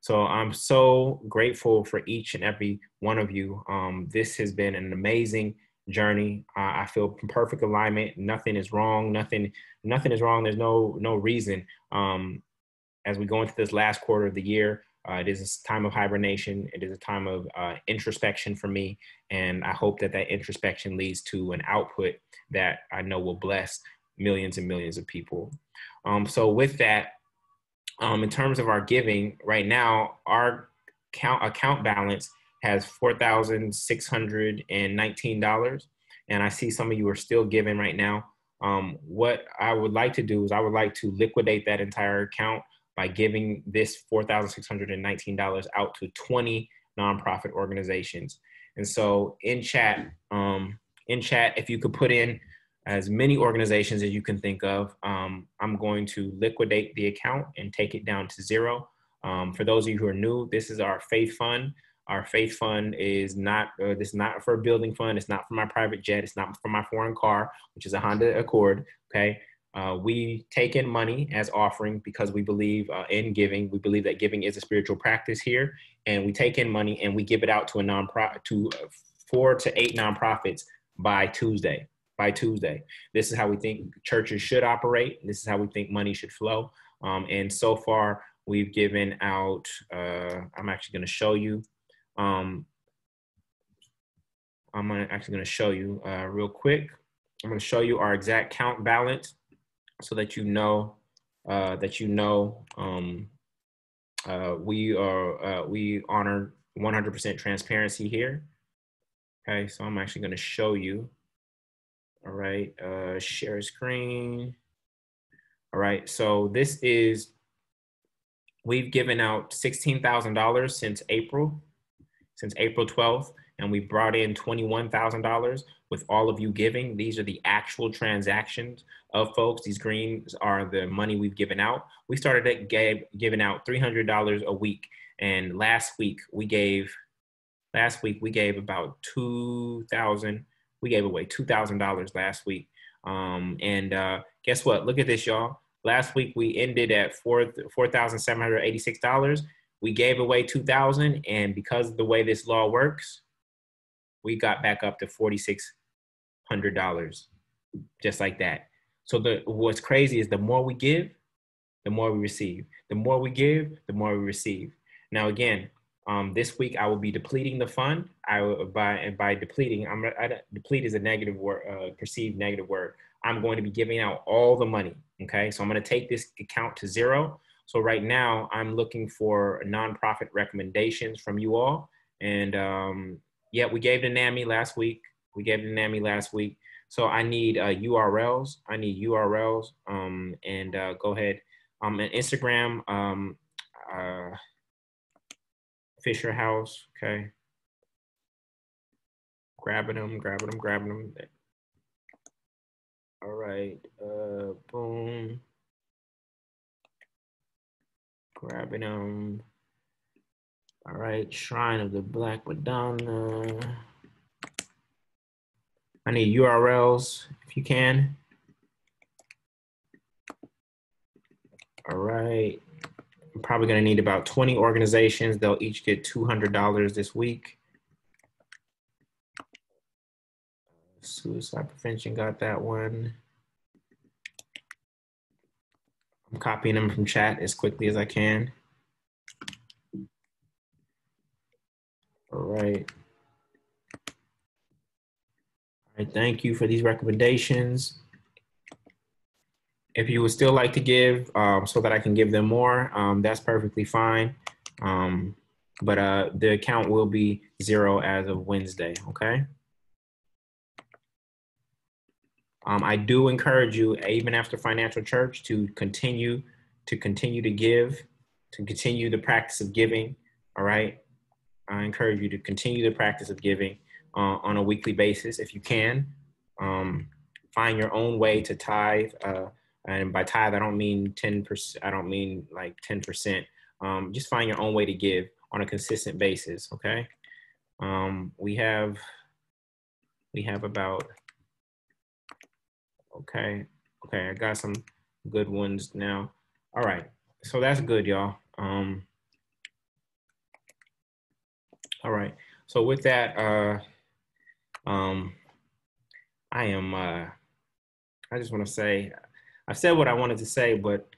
So I'm so grateful for each and every one of you. This has been an amazing journey. I feel perfect alignment. Nothing is wrong. Nothing is wrong. There's no reason. As we go into this last quarter of the year, it is a time of hibernation. It is a time of introspection for me. And I hope that introspection leads to an output that I know will bless millions and millions of people. So with that, in terms of our giving, right now, our account balance has $4,619. And I see some of you are still giving right now. What I would like to do is I would like to liquidate that entire account by giving this $4,619 out to 20 nonprofit organizations. And so in chat, if you could put in as many organizations as you can think of, I'm going to liquidate the account and take it down to zero. For those of you who are new, this is our faith fund. Our faith fund is not, this is not for a building fund. It's not for my private jet. It's not for my foreign car, which is a Honda Accord, okay? We take in money as offering because we believe in giving. We believe that giving is a spiritual practice here. And we take in money and we give it out to a nonprofit, to 4 to 8 nonprofits by Tuesday. This is how we think churches should operate. This is how we think money should flow. And so far, we've given out, I'm actually going to show you. I'm actually going to show you real quick. I'm going to show you our exact count balance so that you know we honor 100% transparency here. Okay, so I'm actually going to show you. All right, share screen. All right, so this is, we've given out $16,000 since April 12th, and we brought in $21,000 with all of you giving. These are the actual transactions of folks. These greens are the money we've given out. We started giving out $300 a week, and last week we gave about $2,000. We gave away $2,000 last week. Guess what? Look at this, y'all. Last week we ended at $4,786. We gave away $2,000, and because of the way this law works, we got back up to $4,600, just like that. So what's crazy is the more we give, the more we receive. The more we give, the more we receive. Now, again, this week I will be depleting the fund. By depleting, deplete is a negative word, perceived negative word. I'm going to be giving out all the money. Okay, so I'm going to take this account to zero. So right now I'm looking for nonprofit recommendations from you all. And yeah, we gave the NAMI last week. So I need URLs. And go ahead. And Instagram, Fisher House, okay. Grabbing them. All right, boom. Grabbing them. All right, Shrine of the Black Madonna. I need URLs if you can. All right. I'm probably going to need about 20 organizations. They'll each get $200 this week. Suicide prevention got that one. I'm copying them from chat as quickly as I can. All right. All right, thank you for these recommendations. If you would still like to give so that I can give them more, that's perfectly fine. But the account will be zero as of Wednesday, okay? I do encourage you, even after Financial Church, to continue to give. to continue the practice of giving. All right. I encourage you to continue the practice of giving on a weekly basis if you can. Find your own way to tithe. And by tithe, I don't mean 10%. I don't mean like 10%. Just find your own way to give on a consistent basis. Okay. We have about, okay. I got some good ones now. All right. So that's good, y'all. All right. So with that, I just want to say, I've said what I wanted to say, but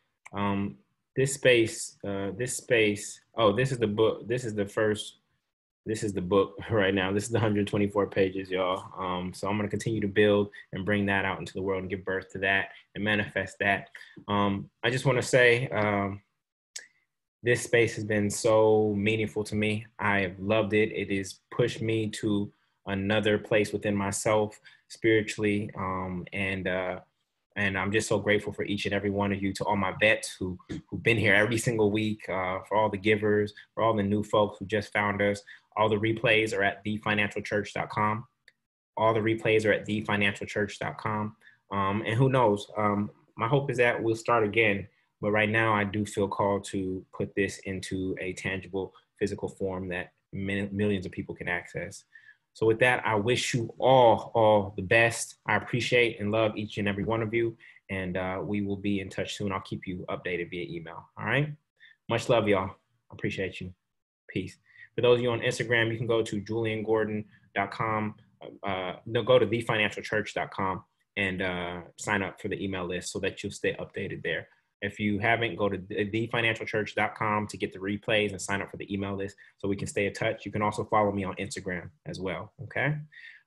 this space, oh, this is the book. This is the book right now. This is the 124 pages, y'all. So I'm going to continue to build and bring that out into the world and give birth to that and manifest that. I just want to say, this space has been so meaningful to me. I have loved it. It has pushed me to another place within myself spiritually. And I'm just so grateful for each and every one of you, to all my vets who've been here every single week, for all the givers, for all the new folks who just found us. All the replays are at thefinancialchurch.com. All the replays are at thefinancialchurch.com. And who knows, my hope is that we'll start again. But right now, I do feel called to put this into a tangible, physical form that millions of people can access. So with that, I wish you all the best. I appreciate and love each and every one of you. And we will be in touch soon. I'll keep you updated via email. All right? Much love, y'all. I appreciate you. Peace. For those of you on Instagram, you can go to juliangordon.com. Go to thefinancialchurch.com and sign up for the email list so that you'll stay updated there. If you haven't, go to thefinancialchurch.com to get the replays and sign up for the email list so we can stay in touch. You can also follow me on Instagram as well, okay?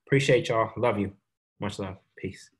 Appreciate y'all. Love you. Much love. Peace.